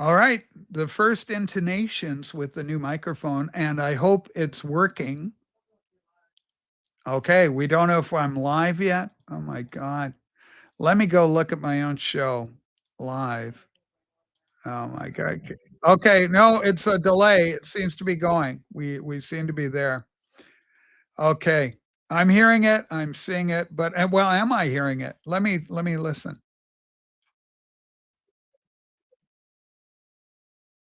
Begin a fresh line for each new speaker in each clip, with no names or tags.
All right. The first intonations with the new microphone, and I hope it's working. Okay. We don't know if I'm live yet. Oh my God. Let me go look at my own show live. Oh my God. Okay. No, it's a delay. It seems to be going. We seem to be there. Okay. I'm hearing it. I'm seeing it. But well, am I hearing it? Let me listen.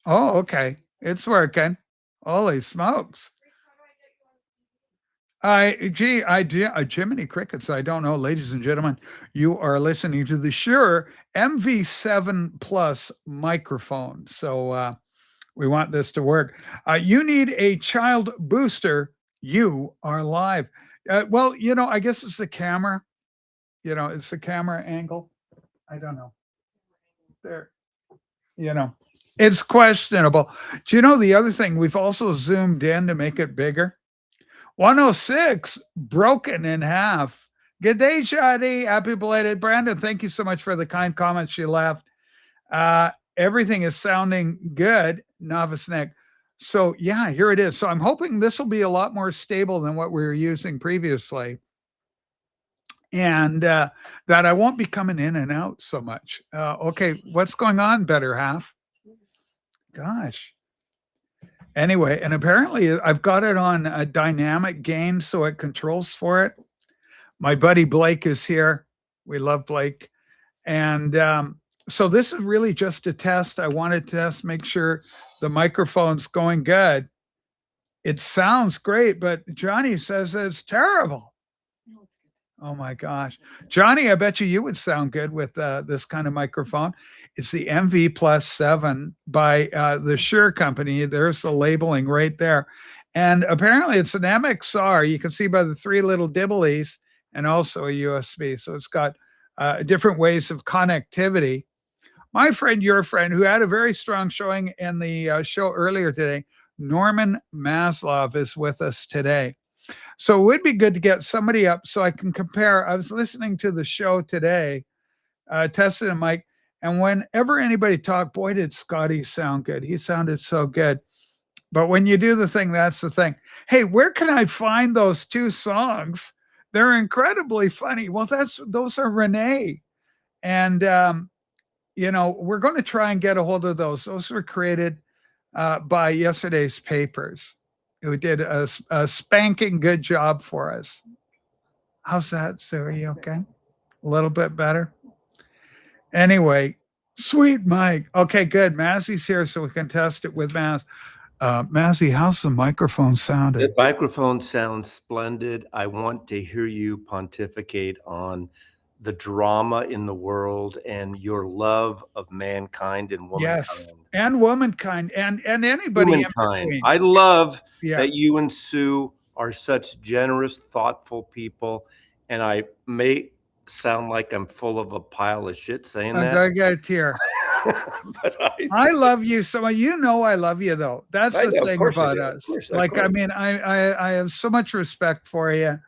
Oh, okay. It's working. Holy smokes. I do. Jiminy Crickets. I don't know, ladies and gentlemen. You are listening to the Shure MV7 Plus microphone. So we want this to work. You need a child booster. You are live. Well, I guess it's the camera. It's the camera angle. I don't know. There, you know, it's questionable. Do you know the other thing? We've also zoomed in to make it bigger. 106 broken in half. Good day, Shadi. Happy belated. Brandon, thank you so much for the kind comments you left. Everything is sounding good, Novice Nick. So, yeah, here it is. So, I'm hoping this will be a lot more stable than what we were using previously. And that I won't be coming in and out so much. Okay, what's going on, better half? Gosh. Anyway, and apparently I've got it on a dynamic gain so it controls for it. My buddy Blake is here. We love Blake. And so this is really just a test. I want to test, make sure the microphone's going good. It sounds great, but Johnny says it's terrible. Oh my gosh. Johnny, I bet you would sound good with this kind of microphone. It's the MV7 by the Shure company. There's the labeling right there. And apparently it's an MXR. You can see by the three little dibblies and also a USB. So it's got different ways of connectivity. My friend, your friend, who had a very strong showing in the show earlier today, Norman Maslov, is with us today. So it would be good to get somebody up so I can compare. I was listening to the show today, testing the mic, and whenever anybody talked, boy, did Scotty sound good. He sounded so good. But when you do the thing, that's the thing. Hey, where can I find those two songs? They're incredibly funny. Well, those are Renee. And, we're going to try and get a hold of those. Those were created by yesterday's papers, who did a spanking good job for us. How's that, Sue? Are you okay? A little bit better? Anyway, sweet Mike. Okay, good. Massie's here so we can test it with Massie. Massie, how's the microphone sounding?
The microphone sounds splendid. I want to hear you pontificate on the drama in the world and your love of mankind and womankind.
Yes, and womankind and anybody
Womankind.
in between.
I love that you and Sue are such generous, thoughtful people. And I may sound like I'm full of a pile of shit saying that.
I got a tear. But I love you so much. I love you, though. That's the thing about us. I mean, I have so much respect for you.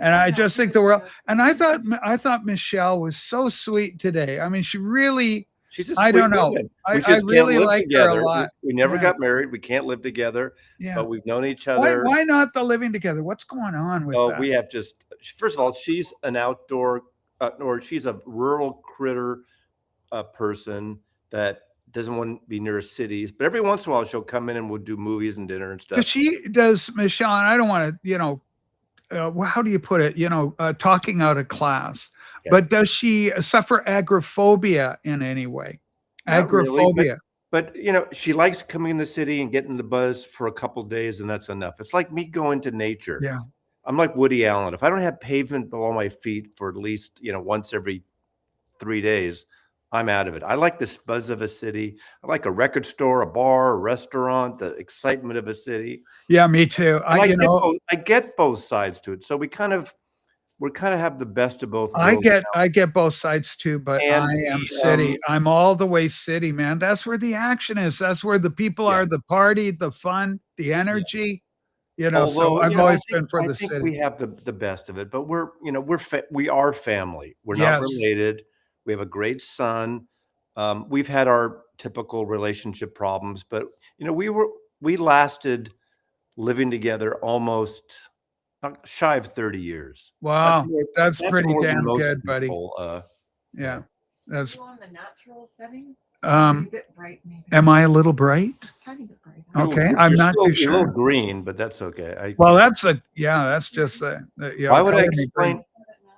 And I just think the world. And I thought Michelle was so sweet today. I mean, she's a sweet woman. I really like her a lot.
We never got married. We can't live together. Yeah. But we've known each other.
Why not the living together? What's going on with that?
We have first of all, she's an outdoor, or she's a rural critter person that doesn't want to be near cities. But every once in a while, she'll come in and we'll do movies and dinner and stuff.
She does, Michelle, and I don't want to, how do you put it? Talking out of class. Yeah. But does she suffer agoraphobia in any way? Agoraphobia.
Really, but she likes coming in the city and getting the buzz for a couple of days, and that's enough. It's like me going to nature.
Yeah.
I'm like Woody Allen. If I don't have pavement below my feet for at least, once every 3 days, I'm out of it. I like this buzz of a city. I like a record store, a bar, a restaurant, the excitement of a city.
Yeah, me too.
I get both sides to it. So we kind of have the best of both
worlds. I get both sides too, but I am city. I'm all the way city, man. That's where the action is. That's where the people are, the party, the fun, the energy. So I've always been for the city.
We have the best of it, but we are family. We're not related. We have a great son. We've had our typical relationship problems, but we lasted living together almost not shy of 30 years.
Wow, that's
That's
pretty
more than
damn
most
good, buddy.
people.
Yeah, that's.
You on the natural settings?
Um,
A bit bright, maybe.
am I a little bright?
Tiny bit bright.
Okay, I'm not too
You're a little
sure.
green, but that's okay.
Well, that's just
Why would I explain?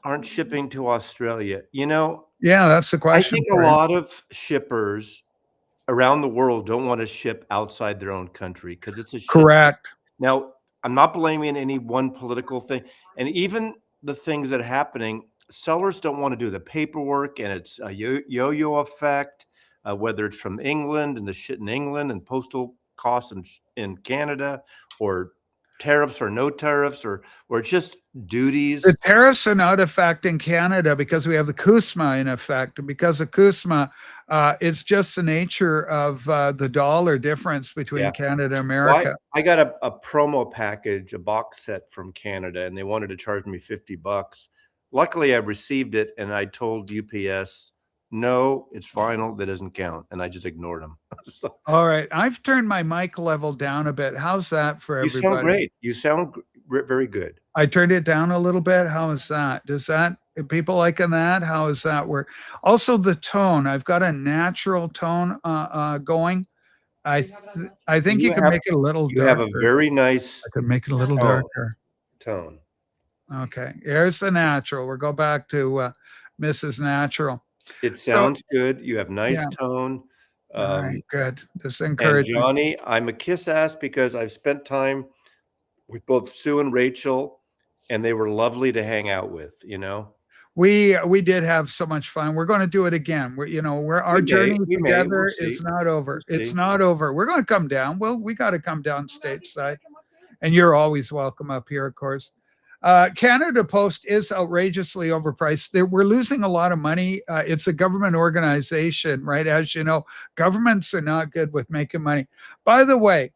Aren't shipping to Australia?
Yeah, that's the
I
question.
think a lot of shippers around the world don't want to ship outside their own country because it's a shit.
Correct.
Now, I'm not blaming any one political thing, and even the things that are happening, sellers don't want to do the paperwork, and it's a yo-yo effect, whether it's from England and the shit in England and postal costs in Canada, or tariffs or no tariffs, or it's just duties.
The tariffs are not effect in Canada because we have the CUSMA in effect. And because of CUSMA, it's just the nature of the dollar difference between Canada and America.
Well, I got a promo package, a box set from Canada, and they wanted to charge me $50. Luckily, I received it, and I told UPS, no, it's final. That doesn't count. And I just ignored them. So,
all right. I've turned my mic level down a bit. How's that for everybody?
You sound great. You sound very good.
I turned it down a little bit. How is that? Does that, people liking that? How is that work? Also the tone, I've got a natural tone going. I think you can make it a little darker.
You have a very nice.
I could make it a little darker.
Tone.
Okay. Here's the natural. We'll go back to Mrs. Natural.
It sounds good. You have nice tone.
All right, good. This encourages.
And Johnny, I'm a kiss ass because I've spent time with both Sue and Rachel, and they were lovely to hang out with.
We did have so much fun. We're going to do it again. Our journey together. It's not over. It's not over. We're going to come down. Well, we got to come down stateside, and you're always welcome up here, of course. Canada Post is outrageously overpriced. We're losing a lot of money. It's a government organization, right? As you know, governments are not good with making money. By the way,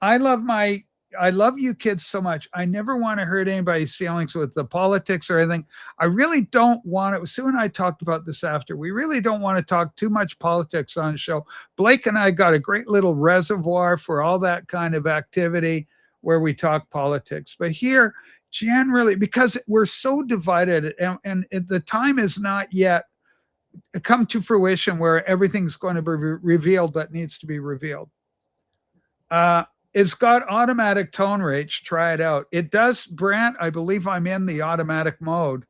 I love you kids so much. I never want to hurt anybody's feelings with the politics or anything. I really don't want it. Sue and I talked about this after. We really don't want to talk too much politics on the show. Blake and I got a great little reservoir for all that kind of activity where we talk politics. But here, generally, because we're so divided and the time is not yet come to fruition where everything's going to be revealed that needs to be revealed. It's got automatic tone range. Try it out. It does, Brant. I believe I'm in the automatic mode.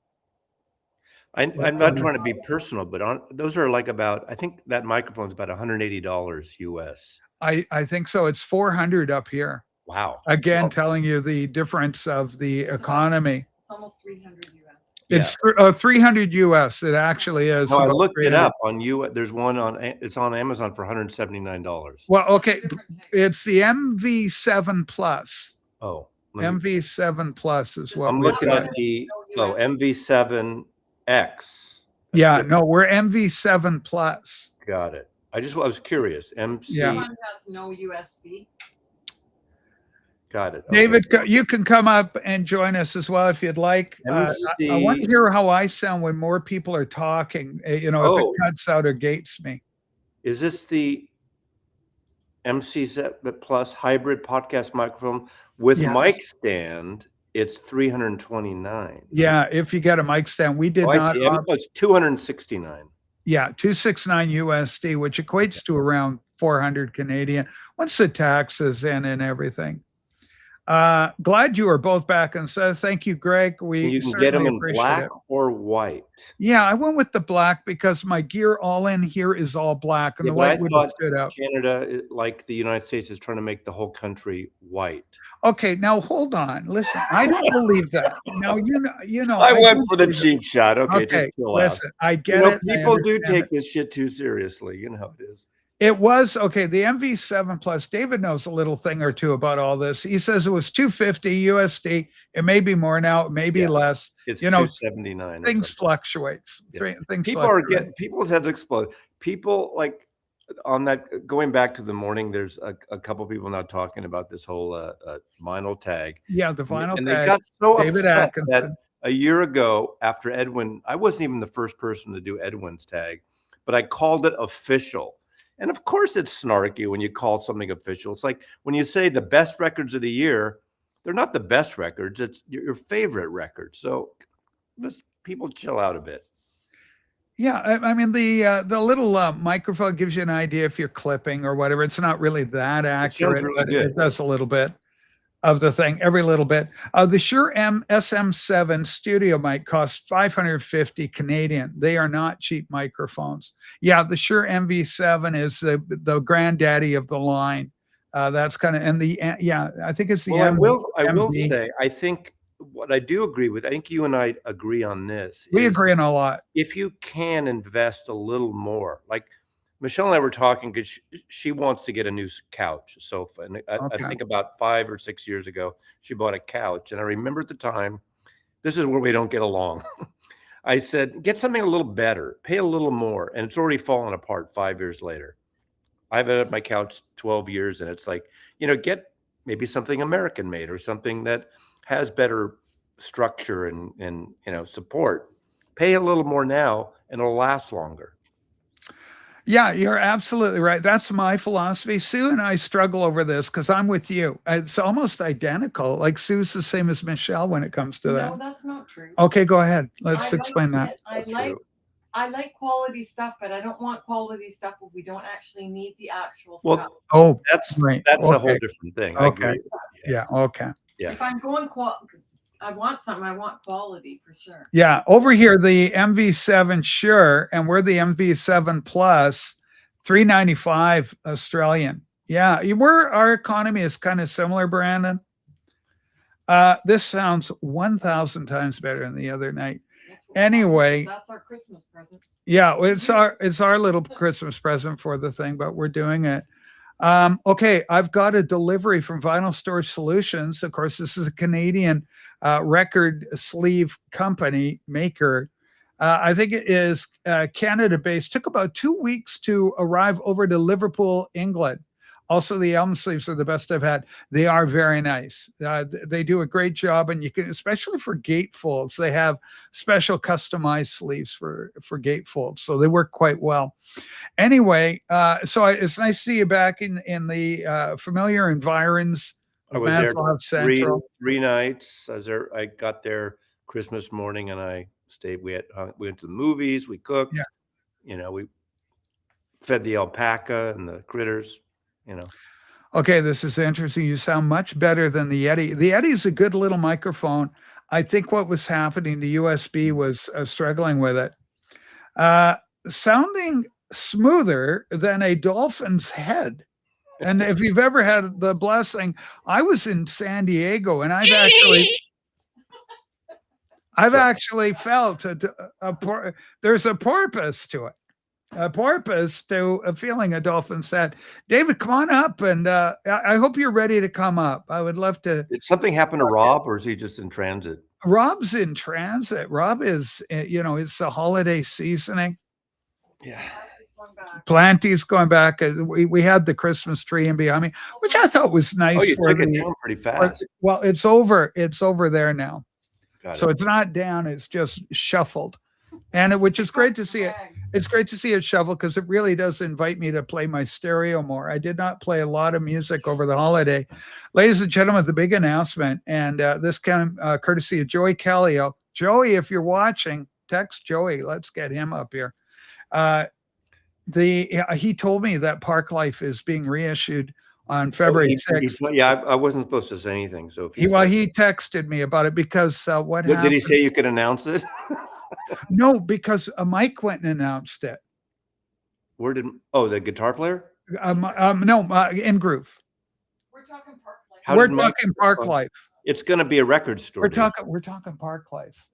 I'm not trying to be personal, but those are like I think that microphone's about $180 US.
I think so. It's 400 up here.
Wow.
Again, telling you the difference of the economy.
It's almost 300 US.
It's 300 US. It actually is.
No, I looked it up on you. There's one it's on Amazon for $179.
Well, okay. It's the MV7 Plus.
Oh,
MV7 Plus is what
I'm looking at the MV7X.
Yeah, no, we're MV7 Plus.
Got it. I was curious. MC.
One has no USB.
Got it. Okay.
David, you can come up and join us as well if you'd like. I want to hear how I sound when more people are talking. If it cuts out or gates me.
Is this the MC7 Plus hybrid podcast microphone with mic stand? It's $329.
Yeah, if you get a mic stand, we did not.
It's $269.
Yeah, $269 USD, which equates to around 400 Canadian. Once the taxes in and everything. Glad you are both back and so thank you, Greg.
You can get them in black or white.
Yeah, I went with the black because my gear all in here is all black, and the white would have stood out.
Canada, like the United States, is trying to make the whole country white.
Okay, now hold on. Listen, I don't believe that. Now you know.
I went for the cheap shot. Okay, just chill
listen,
out.
I get it.
People do take this shit too seriously. You know how it is.
It was okay. The MV7 Plus, David knows a little thing or two about all this. He says it was $250 USD. It may be more now, it may be less.
It's $279.
Things fluctuate. Yeah.
People's heads explode. People like on that. Going back to the morning, there's a couple people now talking about this whole vinyl tag.
Yeah, the vinyl
and
tag.
They got so
David
upset
Atkinson.
that a year ago, after Edwin, I wasn't even the first person to do Edwin's tag, but I called it official. And of course it's snarky when you call something official. It's like when you say the best records of the year, they're not the best records. It's your favorite record. So let's people chill out a bit.
Yeah, I mean the little microphone gives you an idea if you're clipping or whatever. It's not really that
sounds
accurate,
really
but
good.
it does a little bit of the thing, every little bit. The Shure SM7 studio mic costs 550 Canadian. They are not cheap microphones. Yeah, the Shure MV7 is the granddaddy of the line. That's kind of, and the yeah, I think it's the
Well, I will
MV.
say, I think what I do agree with, I think you and I agree on this.
We
is
agree on a lot.
if you can invest a little more, like Michelle and I were talking because she wants to get a new couch, a sofa. And I
Okay.
think about 5 or 6 years ago, she bought a couch. And I remember at the time, this is where we don't get along. I said, get something a little better, pay a little more. And it's already fallen apart 5 years later. I've had my couch 12 years and it's like, get maybe something American made or something that has better structure and support. Pay a little more now and it'll last longer.
Yeah, you're absolutely right. That's my philosophy. Sue and I struggle over this because I'm with you. It's almost identical. Like Sue's the same as Michelle when it comes to
No,
that.
that's not true.
Okay, go ahead. Let's
I
explain
like
that.
it. I like quality stuff, but I don't want quality stuff where we don't actually need the actual
Well,
stuff.
Oh,
That's
right.
that's a whole
Okay.
different thing. I
Okay.
agree.
Yeah. Okay.
Yeah.
If I'm going because I want something, I want quality for sure.
Yeah. Over here, the MV7 Shure, and we're the MV7 Plus, 395 Australian. Yeah, our economy is kind of similar, Brandon. This sounds 1,000 times better than the other night.
That's what we want,
Anyway.
because that's our Christmas present.
Yeah, it's our little Christmas present for the thing, but we're doing it. Okay, I've got a delivery from Vinyl Storage Solutions. Of course, this is a Canadian record sleeve company maker. I think it is Canada-based. Took about 2 weeks to arrive over to Liverpool, England. Also, the album sleeves are the best I've had. They are very nice. They do a great job, and you can, especially for gatefolds, they have special customized sleeves for gatefolds, so they work quite well. Anyway, it's nice to see you back in the familiar environs
I
of
was there
Maslov Central.
three nights. I was there. I got there Christmas morning and I stayed. We went to the movies. We cooked.
Yeah.
We fed the alpaca and the critters.
Okay, this is interesting. You sound much better than the Yeti. The Yeti is a good little microphone. I think what was happening, the USB was struggling with it. Sounding smoother than a dolphin's head. And if you've ever had the blessing, I was in San Diego and I've actually felt there's a porpoise to it. A porpoise to feeling a dolphin's head. David, come on up, and I hope you're ready to come up. I would love to.
Did something happen to Rob, or is he just in transit?
Rob's in transit. Rob is, it's the holiday seasoning.
Yeah.
Planty's going back. We had the Christmas tree in behind me, which I thought was nice.
Oh, you took it down pretty fast.
Well, it's over. It's over there now.
So
it's not down. It's just shuffled, which is great to see it. It's great to see it shuffle because it really does invite me to play my stereo more. I did not play a lot of music over the holiday. Ladies and gentlemen, the big announcement, and this came courtesy of Joey Calio. Joey, if you're watching, text Joey. Let's get him up here. He told me that Park Life is being reissued on February 6th.
Yeah, I wasn't supposed to say anything. So if
he texted me about it because what happened?
Did he say you could announce it?
No, because Mike went and announced it.
Where did the guitar player?
No, in Groove.
We're talking Park Life.
We're talking Park Life.
It's going to be a record store.
We're talking Park Life.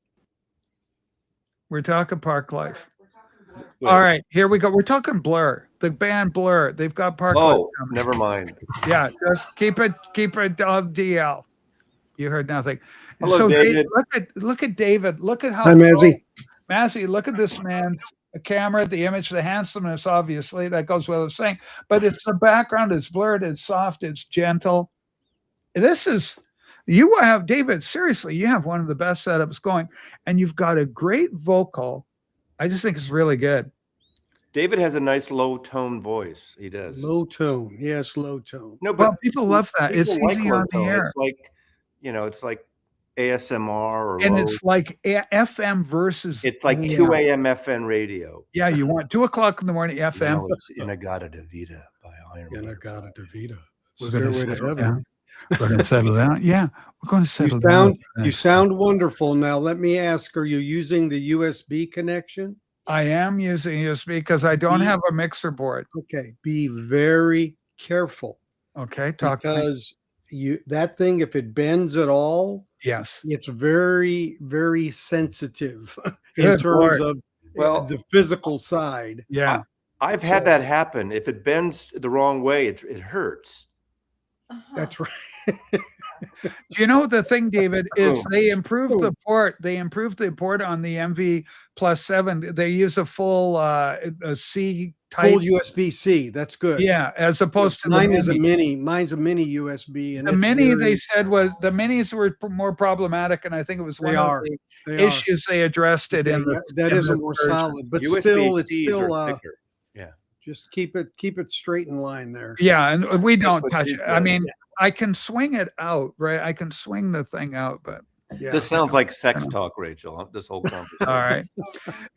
We're talking Park Life. All right, here we go. We're talking Blur, the band Blur. They've got Park Life.
Oh, never mind.
Yeah, just keep it DL. You heard nothing.
Hello,
so
David.
Look at David. Look at how
Hi, Massie.
Massie, look at this man's camera, the image, the handsomeness, obviously, that goes without saying. But it's the background, it's blurred, it's soft, it's gentle. You have, David, seriously, you have one of the best setups going, and you've got a great vocal. I just think it's really good.
David has a nice low tone voice. He does.
Low tone. Yes, low tone.
No,
Well,
but
people love that. It's
people
easy
low
on the
tone.
air.
It's like, it's like ASMR or
And
low.
it's like FM versus
It's like
AM.
2 a.m. FN radio.
Yeah, you want 2 o'clock in the morning FM.
It's Inagata Davida by Iron
Yanagata Davida.
We're going to
Stairway to
settle
Heaven.
down. We're going to settle down. Yeah, we're going to settle down.
You sound wonderful. Now, let me ask, are you using the USB connection?
I am using USB because I don't have a mixer board.
Okay, be very careful.
Okay, talk to me.
Because that thing, if it bends at all,
Yes.
it's very, very sensitive in
Good
terms
Lord.
of
Well,
the physical side.
Yeah.
I've had that happen. If it bends the wrong way, it hurts.
That's right.
Do you know the thing, David, is
Boom.
they improved the port. They improved the port on the MV+7. They use a full a C type.
Full USB-C. That's good.
Yeah, as opposed to
Mine
the
is a
mini.
mini. Mine's a mini USB. And
The
it's
mini,
very-
they said, was the minis were more problematic, and I think it was one
They
of
are.
the
They are.
issues they addressed it in the.
That
in
is a
the
more
version.
solid, but
USB-Cs
still, it's
are
still
thicker.
just keep it straight in line there.
Yeah, and we don't
what
touch
she
it. I
said.
mean, I can swing it out, right? I can swing the thing out, but
Yeah.
This sounds like sex talk, Rachel. This whole conversation.
all right.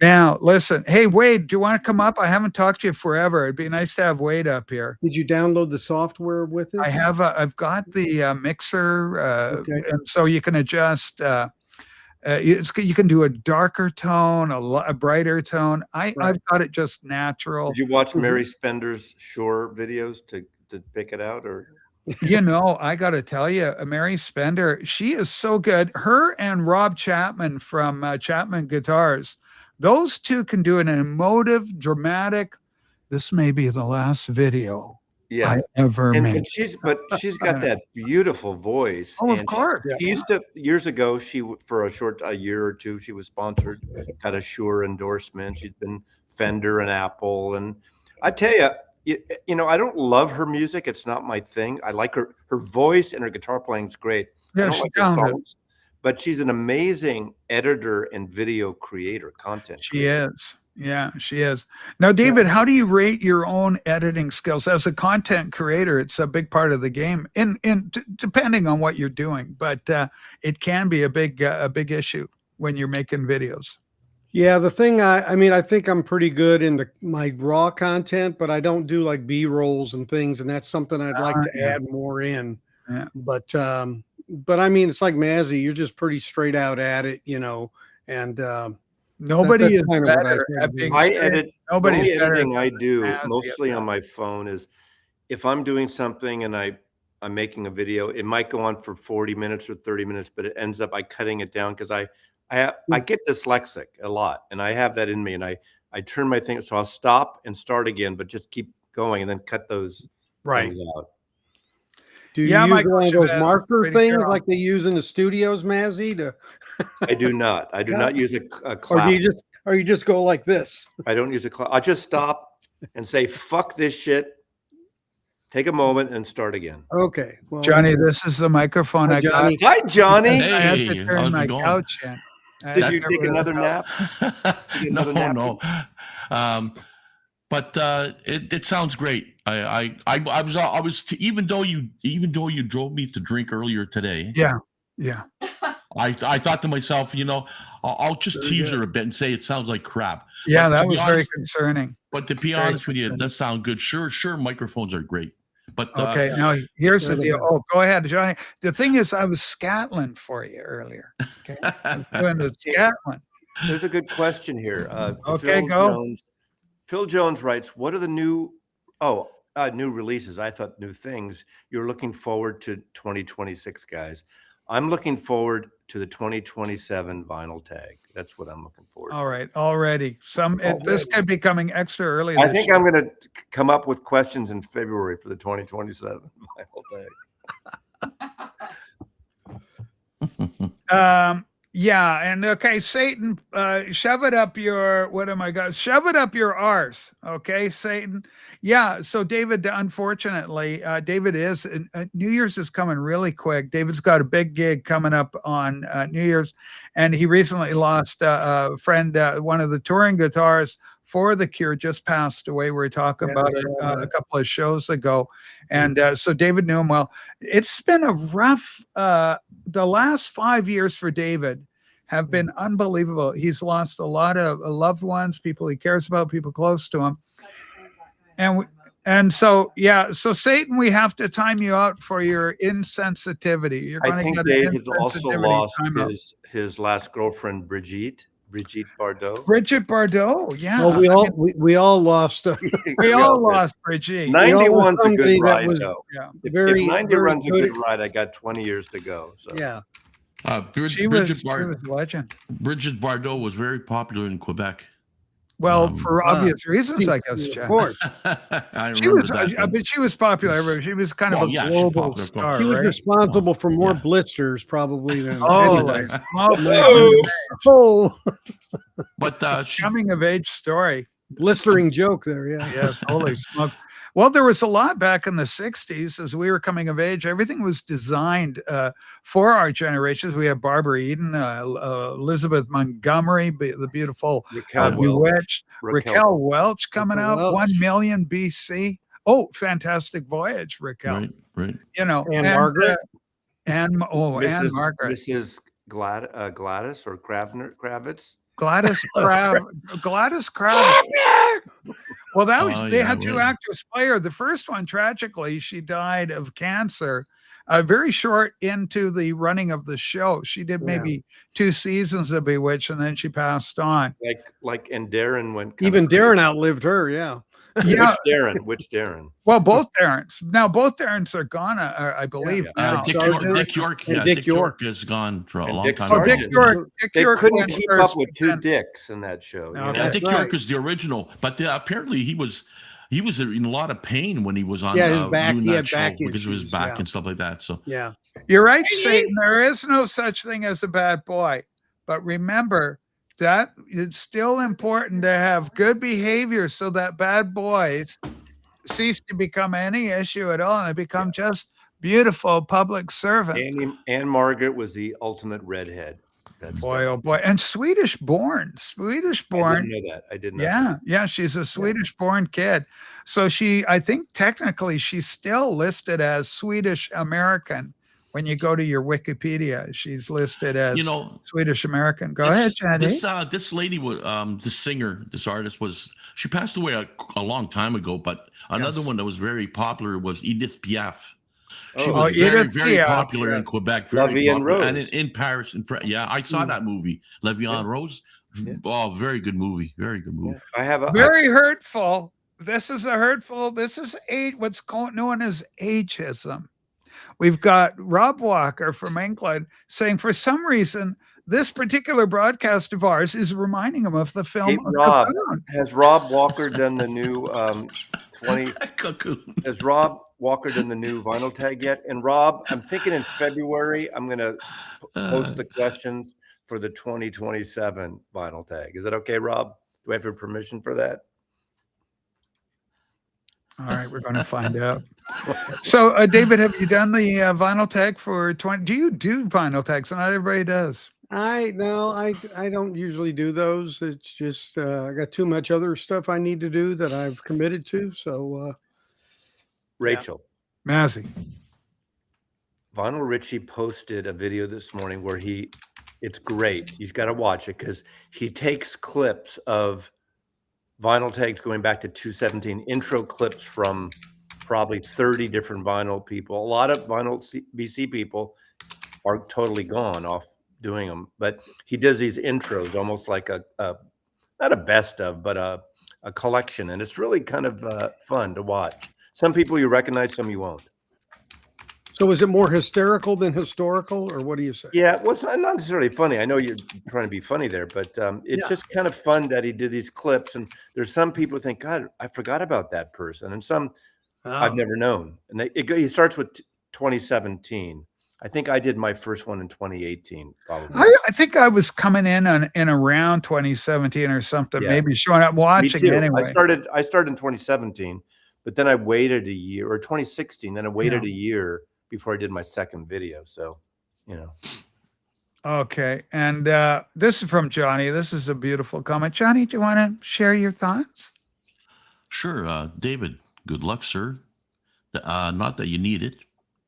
Now, listen. Hey, Wade, do you want to come up? I haven't talked to you forever. It'd be nice to have Wade up here.
Did you download the software with it?
I have. I've got the mixer,
Okay.
and so you can adjust. You can do a darker tone, a brighter tone. I've got it just natural.
Did you watch Mary Spender's Shure videos to pick it out, or?
I got to tell you, Mary Spender, she is so good. Her and Rob Chapman from Chapman Guitars, those two can do an emotive, dramatic. This may be the last video
Yeah.
I ever
And,
made.
and she's got that beautiful voice.
Oh, of
and
course.
She used to years ago. For a year or two, she was sponsored, got a Shure endorsement. She's been Fender and Apple, and I tell you, I don't love her music. It's not my thing. I like her voice and her guitar playing is great.
Yeah,
I don't
she's
like her
talented.
songs, but she's an amazing editor and video creator, content.
She is. Yeah, she is. Now, David, how do you rate your own editing skills as a content creator? It's a big part of the game, depending on what you're doing, but it can be a big issue when you're making videos.
Yeah, the thing I think I'm pretty good in my raw content, but I don't do like B-rolls and things, and that's something I'd like to add more in.
Yeah.
But I mean, it's like Massie, you're just pretty straight out at it, and
Nobody
that's
is
kind of what I
better
try to
at
do.
being
I
straight.
edit.
Nobody's
the only
better.
editing I do
Massie
mostly
at
on
that.
my phone is if I'm doing something and I'm making a video. It might go on for 40 minutes or 30 minutes, but it ends up cutting it down because I get dyslexic a lot, and I have that in me, and I turn my thing, so I'll stop and start again, but just keep going and then cut those things out.
Do you
Yeah,
use
my
one of
coach
those
has
marker
pretty
things
careful.
like they use in the studios, Massie?
I do not. I do not use a
Or
clap.
do you just go like this?
I don't use a clap. I just stop and say, "Fuck this shit." Take a moment and start again.
Okay. Well,
Johnny, this is the microphone
Hi,
I got.
Johnny.
Hi, Johnny.
Hey.
I had to
how's
turn
it
my
going?
couch in. I had
Did
to
you
get
take
rid of the
another
couch.
nap? Take another nap?
No. But it sounds great. I was even though you drove me to drink earlier today.
Yeah.
I thought to myself, I'll just
Very
tease
good.
her a bit and say it sounds like crap.
Yeah,
But
that
to be
was very
honest-
concerning.
But to be
Very
honest with you,
concerning.
it does sound good. Sure, microphones are great. But
Okay, now here's the
Really
deal.
good.
Oh, go ahead, Johnny. The thing is, I was scattling for you earlier. Okay, I'm doing the scattling.
There's a good question here.
Okay, go.
Phil Jones writes, "What are the new releases? I thought new things. You're looking forward to 2026, guys. I'm looking forward to the 2027 vinyl tag. That's what I'm looking forward to.
All right, already. This could be coming extra early.
I
this
think
year.
I'm going to come up with questions in February for the 2027 vinyl tag.
Yeah, and okay, Satan, shove it up your shove it up your arse, okay, Satan. Yeah, so David, unfortunately, David is New Year's is coming really quick. David's got a big gig coming up on New Year's, and he recently lost a friend, one of the touring guitars for The Cure just passed away. We were talking
Yeah,
about
I
it
saw
a
that.
couple of shows ago. And so David knew him well. It's been a rough, the last 5 years for David have been unbelievable. He's lost a lot of loved ones, people he cares about, people close to him. And so, yeah, so Satan, we have to time you out for your insensitivity. You're
I
going to
think
get
Dave
an
has also
insensitivity
lost
timeout.
his last girlfriend, Brigitte Bardot.
Bridget Bardot, yeah.
Well, we
I
all
mean,
we all lost.
we all
did.
lost Bridget.
We all
91's
lost
a good
somebody that
ride,
was
though.
Yeah.
If
very,
90
very
runs a
good.
good ride, I got 20 years to go. So
Yeah.
She was a legend.
Bridget Bardot was very popular in Quebec.
Well, for obvious reasons, I guess,
Of
Jack.
course.
I
She
remember
was,
that.
but she was popular everywhere. She was kind of
Well,
a
yeah, she's
global
popular, of course.
star,
She was
right?
responsible for more
Yeah.
blisters probably than
Oh,
anybody.
like small
Oh,
But she,
coming of age story.
blistering joke there. Yeah.
Yes, holy smoke. Well, there was a lot back in the 60s as we were coming of age. Everything was designed for our generations. We have Barbara Eden, Elizabeth Montgomery, the beautiful
Raquel Welch.
Bewitched, Raquel Welch coming
Raquel
out,
Welch.
1 million BC. Oh, Fantastic Voyage, Raquel.
right.
You know,
And Margaret.
And
Mrs.
Margaret.
Mrs. Gladys or Kravitz.
Gladys Kravitz. Well, that was they had two actors play her. The first one, tragically, she died of cancer. Very short into the running of the show. She did maybe 2 seasons of Bewitched, and then she passed on.
And Darren went.
Even Darren outlived her. Yeah.
Yeah.
Which Darren?
Well, both Darrens. Now, both Darrens are gone, I believe. Now.
Dick York. Yeah,
Dick
Dick
York.
York is gone for a long
Dick
time.
Oh, Dick
Sargent.
York. Dick
They
York
couldn't
went
keep
first,
up with
but
2
then-
dicks in that show.
No,
You know?
Yeah,
That's
Dick
right.
York is the original, but apparently he was in a lot of pain when he was on.
Yeah, his back.
doing
He
that
had
show
back
because of his
issues,
back
yeah.
and stuff like that. So
Yeah.
You're right, Satan. There is no such thing as a bad boy. But remember that it's still important to have good behavior so that bad boys cease to become any issue at all and they become just beautiful public servants.
Anne Margaret was the ultimate redhead. That's
Boy, oh boy. And Swedish born.
I didn't know that. I didn't know that.
Yeah, she's a Swedish born kid. So I think technically she's still listed as Swedish American. When you go to your Wikipedia, she's listed as Swedish American. Go ahead, Chad.
This lady was this singer, this artist she passed away a long time ago, but another one that was very popular was Edith Piaf. She was very, very popular in Quebec. Very
La Vie en
popular.
Rose.
And in Paris. Yeah, I saw that movie, La Vie en Rose. Oh, very good movie. Very good movie.
I have
very hurtful. This is what's known as ageism. We've got Rob Walker from England saying for some reason this particular broadcast of ours is reminding him of the film.
Hey, Rob, has Rob Walker done the new 20? Has Rob Walker done the new vinyl tag yet? And Rob, I'm thinking in February I'm going to post the questions for the 2027 vinyl tag. Is that okay, Rob? Do I have your permission for that?
All right, we're going to find out. So, David, have you done the vinyl tag for 20? Do you do vinyl tags? Not everybody does.
I don't usually do those. It's just I got too much other stuff I need to do that I've committed to. So,
Rachel,
Massie,
Vinyl Richie posted a video this morning where it's great. You've got to watch it because he takes clips of vinyl tags going back to 2017, intro clips from probably 30 different vinyl people. A lot of vinyl BC people are totally gone off doing them, but he does these intros almost like not a best of, but a collection. And it's really kind of fun to watch. Some people you recognize, some you won't.
So is it more hysterical than historical, or what do you say?
Yeah, well, it's not necessarily funny. I know you're trying to be funny there, but it's just kind of fun that he did these clips. And there's some people who think, God, I forgot about that person. And some I've never known. And he starts with 2017. I think I did my first one in 2018, probably.
I think I was coming in around 2017 or something,
Yeah.
maybe showing up watching it anyway.
I started in 2017, but then I waited a year, or 2016, then I waited a year before I did my second video. So,
Okay. And this is from Johnny. This is a beautiful comment. Johnny, do you want to share your thoughts?
Sure, David. Good luck, sir. Not that you need it.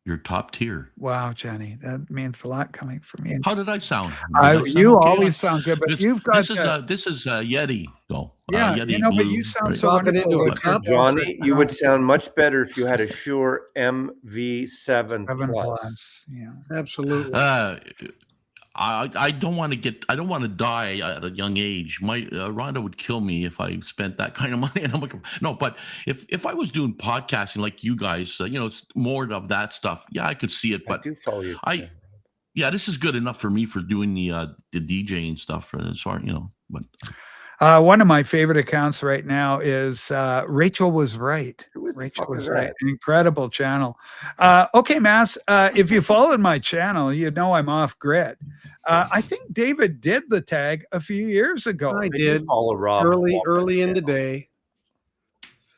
You're top tier.
Wow, Johnny, that means a lot coming from you.
How did I sound? Did I sound
You
okay?
always sound good, but
This,
you've got
this is Yeti though.
yeah,
Yeti
but
Blue,
you sound
right?
so
Talking
wonderful.
into a
with your
cup.
dulcet
Johnny, you would
tones.
sound much better if you had a Shure MV7
7
Plus.
plus. Yeah.
Absolutely.
I don't want to die at a young age. My Rhonda would kill me if I spent that kind of money. And I'm like, no, but if I was doing podcasting like you guys, it's more of that stuff. Yeah, I could see it,
I
but
do follow you.
yeah, this is good enough for me for doing the DJing stuff as far, but
One of my favorite accounts right now is Rachel Was Right.
Who the
Rachel
fuck
Was
is
Right.
that?
An incredible channel. Okay, Mass, if you followed my channel, you know I'm off grid. I think David did the tag a few years ago.
I
I do
did
follow Rob.
early in the day.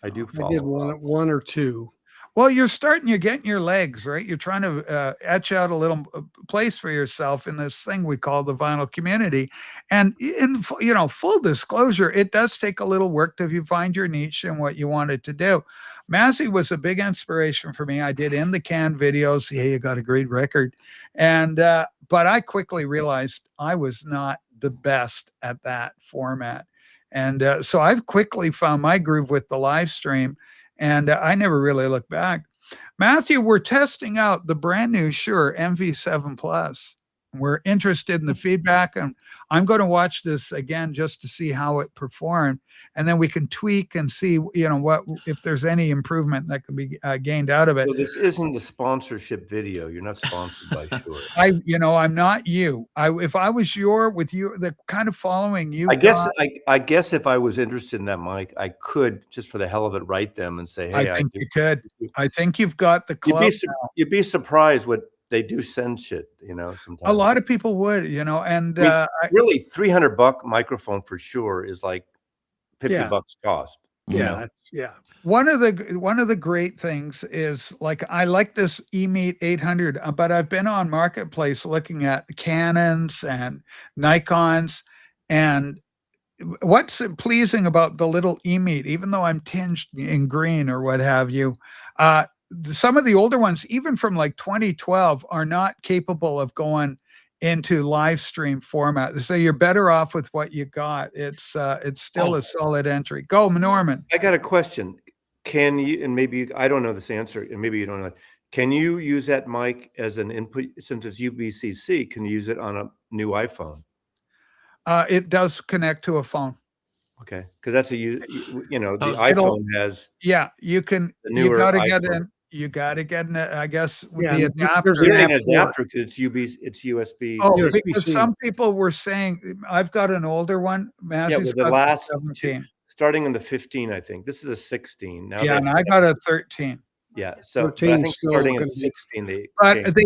I do
I
follow
did
Rob.
one or two.
Well, you're getting your legs, right? You're trying to etch out a little place for yourself in this thing we call the vinyl community. And in full disclosure, it does take a little work to you find your niche and what you wanted to do. Massie was a big inspiration for me. I did in the can videos. Hey, you got a great record. And but I quickly realized I was not the best at that format. And so I've quickly found my groove with the live stream. And I never really looked back. Matthew, we're testing out the brand new Shure MV7 Plus. We're interested in the feedback, and I'm going to watch this again just to see how it performed, and then we can tweak and see, what if there's any improvement that can be gained out of it.
So this isn't a sponsorship video. You're not sponsored by Shure.
I'm not you. If I was the kind of following you,
I guess if I was interested in that mic, I could just for the hell of it write them and say, hey,
I think you could. I think you've got the club.
You'd be surprised what they do send shit, sometimes.
A lot of people would, and
really $300 microphone for sure is like $50 cost.
Yeah.
One of the great things is I like this eMeet 800, but I've been on Marketplace looking at Canons and Nikons, and what's pleasing about the little eMeet, even though I'm tinged in green or what have you, some of the older ones, even from 2012, are not capable of going into live stream format. So you're better off with what you got. It's still a solid entry. Go, Norman.
I got a question. Can you, and maybe I don't know this answer, and maybe you don't know, can you use that mic as an input since it's UBCC? Can you use it on a new iPhone?
It does connect to a phone.
Okay, because that's the iPhone has.
Yeah, you can. You got to get in. You got to get in. I guess with the adapter.
There's an adapter because it's USB.
Oh, because some people were saying I've got an older one. Massey's
the last
17.
Starting in the 15, I think this is a 16 now.
Yeah, and I got a 13.
Yeah, so but I think starting at 16,
they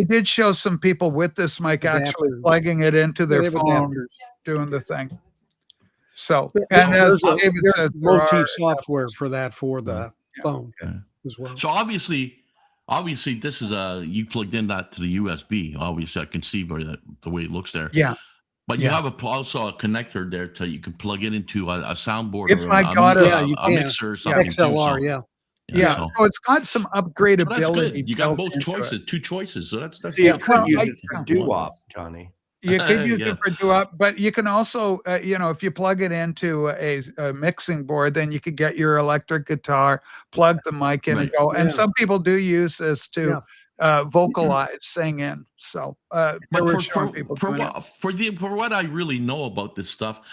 did show some people with this mic actually plugging it into their phone, doing the thing. So, and as David said,
motif software for that for the phone as well.
So obviously, this is you plugged in that to the USB. Obviously, I can see by the way it looks there.
Yeah.
But you have also a connector there to you can plug it into a soundboard.
If I got
a mixer or something.
XLR,
So it's got some upgradability.
You got both choices, two choices. So that's
you could use it for doo-wop, Johnny.
You could use it for doo-wop, but you can also, if you plug it into a mixing board, then you could get your electric guitar, plug the mic in and go. And some people do use this to vocalize, sing in. So
but for what I really know about this stuff,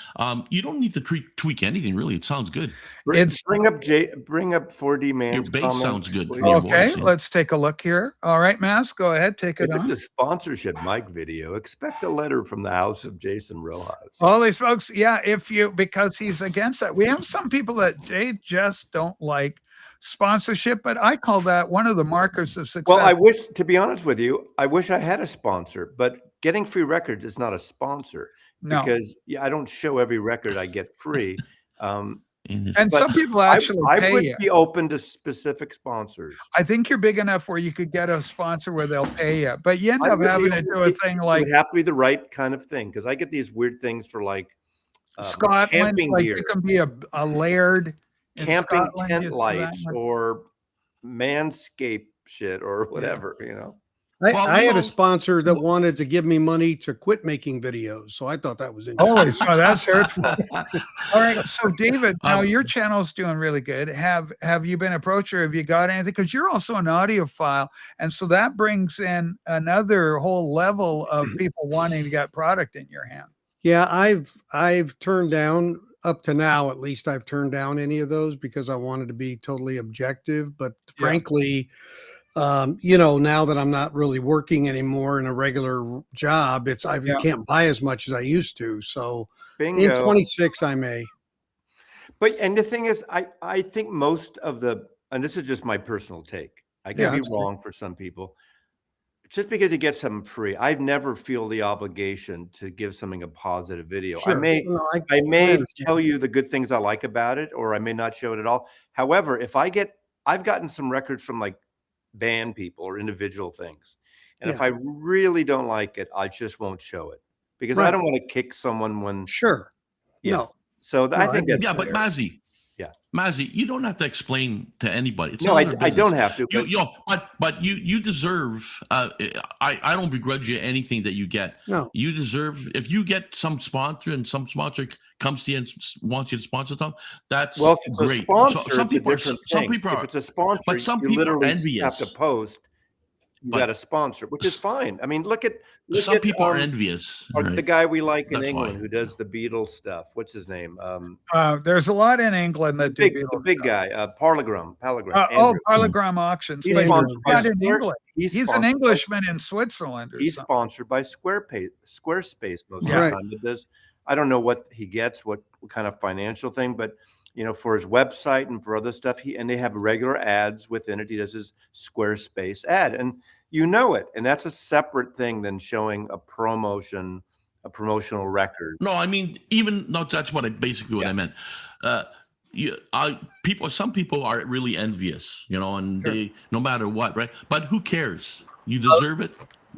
you don't need to tweak anything really. It sounds good.
Bring up 4D man.
Your bass sounds good.
Okay, let's take a look here. All right, Mass, go ahead, take it on.
If it's a sponsorship mic video, expect a letter from the house of Jason Rojas.
Holy smokes, because he's against that. We have some people that just don't like sponsorship, but I call that one of the markers of success.
Well, to be honest with you, I wish I had a sponsor, but getting free records is not a sponsor.
No.
Because I don't show every record I get free.
in this.
And
But
some people actually
I
pay
would
you.
be open to specific sponsors.
I think you're big enough where you could get a sponsor where they'll pay you, but you end
I
up
would be
having to
open
do a thing
it
like
would have to be the right kind of thing because I get these weird things for like
Scotland,
camping
like
gear,
it can be a laird in
camping
Scotland, you
tent
do that
lights,
one.
or manscape shit or whatever, you know.
Well,
I
you
had
know,
a sponsor that wanted to give me money to quit making videos, so I thought that was interesting.
Holy smokes, that's hurtful. All right, so David, now
Um,
your channel's doing really good. Have you been approached or have you got anything? Because you're also an audiophile, and so that brings in another whole level of people wanting to get product in your hand.
Yeah, I've turned down up to now, at least I've turned down any of those because I wanted to be totally objective. But
Yeah.
frankly, now that I'm not really working anymore in a regular job, I
Yeah.
can't buy as much as I used to. So in
Bingo.
26, I may.
But and the thing is, I think most of the, and this is just my personal take. I
Yeah,
can be
that's fine.
wrong for some people. Just because you get something free, I never feel the obligation to give something a positive video.
Sure.
I may
No,
I
I
may
understand.
tell you the good things I like about it, or I may not show it at all. However, I've gotten some records from like band people or individual things. And if
Yeah.
I really don't like it, I just won't show it because I
Right.
don't want to kick someone when,
Sure.
yeah.
No.
So I
No,
think
I
that's
yeah, but
fair.
Mazzy,
Yeah.
Mazzy, you don't have to explain to anybody. It's
No,
none
I,
of their
I don't
business.
have to. But
But you deserve. I don't begrudge you anything that you get.
No.
You deserve, if you get some sponsor and some sponsor comes to you and wants you to sponsor something, that's
well, if it's
great.
a sponsor,
some
it's
people
a
are
different
some
thing.
people
If
are,
it's a sponsor,
but some
you
people are
literally have
envious.
to post. You
But
got a sponsor, which is fine. I mean, look at
some people are envious.
the
Right?
guy we like in
That's
England
why.
who does the Beatles stuff. What's his name?
There's a lot in England that do
The
Beatles
big
stuff.
guy, Parlogram.
Oh, Parlogram Auctions.
He's
But
sponsored by
not in
Square.
England. He's an
sponsored by-
Englishman in Switzerland or
He's
something.
sponsored by Squarespace most
Yeah.
of the time. It does. I don't know what he gets, what kind of financial thing, but for his website and for other stuff, they have regular ads within it. He does his Squarespace ad, and it, and that's a separate thing than showing a promotional record.
No, I mean, that's what I meant. Some people are really envious, and
Sure.
they, no matter what, right? But who cares? You deserve it.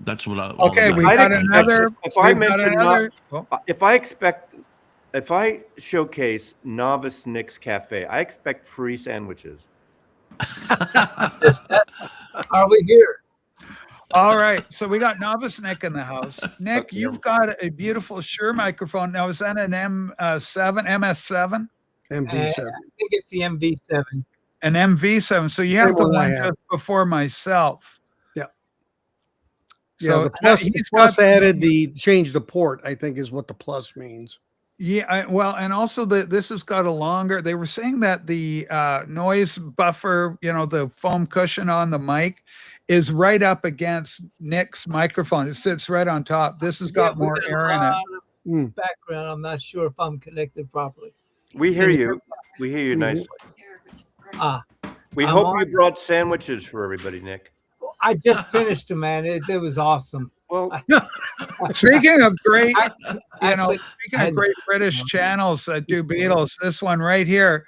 That's what I.
Okay, we
I'd
got
expect
another.
if I
we've got
mention
another.
if I showcase Novice Nick's Cafe, I expect free sandwiches.
Are we here?
All right, so we got Novice Nick in the house. Nick,
Okay.
you've got a beautiful Shure microphone. Now, is that an MS7?
MV7.
I think it's the MV7.
An MV7. So you
Same
have the
one I
one
have.
just before myself.
Yeah.
So
The plus,
he's
plus
got-
added change the port, I think is what the plus means.
Yeah, well, and also this has got a longer. They were saying that the noise buffer, the foam cushion on the mic, is right up against Nick's microphone. It sits right on top. This has got
we
more
got a
air in it.
lot of
Mm.
Background. I'm not sure if I'm connected properly.
We hear you. We hear you
Mhm.
nicely.
Ah,
We
I'm
hope
on.
you brought sandwiches for everybody, Nick.
I just finished them, man. It was awesome.
Well,
Speaking of great,
Actually,
speaking of great British channels that do Beatles, this one right here.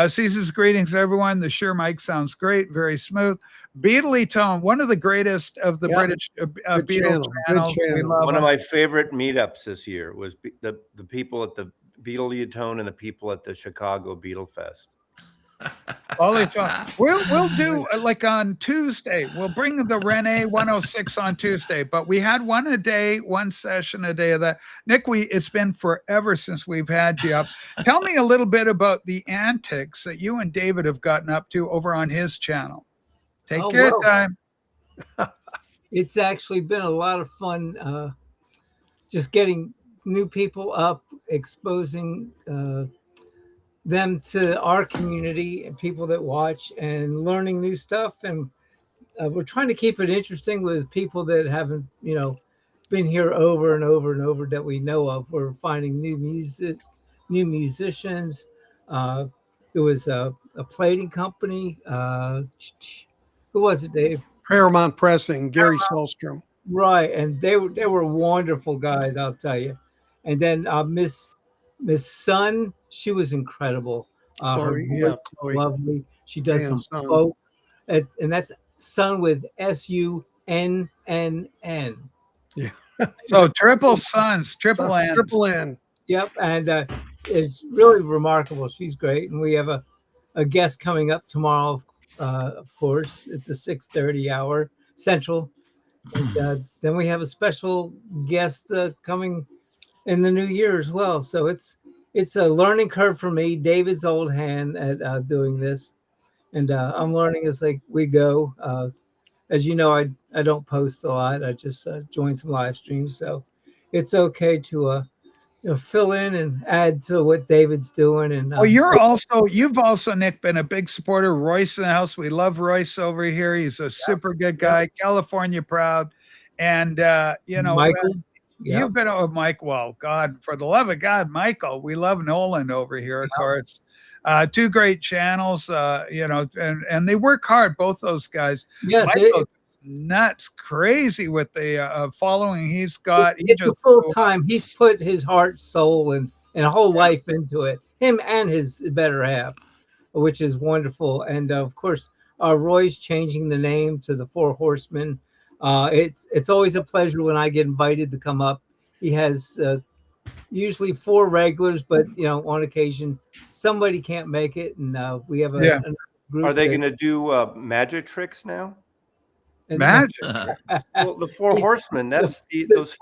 Season's greetings, everyone. The Shure mic sounds great, very smooth. Beatley tone, one of the greatest of the
Yeah.
British
Good
Beatles
channel, good
channels. We
channel.
love
one of
them.
my favorite meetups this year was the people at the Beatletone and the people at the Chicago Beetlefest.
All each one. We'll do like on Tuesday. We'll bring the Rene 106 on Tuesday, but we had one session a day of that. Nick, it's been forever since we've had you up. Tell me a little bit about the antics that you and David have gotten up to over on his channel. Take
Oh,
your
well.
time.
it's actually been a lot of fun. Just getting new people up, exposing them to our community and people that watch, and learning new stuff. And we're trying to keep it interesting with people that haven't, been here over and over and over that we know of. We're finding new musicians. There was a plating company. Who was it, Dave?
Paramount Pressing, Gary Salstrom.
Right, and they were wonderful guys, I'll tell you. And then Miss Sun, she was incredible. Her
Chloe,
voice
yeah,
is
Chloe.
lovely. She does
And
some
Sun.
folk, and that's Sun with SUNNN.
So triple sons, triple N's.
Triple N.
Yep, and it's really remarkable. She's great, and we have a guest coming up tomorrow, of course, at the 6:30 hour Central. And then we have a special guest coming in the new year as well. So it's a learning curve for me. David's old hand at doing this, and I'm learning as like we go. As you know, I don't post a lot. I just join some live streams, so it's okay to fill in and add to what David's doing. And
Well, you've also, Nick, been a big supporter of Royce in the house. We love Royce over here. He's a super good guy, California proud. And,
Michael,
you've been with Mike. Well, God, for the love of God, Michael, we love Nolan over here, of course. Two great channels, and they work hard, both those guys.
yes,
Michael, nuts crazy with the following he's got.
It's a full time. He's put his heart, soul, and a whole life into it. Him and his better half, which is wonderful. And of course, Roy's changing the name to the Four Horsemen. It's always a pleasure when I get invited to come up. He has usually 4 regulars, but on occasion somebody can't make it, and we have a group.
Are they going to do magic tricks now?
Magic.
Well, the Four Horsemen. That's those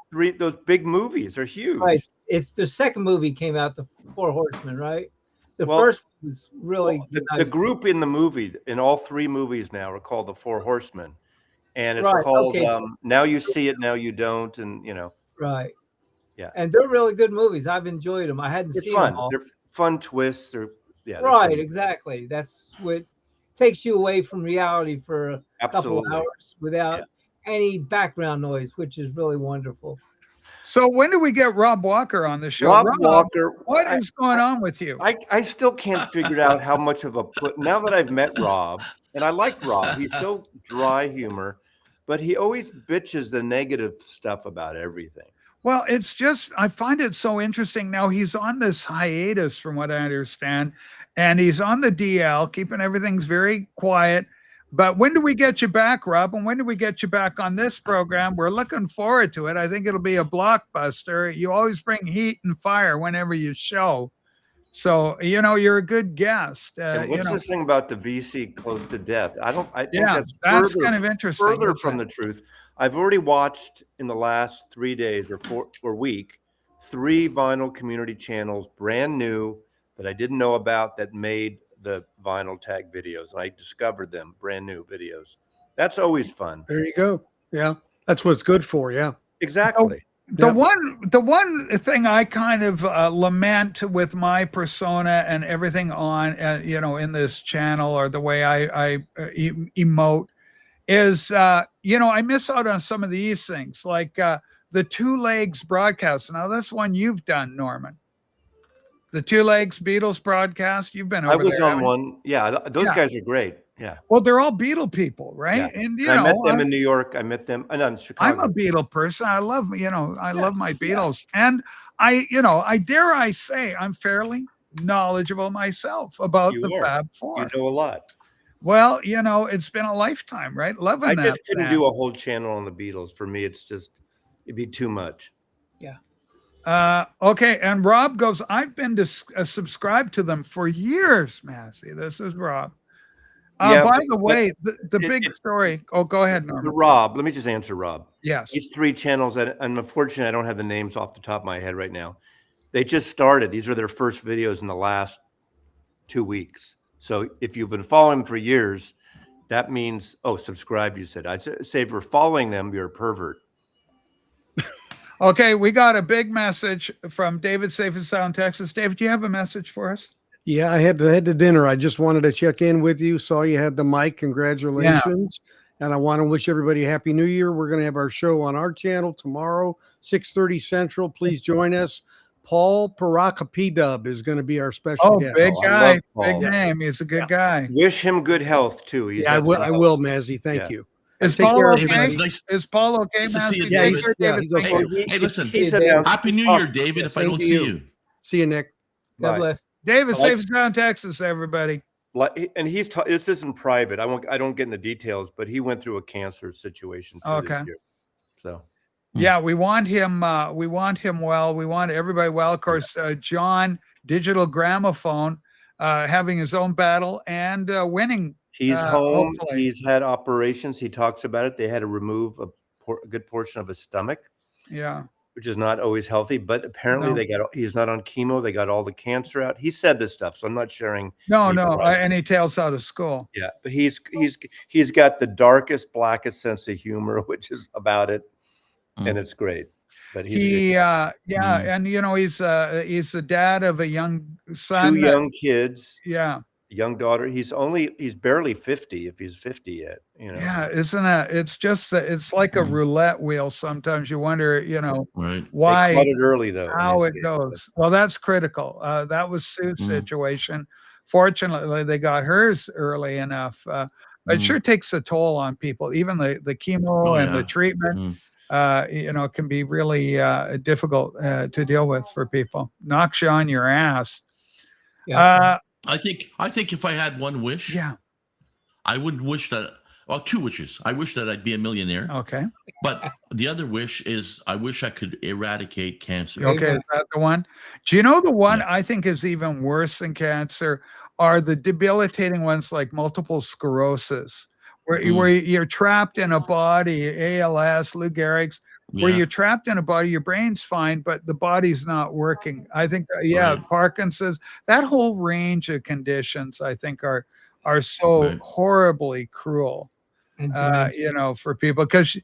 big movies are huge.
Right. It's the second movie came out, the Four Horsemen, right? The first one was really
the group in the movie, in all 3 movies now, are called the Four Horsemen, and it's called Now You See It, Now You Don't, and
right.
Yeah,
and they're really good movies. I've enjoyed them. I hadn't
it's
seen
fun.
them all.
They're fun twists.
Right, exactly. That's what takes you away from reality for a couple of hours without any background noise, which is really wonderful.
So when do we get Rob Walker on the show?
Rob Walker,
what is going on with you?
I still can't figure out how much of a now that I've met Rob, and I like Rob. He's so dry humor, but he always bitches the negative stuff about everything.
Well, it's just, I find it so interesting. Now he's on this hiatus, from what I understand, and he's on the DL, keeping everything's very quiet. But when do we get you back, Rob? And when do we get you back on this program? We're looking forward to it. I think it'll be a blockbuster. You always bring heat and fire whenever you show. So, you're a good guest.
What's this thing about the VC close to death? I think that's
kind of interesting.
Further from the truth. I've already watched in the last 3 days or week 3 vinyl community channels, brand new, that I didn't know about, that made the vinyl tag videos. And I discovered them, brand new videos. That's always fun.
There you go. Yeah, that's what it's good for. Yeah,
exactly.
The one thing I kind of lament with my persona and everything on, in this channel, or the way I emote, is, I miss out on some of these things, like the 2 Legs broadcast. Now, this one you've done, Norman. The 2 Legs Beatles broadcast. You've been over there.
I was on one. Yeah, those guys are great. Yeah.
Well, they're all Beatle people, right?
Yeah. And I met them in New York. I met them in Chicago.
I'm a Beatle person. I love, I love my Beatles. Yeah. And I dare say I'm fairly knowledgeable myself about the Fab Four.
You know a lot.
Well, it's been a lifetime, right? Loving that.
I just couldn't do a whole channel on the Beatles. For me, it'd be too much.
Yeah. Okay. And Rob goes, I've been subscribed to them for years, Massie. This is Rob. By the way, the big story. Oh, go ahead, Norman.
Rob, let me just answer Rob.
Yes.
These 3 channels, and unfortunately, I don't have the names off the top of my head right now. They just started. These are their first videos in the last 2 weeks. So if you've been following them for years, that means, subscribe, you said. I say for following them, you're a pervert.
Okay, we got a big message from David, safe and sound, Texas. David, do you have a message for us?
Yeah, I had to head to dinner. I just wanted to check in with you. Saw you had the mic. Congratulations. Yeah. And I want to wish everybody a Happy New Year. We're going to have our show on our channel tomorrow, 6:30 Central. Please join us. Paul Paraka P-Dub is going to be our special guest.
Big guy. Big name. He's a good guy.
Wish him good health, too.
I will, Mazzy. Thank you.
Is Paul okay? Is Paul okay,
man?
Yeah, he's okay.
Hey, listen. Happy New Year, David, if I don't see you.
See you, Nick.
God
Bye.
bless.
David,
Like-
safe and sound, Texas, everybody.
And this isn't private. I don't get into details, but he went through a cancer situation too
Okay.
this year. So
Yeah, we want him. We want him well. We want everybody well. Of course, John, digital gramophone, having his own battle and winning.
he's home.
Hopefully.
He's had operations. He talks about it. They had to remove a good portion of his stomach,
Yeah.
which is not always healthy. But apparently,
No.
he's not on chemo. They got all the cancer out. He said this stuff, so I'm not sharing.
No,
any
no.
private-
And he tails out of school.
Yeah, but he's got the darkest, blackest sense of humor, which is about it, and it's great. But
And he's the dad of a young son.
two young kids,
Yeah.
young daughter. He's barely 50 if he's 50 yet.
Yeah, isn't it? It's just it's like a roulette wheel. Sometimes you wonder,
Right.
They
why,
caught it early though. in
how
his
it
case.
goes. Well, that's critical. That was Sue's situation. Fortunately, they got hers early enough. But it sure takes a toll on people. Even the chemo and the treatment, can be really difficult to deal with for people. Knocks you on your ass.
Yeah.
I think if I had one wish,
Yeah.
I would wish that. Well, two wishes. I wish that I'd be a millionaire.
Okay.
But the other wish is I wish I could eradicate cancer.
Okay, is that the one? Do you know the one I think is even worse than cancer are the debilitating ones like multiple sclerosis, where you're trapped in a body, ALS, Lou Gehrig's, where you're trapped in a body, your brain's fine, but the body's not working. I think, Parkinson's, that whole range of conditions, I think are so horribly cruel.
And
for people, because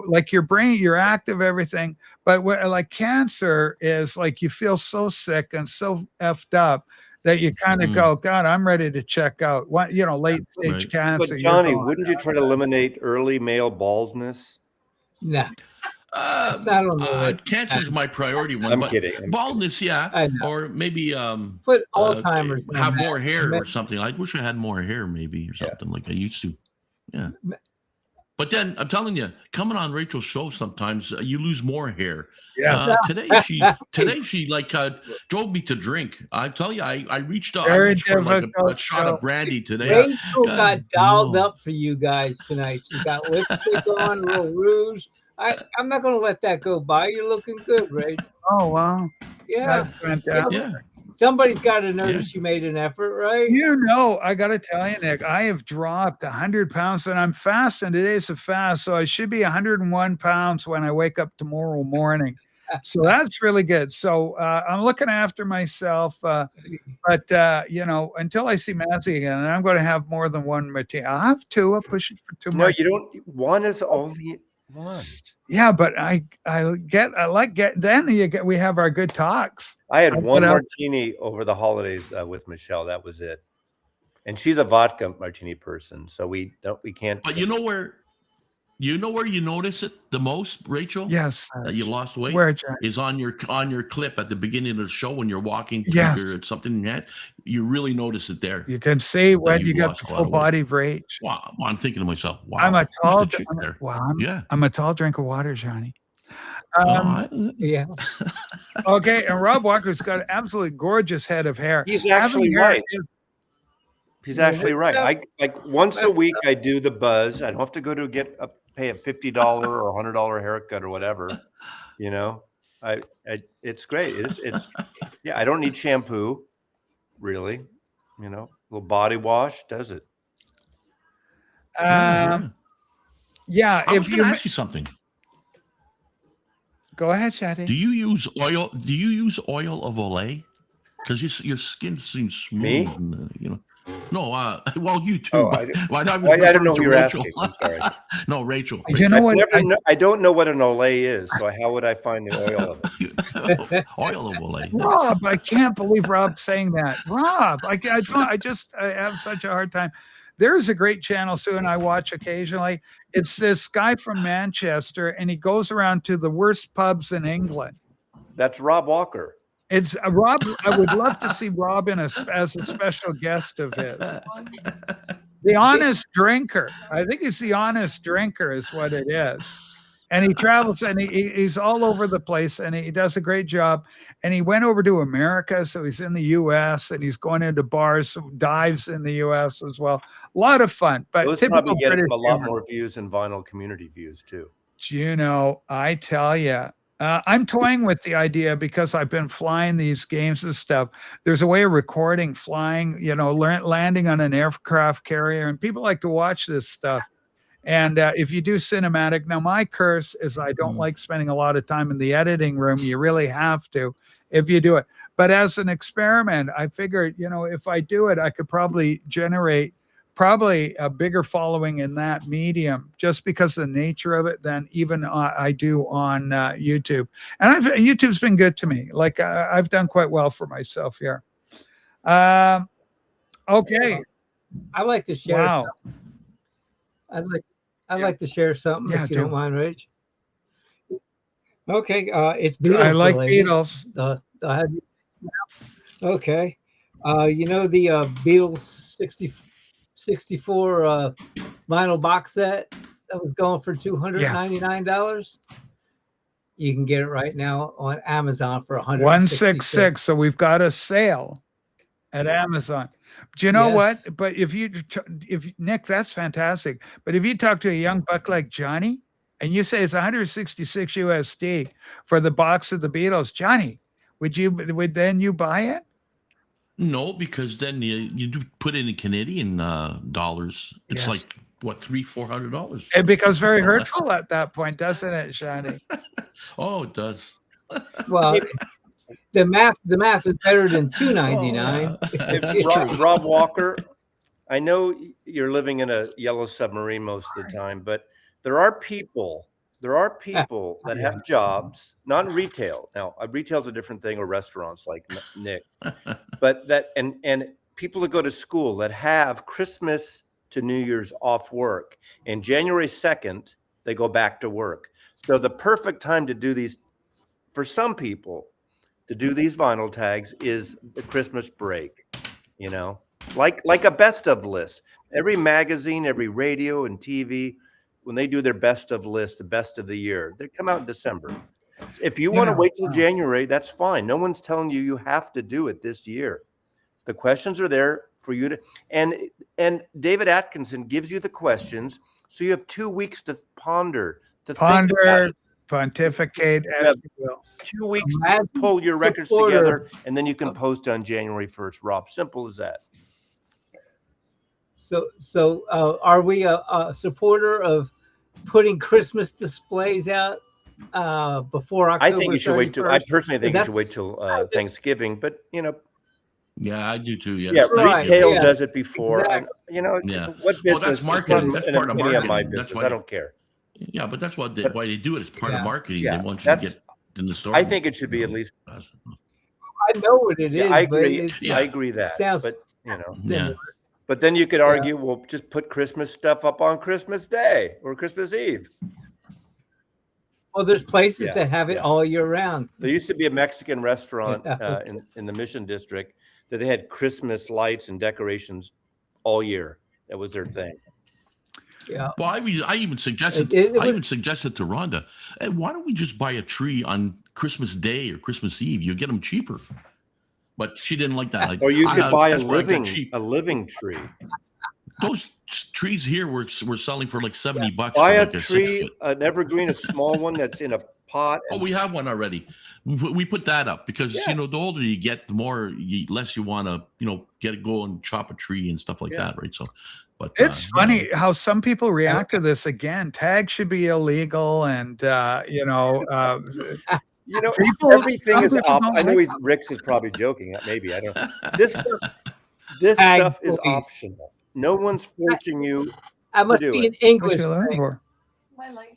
like your brain, you're active, everything, but like cancer is like you feel so sick and so effed up that you kind of go, God, I'm ready to check out. What late stage cancer.
But Johnny, wouldn't you try to eliminate early male baldness?
nah. It's not on the list.
Cancer is my priority one.
I'm
but
kidding.
Baldness,
I know.
or maybe
But Alzheimer's.
have more hair or something. I wish I had more hair, maybe, or something like I used to. Yeah. But then I'm telling you, coming on Rachel's show, sometimes you lose more hair.
Yeah.
Today she like drove me to drink. I tell you, I reached out.
Very
I reached for like a
difficult
shot
show.
of brandy today.
Rachel got dialed up for you guys tonight. She got lipstick on, a little rouge. I'm not going to let that go by. You're looking good, Rachel.
Oh, wow.
Yeah.
That's fantastic.
Yeah.
Somebody's got to notice you made an effort, right?
I got to tell you, Nick, I have dropped 100 pounds and I'm fasting. Today's a fast. So I should be 101 pounds when I wake up tomorrow morning. So that's really good. So I'm looking after myself. But until I see Massie again, and I'm going to have more than one martini. I'll have two. I'll push it for two more.
No, you don't. One is only one.
Yeah, but we have our good talks.
I had one martini over the holidays with Michelle. That was it. And she's a vodka martini person, so we can't.
But you know where you notice it the most, Rachel?
Yes.
That you lost weight?
Where, Jack?
Is on your clip at the beginning of the show when you're walking
Yes.
something in your head. You really notice it there.
You can see when you get
lost
the
a lot
full
of weight.
body of rage.
Wow, I'm thinking to myself, wow.
I'm a
who's
tall
the chick there?
I'm a tall drink of water, Johnny.
Yeah.
Okay, and Rob Walker's got an absolutely gorgeous head of hair.
He's actually right. He's actually right. I like once a week I do the buzz. I don't have to go to pay a $50 or $100 haircut or whatever. It's great. It's I don't need shampoo, really. A little body wash does it.
I was going to ask you something.
Go ahead, Shadi.
Do you use oil? Do you use oil of Olay? Because your skin seems smooth.
Me?
And, no, well, you too.
Oh,
but,
I don't know who you're
Rachel.
asking. I'm sorry.
No, Rachel.
You know what?
I don't know what an Olay is, so how would I find the oil of it?
Oil of Olay.
Rob, I can't believe Rob's saying that. Rob, I have such a hard time. There's a great channel Sue and I watch occasionally. It's this guy from Manchester, and he goes around to the worst pubs in England.
That's Rob Walker.
It's Rob. I would love to see Rob as a special guest of his. The honest drinker. I think it's the honest drinker is what it is. And he travels and he's all over the place and he does a great job. And he went over to America. So he's in the US and he's going into bars, dives in the US as well. A lot of fun, but
Those
typical
probably get
British
him a lot
humor.
more views than vinyl community views too.
I tell you, I'm toying with the idea because I've been flying these games and stuff. There's a way of recording flying, landing on an aircraft carrier, and people like to watch this stuff. And if you do cinematic, now my curse is I don't like spending a lot of time in the editing room. You really have to if you do it. But as an experiment, I figured, if I do it, I could probably generate a bigger following in that medium just because of the nature of it than even I do on YouTube. And YouTube's been good to me. Like I've done quite well for myself here. Okay.
I like to share.
Wow.
I'd like to share something if you don't mind, Rach. Okay, it's Beatles.
I like
related.
Beatles.
Okay, the Beatles 64 vinyl box set that was going for $299. You can get it right now on Amazon for $166.
So we've got a sale at Amazon. Do you know what? But if Nick, that's fantastic. But if you talk to a young buck like Johnny and you say it's 166 USD for the box of the Beatles, Johnny, would then you buy it?
No, because then you do put it in Canadian dollars. It's like what, $300-400?
It becomes very hurtful at that point, doesn't it, Johnny?
Oh, it does.
Well, the math is better than $299.
Rob Walker, I know you're living in a yellow submarine most of the time, but there are people that have jobs, not in retail. Now, retail's a different thing, or restaurants like Nick, but and people that go to school that have Christmas to New Year's off work, and January 2nd they go back to work. So the perfect time to do these, for some people, to do these vinyl tags is the Christmas break, like a best of list. Every magazine, every radio and TV, when they do their best of list, the best of the year, they come out in December. If you want to wait till January, that's fine. No one's telling you have to do it this year. The questions are there for you to, and David Atkinson gives you the questions, so you have 2 weeks to ponder, think about it.
Pontificate, as you will.
2 weeks to pull your records together, and then you can post on January 1st, Rob. Simple as that.
So are we a supporter of putting Christmas displays out before October?
I think you should
31st?
wait till. I personally think you should wait till Thanksgiving, but
Yeah, I do too. Yeah,
yeah, retail does it before.
Exactly.
What business?
That's marketing. That's part of marketing.
My business. I don't care.
Yeah, but that's why they do it. It's part of marketing. They want you to get in the store.
I think it should be at least.
I know what it is.
I agree.
But
I agree that.
Sounds
but
Yeah.
But then you could argue, well, just put Christmas stuff up on Christmas Day or Christmas Eve.
Well, there's places that have it all year round.
There used to be a Mexican restaurant in the Mission District that they had Christmas lights and decorations all year. That was their thing.
Yeah.
Well, I even suggested to Rhonda, hey, why don't we just buy a tree on Christmas Day or Christmas Eve? You get them cheaper. But she didn't like that. Like,
or you could buy a living tree.
Those trees here we're selling for like $70.
Buy a tree, an evergreen, a small one that's in a pot.
Oh, we have one already. We put that up because the older you get, the less you want to go and chop a tree and stuff like that, right? So, but
it's funny how some people react to this. Again, tags should be illegal, and
everything is I know Rick's is probably joking. Maybe I don't. This stuff is optional. No one's forcing you.
I must be an English.
My life.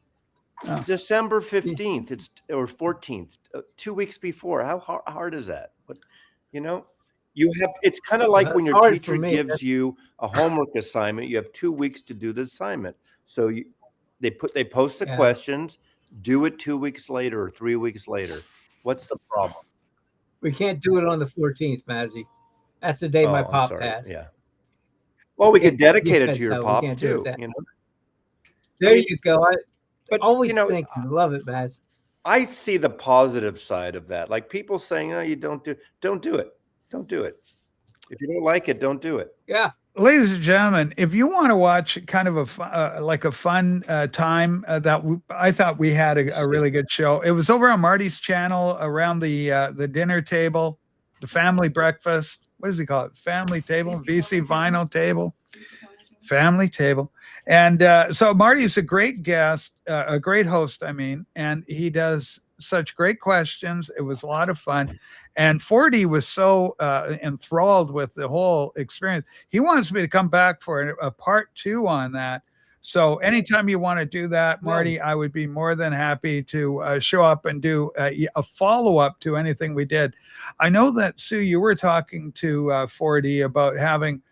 December 15th, or 14th, 2 weeks before. How hard is that? But you have. It's kind of like when your teacher gives you a homework assignment. You have 2 weeks to do the assignment. So they post the questions. Do it 2 weeks later or 3 weeks later. What's the problem?
We can't do it on the 14th, Massie. That's the day my pop passed.
Yeah. Well, we could dedicate it to your pop too.
There you go.
But
Always thinking. Love it, Baz.
I see the positive side of that. Like people saying, "Oh, you don't do it. Don't do it. If you don't like it, don't do it."
Yeah.
Ladies and gentlemen, if you want to watch kind of a fun time I thought we had a really good show. It was over on Marty's channel around the dinner table, the family breakfast. What does he call it? Family table, VC vinyl table, family table. And so Marty's a great guest, a great host, I mean, and he does such great questions. It was a lot of fun. And 40 was so enthralled with the whole experience. He wants me to come back for a part 2 on that. So anytime you want to do that, Marty, I would be more than happy to show up and do a follow-up to anything we did. I know that, Sue, you were talking to 40 about having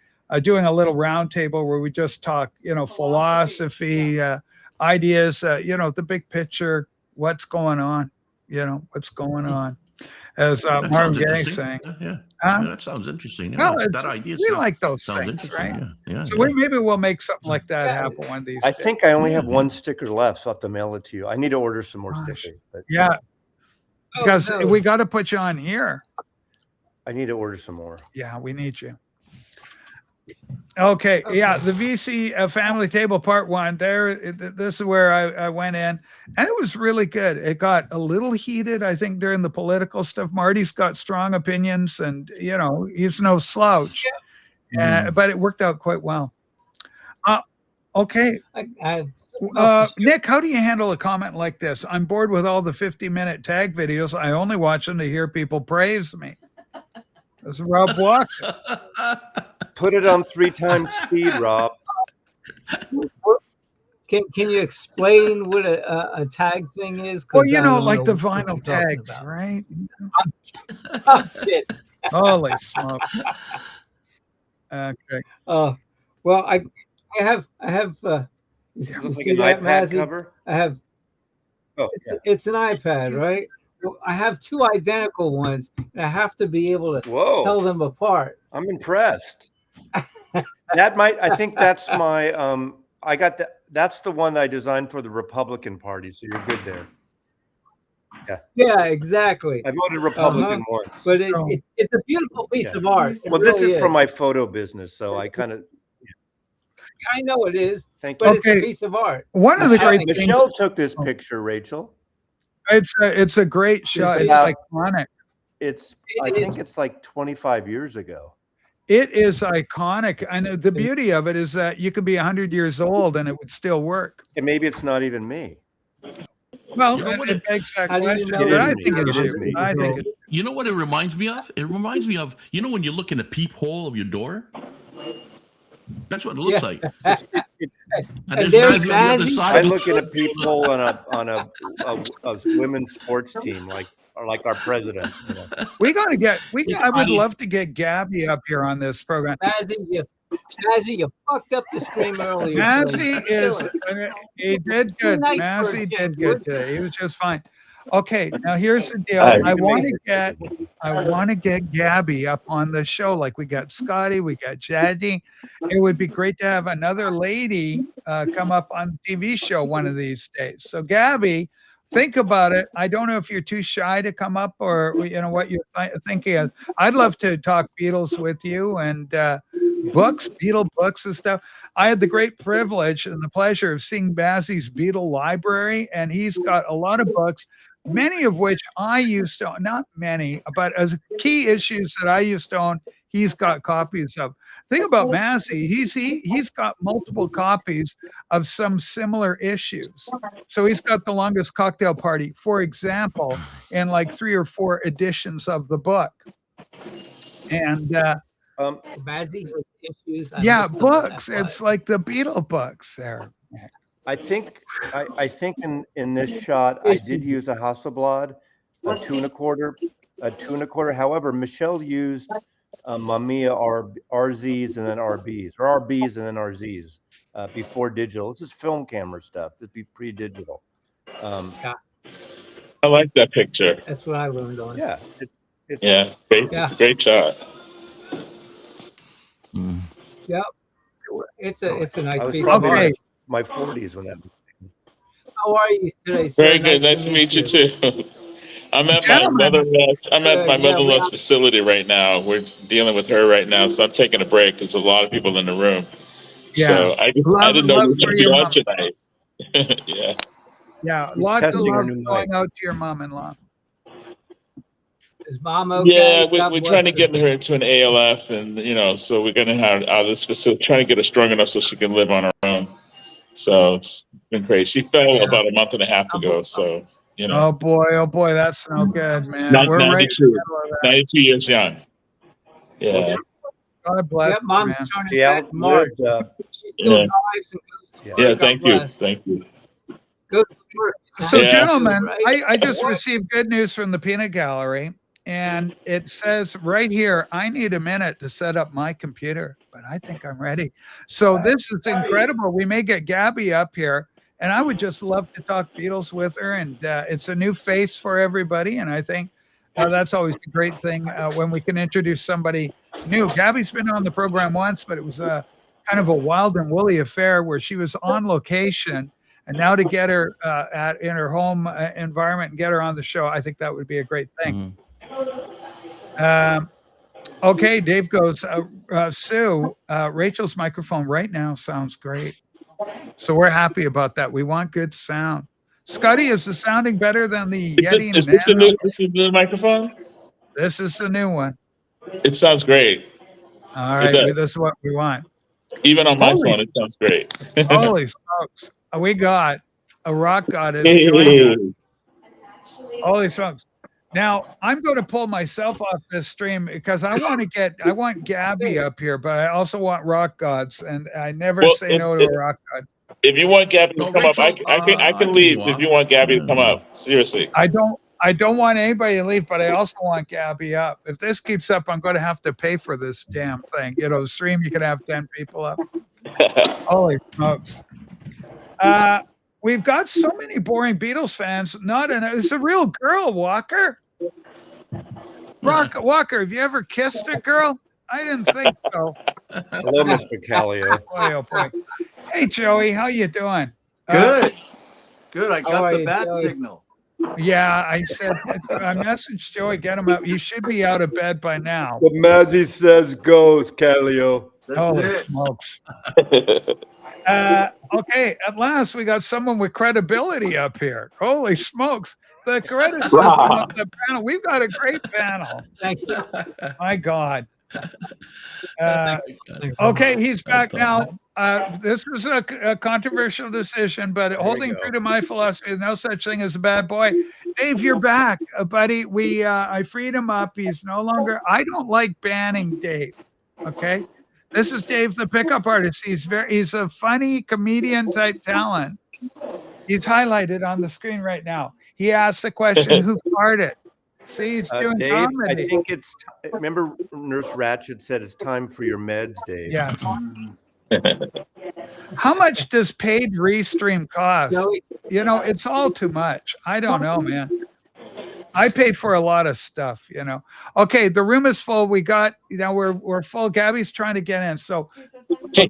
doing a little round table where we just talk, philosophy, ideas, the big picture, what's going on, what's going on. As Marvin Gaye's saying.
Yeah, that sounds interesting.
Well,
that idea.
We like those
sounds
things, right?
Yeah.
So maybe we'll make something like that happen one of these
I
days.
think I only have one sticker left, so I'll have to mail it to you. I need to order some more stickers. But
Yeah, because we got to put you on here.
I need to order some more.
Yeah, we need you. Okay. Yeah, the VC family table part 1 there. This is where I went in, and it was really good. It got a little heated, I think, during the political stuff. Marty's got strong opinions, and he's no slouch. But it worked out quite well. Okay. Nick, how do you handle a comment like this? I'm bored with all the 50-minute tag videos. I only watch them to hear people praise me. That's Rob Walker.
Put it on 3 times speed, Rob.
Can you explain what a tag thing is?
Well, like the vinyl tags, right?
Oh, shit.
Holy smokes. Okay.
Well, I have. You see that, Massie?
Cover?
I have.
Oh,
it's an iPad, right? Well, I have 2 identical ones, and I have to be able to tell them apart.
I'm impressed. I think that's my I got that. That's the one that I designed for the Republican Party, so you're good there.
Yeah, exactly.
I voted Republican once.
But it's a beautiful piece of art.
Well, this is from my photo business, so I kind of.
I know it is,
Thank
but
you.
it's a piece of art.
One of the great things.
Michelle took this picture, Rachel.
It's a great shot. It's iconic.
I think it's like 25 years ago.
It is iconic. And the beauty of it is that you could be 100 years old and it would still work.
And maybe it's not even me.
Well, it begs that question. I think it is me. I think it.
You know what it reminds me of? It reminds me of, when you look in a peephole of your door? That's what it looks like.
And there's Massie.
I look at a peephole on a women's sports team, like our president.
We got to get. I would love to get Gabby up here on this program.
Massie, you fucked up the stream earlier.
Massie he did good. Massie did good today. He was just fine. Okay, now here's the deal. I want to get Gabby up on the show. Like we got Scotty, we got Jaddy. It would be great to have another lady come up on the TV show one of these days. So Gabby, think about it. I don't know if you're too shy to come up or what you're thinking of. I'd love to talk Beatles with you and books, Beatle books and stuff. I had the great privilege and the pleasure of seeing Massie's Beatle library, and he's got a lot of books, many of which I used to own, not many, but as key issues that I used to own, he's got copies of. Think about Massie. He's got multiple copies of some similar issues. So he's got The Longest Cocktail Party, for example, in like 3 or 4 editions of the book. And
Massie issues.
Books. It's like the Beatle books there.
I think in this shot I did use a Hasselblad, a 2 1/4. However, Michelle used Mamiya RZs and then RBs, or RBs and then RZs before digital. This is film camera stuff. It'd be pre-digital.
I like that picture.
That's what I learned on.
Yeah,
great shot.
Yep. It's a nice piece
of
art.
my 40s when that.
How are you today, sir?
Very good. Nice to meet you too. I'm at my mother-in-law's. I'm at my mother-in-law's facility right now. We're dealing with her right now, so I'm taking a break. There's a lot of people in the room.
Yeah.
So I didn't know you were going to be on tonight. Yeah.
Yeah.
He's
Lots of
testing her
love
new
going
mic.
out to your mom-in-law.
Is mom okay?
Yeah, we're trying to get her into an ALF, and so we're going to have out of this facility, trying to get her strong enough so she can live on her own. So it's been crazy. She fell about a month and a half ago. So
Oh boy, that's no good, man. We're
92,
right in the middle of that.
92 years young. Yeah.
God bless.
Yep, mom's
man.
turning back March. She still drives and goes to work.
Yeah,
God
thank you.
bless.
Thank you.
Good work.
So,
Yeah.
gentlemen,
Right?
I just received good news from the peanut gallery, and it says right here, I need a minute to set up my computer, but I think I'm ready. So this is incredible. We may get Gabby up here, and I would just love to talk Beatles with her, and it's a new face for everybody, and I think that's always a great thing when we can introduce somebody new. Gabby's been on the program once, but it was kind of a wild and woolly affair where she was on location. And now to get her in her home environment and get her on the show, I think that would be a great thing. Okay, Dave goes, Sue, Rachel's microphone right now sounds great. So we're happy about that. We want good sound. Scotty, is the sounding better than the Yeti?
Is this a new microphone?
This is the new one.
It sounds great.
All right, this is what we want.
Even on my phone, it sounds great.
Holy smokes. We got a rock goddess joining. Holy smokes. Now I'm going to pull myself off this stream because I want Gabby up here, but I also want rock gods, and I never say no to a rock god.
If you want Gabby to come up, I can leave if you want Gabby to come up. Seriously.
I don't want anybody to leave, but I also want Gabby up. If this keeps up, I'm going to have to pay for this damn thing. The stream, you can have 10 people up. Holy smokes. We've got so many boring Beatles fans. It's a real girl, Walker. Walker, have you ever kissed a girl? I didn't think so.
Hello, Mr. Calio.
Boy, oh boy. Hey, Joey, how you doing?
Good. Good. I got the bat
Joey?
signal.
Yeah, I messaged Joey, get him up. You should be out of bed by now.
What Massie says goes, Calio.
That's
Holy
it.
smokes. Okay, at last we got someone with credibility up here. Holy smokes. The criticism of the panel. We've got a great panel.
Thank you.
My God. Okay, he's back now. This is a controversial decision, but holding true to my philosophy, no such thing as a bad boy. Dave, you're back, buddy. I freed him up. He's no longer. I don't like banning Dave. Okay, this is Dave, the pickup artist. He's a funny comedian type talent. He's highlighted on the screen right now. He asked the question, "Who farted?" See, he's doing
Dave,
comedy.
I think remember Nurse Ratched said it's time for your meds, Dave.
Yes. How much does paid restream cost? It's all too much. I don't know, man. I pay for a lot of stuff, Okay, the room is full. We're full. Gabby's trying to get in. So
hey,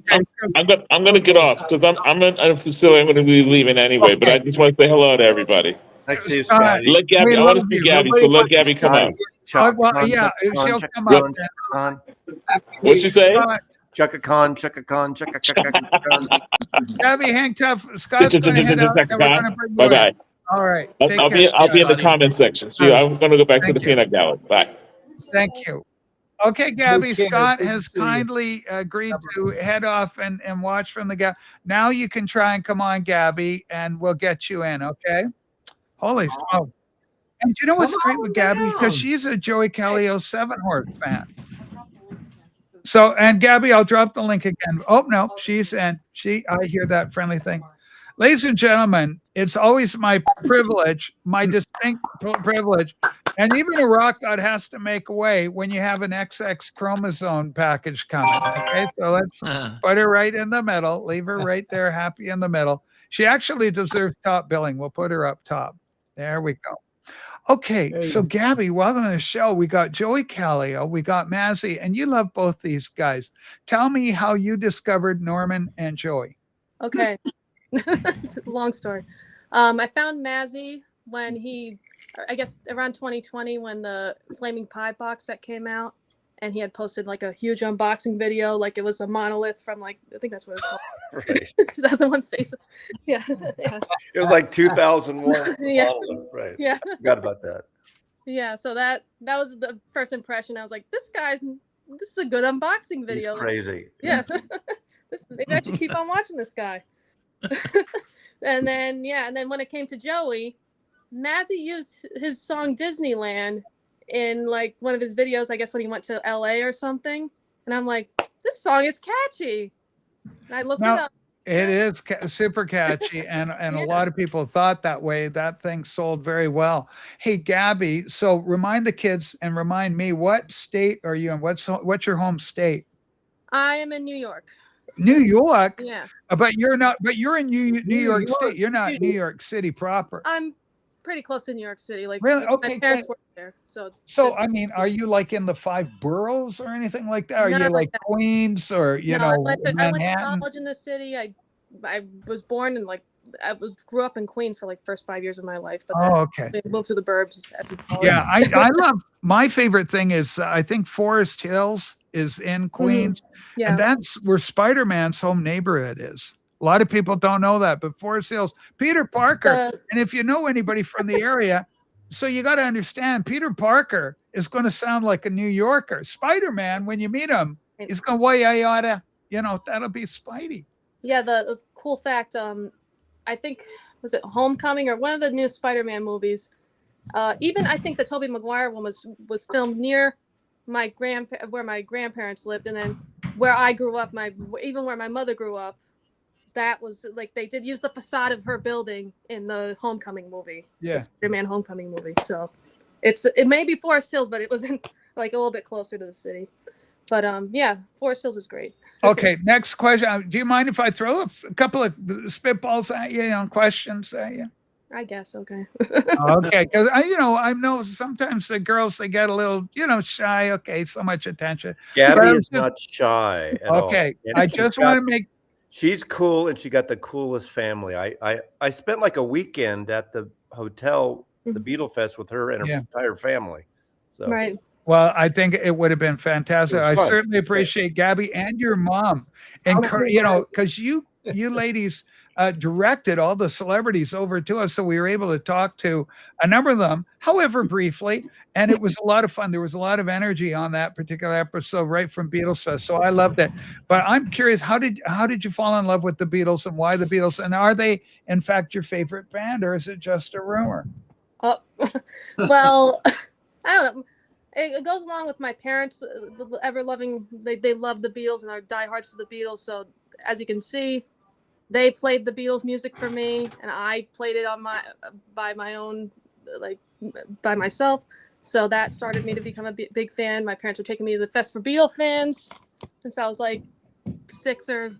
I'm gonna get off because I'm in a facility. I'm gonna be leaving anyway, but I just want to say hello to everybody.
Nice to see you, Scotty.
Let Gabby. I want to see Gabby, so let Gabby come up.
she'll come up.
What'd you say?
Chaka Khan, Chaka Khan, Chaka Khan.
Gabby, hang tough. Scott's going to head out.
Bye bye.
All right.
I'll be in the comment section. See, I'm going to go back to the peanut gallery. Bye.
Thank you. Okay, Gabby, Scott has kindly agreed to head off and watch from the gallery. Now you can try and come on, Gabby, and we'll get you in, okay? Holy smoke. And you know what's great with Gabby? Because she's a Joey Calio 7-Horse fan. So, and Gabby, I'll drop the link again. Oh, no, she's in. I hear that friendly thing. Ladies and gentlemen, it's always my privilege, my distinct privilege, and even a rock god has to make a way when you have an XX chromosome package coming. Okay, so let's put her right in the middle, leave her right there, happy in the middle. She actually deserves top billing. We'll put her up top. There we go. Okay, so Gabby, welcome to the show. We got Joey Calio, we got Massie, and you love both these guys. Tell me how you discovered Norman and Joey.
Okay. Long story. I found Massie when I guess around 2020 when the Flaming Pie box set came out, and he had posted like a huge unboxing video, like it was a monolith from like, I think that's what it's called.
Right.
2001 Space. Yeah. Yeah.
It was like 2001.
Yeah.
Right.
Yeah.
I forgot about that.
Yeah. So that was the first impression. I was like, this is a good unboxing video.
He's crazy.
Yeah. Maybe I should keep on watching this guy. And then when it came to Joey, Massie used his song Disneyland in like one of his videos, I guess when he went to LA or something. And I'm like, this song is catchy. And I looked it up.
It is super catchy, and a lot of people thought that way. That thing sold very well. Hey, Gabby, so remind the kids and remind me, what state are you in? What's your home state?
I am in New York.
New York?
Yeah.
But you're not. But you're in New York State. You're not New York City proper.
I'm pretty close to New York City. Like,
really? Okay.
My parents work there,
so I mean, are you like in the 5 boroughs or anything like that? Are you like Queens or
I went to
Manhattan?
college in the city. I was born in grew up in Queens for like first 5 years of my life. But
okay.
Moved to the burbs.
Yeah, I love. My favorite thing is I think Forest Hills is in Queens,
Yeah.
and that's where Spider-Man's home neighborhood is. A lot of people don't know that, but Forest Hills, Peter Parker, and if you know anybody from the area, so you got to understand, Peter Parker is going to sound like a New Yorker. Spider-Man, when you meet him, he's going, well, yeah, that'll be Spidey.
Yeah, the cool fact, I think, was it Homecoming or one of the new Spider-Man movies? Even I think the Tobey Maguire one was filmed near where my grandparents lived, and then where I grew up, even where my mother grew up. That was like they did use the facade of her building in the Homecoming movie.
Yeah,
the Spider-Man Homecoming movie. So it may be Forest Hills, but it was in like a little bit closer to the city. But yeah, Forest Hills is great.
Okay, next question. Do you mind if I throw a couple of spitballs at you, questions at you?
I guess. Okay.
Okay, because I know sometimes the girls, they get a little shy. Okay, so much attention.
Gabby is not shy at all.
Okay, I just want to make.
She's cool, and she got the coolest family. I spent like a weekend at the hotel, the Beetlefest, with her and her entire family. So.
Right.
Well, I think it would have been fantastic. I certainly appreciate Gabby and your mom, and because you ladies directed all the celebrities over to us, so we were able to talk to a number of them, however briefly, and it was a lot of fun. There was a lot of energy on that particular episode, right from Beatlefest, so I loved it. But I'm curious, how did you fall in love with the Beatles, and why the Beatles, and are they in fact your favorite band, or is it just a rumor?
Well, I don't know. It goes along with my parents, ever loving. They love the Beatles and are diehards for the Beatles. So as you can see, they played the Beatles music for me, and I played it by my own, by myself. So that started me to become a big fan. My parents were taking me to the Fest for Beatle fans since I was like 6 or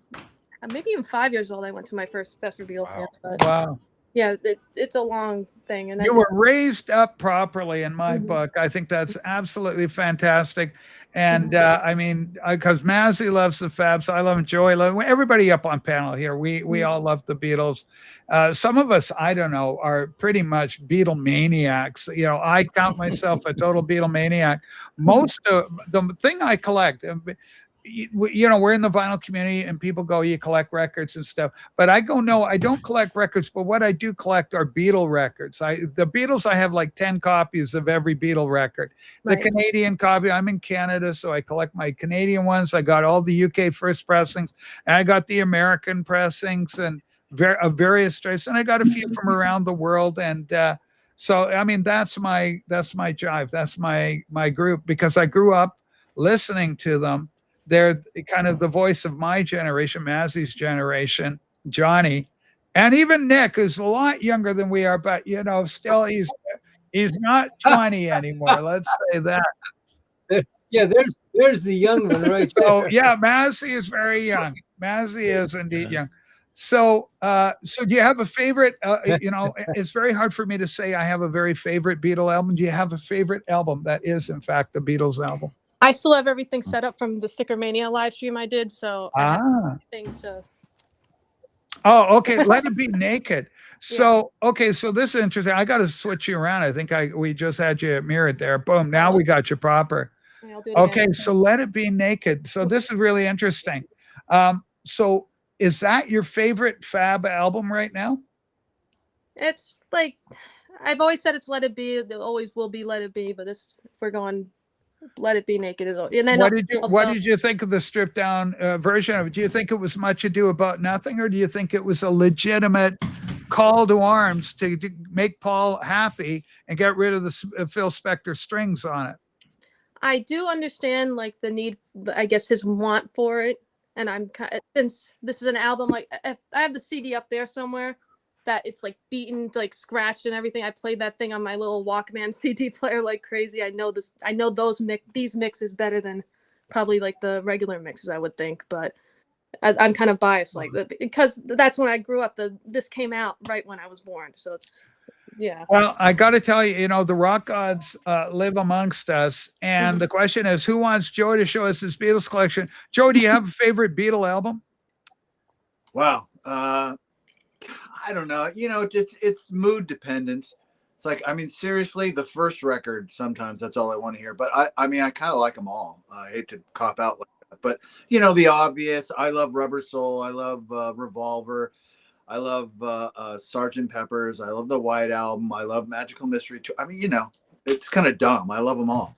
maybe even 5 years old. I went to my first Fest for Beatle fans. But
wow.
Yeah, it's a long thing. And
you were raised up properly in my book. I think that's absolutely fantastic. And I mean, because Massie loves the Fabs, I love Joey, everybody up on panel here. We all love the Beatles. Some of us, I don't know, are pretty much Beatle maniacs. I count myself a total Beatle maniac. Most of the thing I collect, we're in the vinyl community and people go, you collect records and stuff. But I go, no, I don't collect records. But what I do collect are Beatle records. The Beatles, I have like 10 copies of every Beatle record. The Canadian copy, I'm in Canada, so I collect my Canadian ones. I got all the UK first pressings, and I got the American pressings and various strains, and I got a few from around the world. And so, I mean, that's my jive. That's my group, because I grew up listening to them. They're kind of the voice of my generation, Massie's generation, Johnny, and even Nick, who's a lot younger than we are, but still he's not 20 anymore. Let's say that.
Yeah, there's the young one right there.
So yeah, Massie is very young. Massie is indeed young. So do you have a favorite? It's very hard for me to say I have a very favorite Beatle album. Do you have a favorite album that is in fact a Beatles album?
I still have everything set up from the Sticker Mania live stream I did, so I have things to.
Oh, okay. Let It Be Naked. So, okay. So this is interesting. I got to switch you around. I think we just had you mirrored there. Boom. Now we got you proper.
I'll do it
Okay.
again.
So Let It Be Naked. So this is really interesting. So is that your favorite Fab album right now?
It's like, I've always said it's Let It Be. There always will be Let It Be, but we're going Let It Be Naked. And then
what did you think of the stripped down version of it? Do you think it was Much Ado About Nothing, or do you think it was a legitimate call to arms to make Paul happy and get rid of the Phil Spector strings on it?
I do understand like the need, I guess, his want for it. And I'm since this is an album, like I have the CD up there somewhere that it's like beaten, like scratched and everything. I played that thing on my little Walkman CD player like crazy. I know these mixes better than probably like the regular mixes, I would think, but I'm kind of biased like that because that's when I grew up. This came out right when I was born, so it's yeah.
Well, I got to tell you, the rock gods live amongst us, and the question is, who wants Joe to show us his Beatles collection? Joe, do you have a favorite Beatle album?
Wow. I don't know. It's mood dependent. It's like, I mean, seriously, the first record, sometimes that's all I want to hear. But I mean, I kind of like them all. I hate to cop out like that. But, the obvious, I love Rubber Soul. I love Revolver. I love Sgt. Pepper's. I love the White Album. I love Magical Mystery Tour. I mean, it's kind of dumb. I love them all.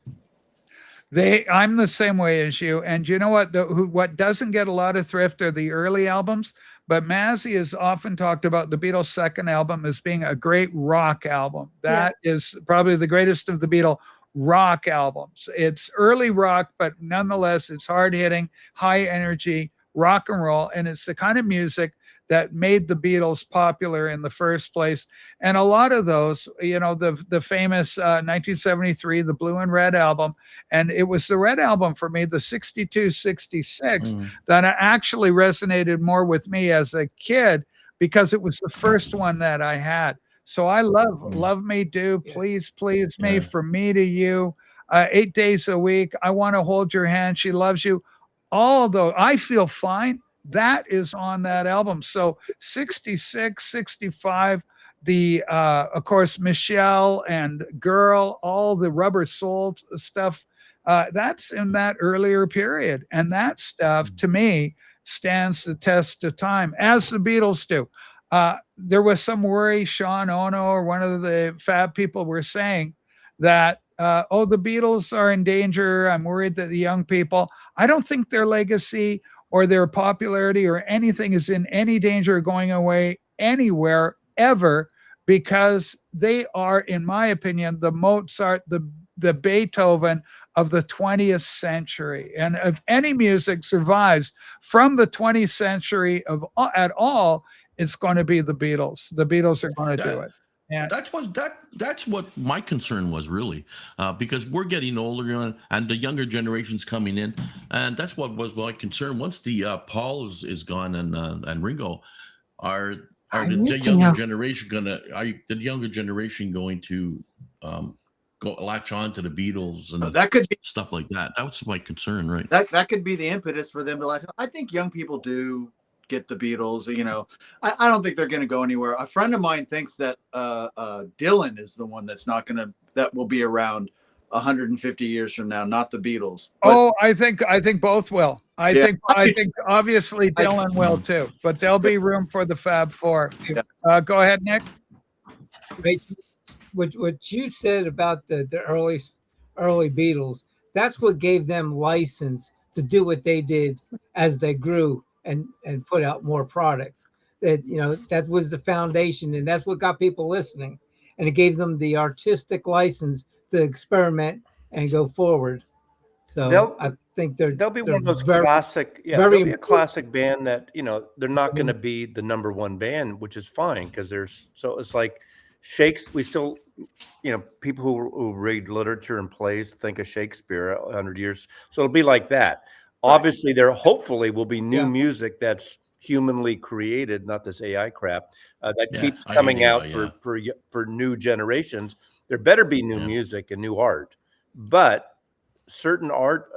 I'm the same way as you. And you know what? What doesn't get a lot of thrift are the early albums. But Massie has often talked about the Beatles' second album as being a great rock album. That is probably the greatest of the Beatles rock albums. It's early rock, but nonetheless, it's hard hitting, high energy rock and roll. And it's the kind of music that made the Beatles popular in the first place. And a lot of those, the famous 1973, the Blue and Red album, and it was the Red album for me, the 62, 66, that actually resonated more with me as a kid because it was the first one that I had. So I love Me Do, Please, Please Me, From Me to You, 8 days a week, I Want to Hold Your Hand, She Loves You. Although I Feel Fine, that is on that album. So 66, 65, of course, Michelle and Girl, all the Rubber Soul stuff, that's in that earlier period. And that stuff, to me, stands the test of time, as the Beatles do. There was some worry, Sean Ono or one of the Fab people were saying that, the Beatles are in danger. I'm worried that the young people, I don't think their legacy or their popularity or anything is in any danger of going away anywhere ever, because they are, in my opinion, the Mozart, the Beethoven of the 20th century. And if any music survives from the 20th century at all, it's going to be the Beatles. The Beatles are going to do it. Yeah,
that's what my concern was really, because we're getting older and the younger generation's coming in, and that's what was my concern. Once the Paul is gone and Ringo, are the younger generation going to go latch on to the Beatles and
that could be
stuff like that? That was my concern, right?
That could be the impetus for them to latch on. I think young people do get the Beatles. I don't think they're going to go anywhere. A friend of mine thinks that Dylan is the one that will be around 150 years from now, not the Beatles.
But, I think both will. I think obviously Dylan will too, but there'll be room for the Fab Four. Go ahead, Nick.
What you said about the early Beatles, that's what gave them license to do what they did as they grew and put out more product. That was the foundation, and that's what got people listening, and it gave them the artistic license to experiment and go forward. So I think they'll
be one of those classic, they'll be a classic band that they're not going to be the number one band, which is fine because it's like we still people who read literature and plays think of Shakespeare 100 years, so it'll be like that. Obviously, there hopefully will be new music that's humanly created, not this AI crap that keeps coming out for new generations. There better be new music and new art, but certain art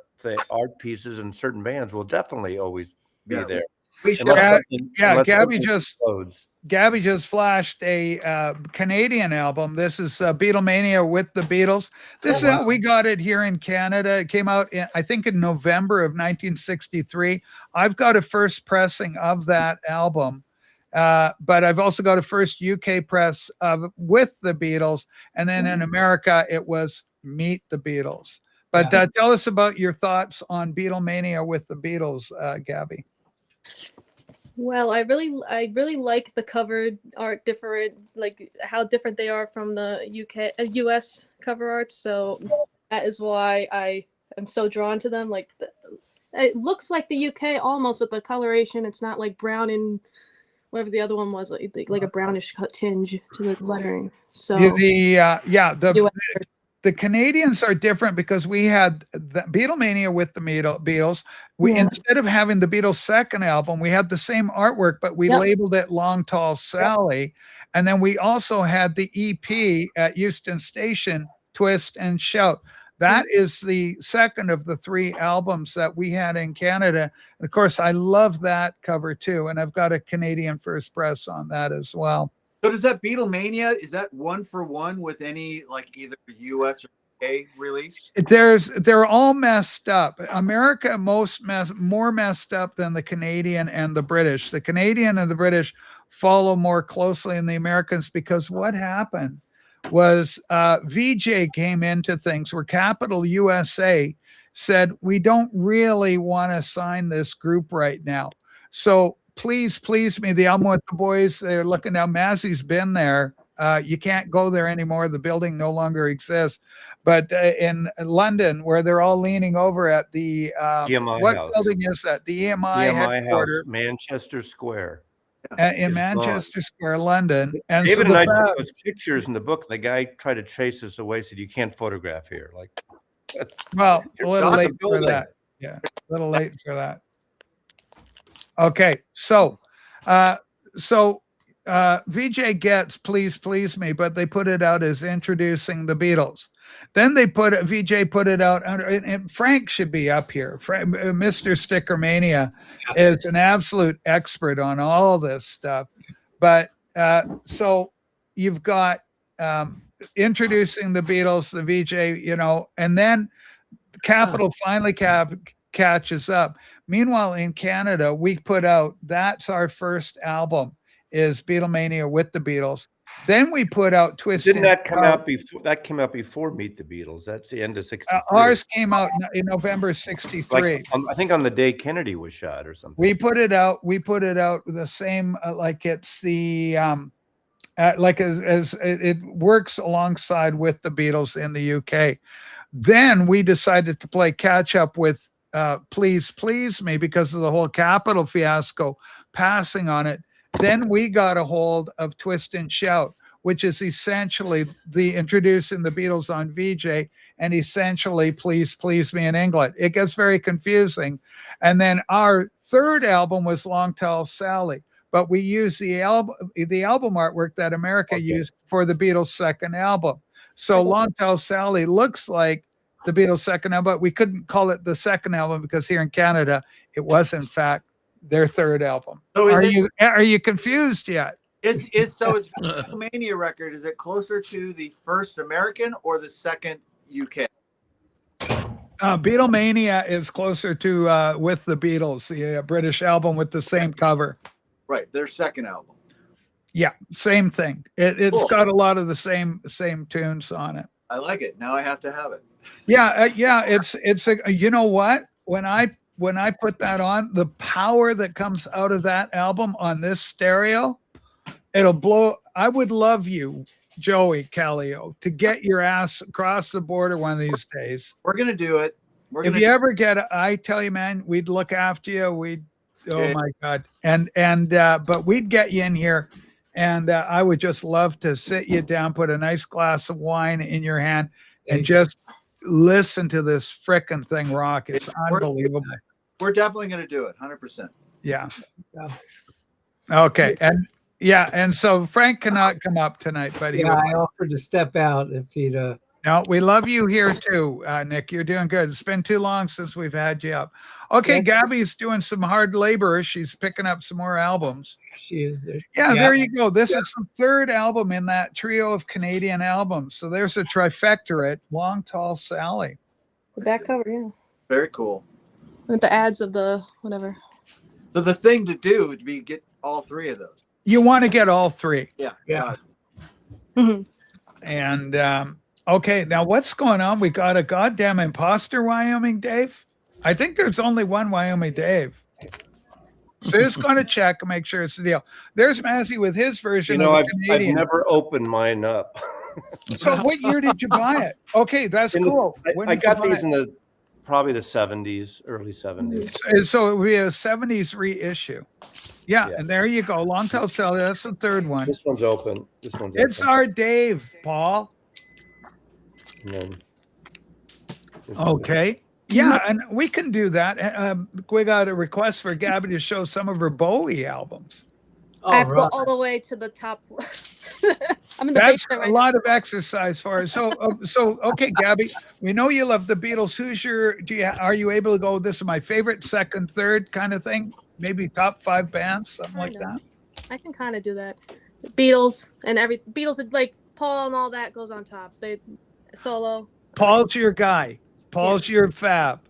pieces and certain bands will definitely always be there.
We should.
Unless
Yeah,
unless
Gabby
something
just
explodes.
Gabby just flashed a Canadian album. This is Beatlemania with the Beatles. This is we got it here in Canada. It came out I think in November of 1963. I've got a first pressing of that album. But I've also got a first UK press of with the Beatles, and then in America it was Meet the Beatles. But tell us about your thoughts on Beatlemania with the Beatles, Gabby.
Well, I really like the cover art, different, like how different they are from the US cover art. So that is why I am so drawn to them. Like it looks like the UK almost with the coloration. It's not like brown and whatever the other one was, like a brownish tinge to the lettering. So
the Canadians are different because we had the Beatlemania with the Beatles. Instead of having the Beatles' second album, we had the same artwork, but we labeled it Long Tall Sally. And then we also had the EP at Euston Station, Twist and Shout. That is the second of the 3 albums that we had in Canada. And of course, I love that cover too. And I've got a Canadian first press on that as well.
So does that Beatlemania, is that 1-for-1 with any like either US or UK release?
They're all messed up. America more messed up than the Canadian and the British. The Canadian and the British follow more closely than the Americans because what happened was VJ came into things where Capital USA said, we don't really want to sign this group right now. So Please Me, the album with the boys, they're looking now. Massie's been there. You can't go there anymore. The building no longer exists. But in London, where they're all leaning over at the
EMI
what
house.
building is that? The EMI headquarters,
house, Manchester Square.
In Manchester Square, London. And
David
so
and I took those pictures in the book. The guy tried to chase us away, said, you can't photograph here. Like,
well, a little
not
late
the
for
building.
that. Yeah, a little late for that. Okay, so VJ gets Please Me, but they put it out as Introducing the Beatles. Then VJ put it out under, and Frank should be up here. Mr. Stickermania is an absolute expert on all this stuff. But so you've got Introducing the Beatles, the VJ, and then Capitol finally catches up. Meanwhile, in Canada, we put out, that's our first album, is Beatlemania with the Beatles. Then we put out Twist.
Didn't that come out before? That came out before Meet the Beatles. That's the end of 63.
Ours came out in November 63.
Like, I think on the day Kennedy was shot or something.
We put it out the same, like it's the, like as it works alongside with the Beatles in the UK. Then we decided to play catch up with Please Me because of the whole Capitol fiasco passing on it. Then we got a hold of Twist and Shout, which is essentially the introducing the Beatles on VJ and essentially Please Me in England. It gets very confusing. And then our third album was Long Tall Sally, but we used the album artwork that America used for the Beatles' second album. So Long Tall Sally looks like the Beatles' second album, but we couldn't call it the second album because here in Canada, it was in fact their third album. So are you confused yet?
Is Beatlemania record, is it closer to the first American or the second UK?
Beatlemania is closer to with the Beatles, the British album with the same cover.
Right, their second album.
Yeah, same thing. It's cool. Got a lot of the same tunes on it.
I like it. Now I have to have it.
Yeah, it's you know what? When I put that on, the power that comes out of that album on this stereo, it'll blow. I would love you, Joey Calio, to get your ass across the border one of these days.
We're gonna do it.
If you ever get it, I tell you, man, we'd look after you. Oh my God. But we'd get you in here. And I would just love to sit you down, put a nice glass of wine in your hand, and just listen to this frickin' thing rock. It's unbelievable.
We're definitely going to do it, 100%.
Yeah. Okay. And so Frank cannot come up tonight, but
I offered to step out if he'd
No, we love you here too, Nick. You're doing good. It's been too long since we've had you up. Okay,
Yes.
Gabby's doing some hard labor. She's picking up some more albums.
She is there.
Yeah, there you go. This is the third album in that trio of Canadian albums. So there's a trifecta at Long Tall Sally.
The back cover, yeah.
Very cool.
With the ads of the whatever.
So the thing to do would be get all three of those.
You want to get all three.
Yeah.
Yeah.
And okay, now what's going on? We got a goddamn imposter, Wyoming Dave. I think there's only one Wyoming Dave. So just going to check and make sure it's the deal. There's Massie with his version of
I've
Canadian.
never opened mine up.
So what year did you buy it? Okay, that's cool. When
I
did you
got
buy
these
it?
in probably the 70s, early 70s.
So it would be a 70s reissue. Yeah, and there you go. Long Tall Sally. That's the third one.
This one's open. This one's
It's
open.
our Dave, Paul.
And then this
Okay. Yeah, and we can do that. We got a request for Gabby to show some of her Bowie albums.
I have to go
right.
all the way to the top. I'm in the
That's
basement
a
right
lot of exercise for her. So, okay, Gabby, we know you love the Beatles. Who's your? Are you able to go? This is my favorite, second, third kind of thing? Maybe top 5 bands, something like that.
I can kind of do that. Beatles and Beatles, like Paul and all that goes on top. They solo.
Paul's your guy. Paul's your fab.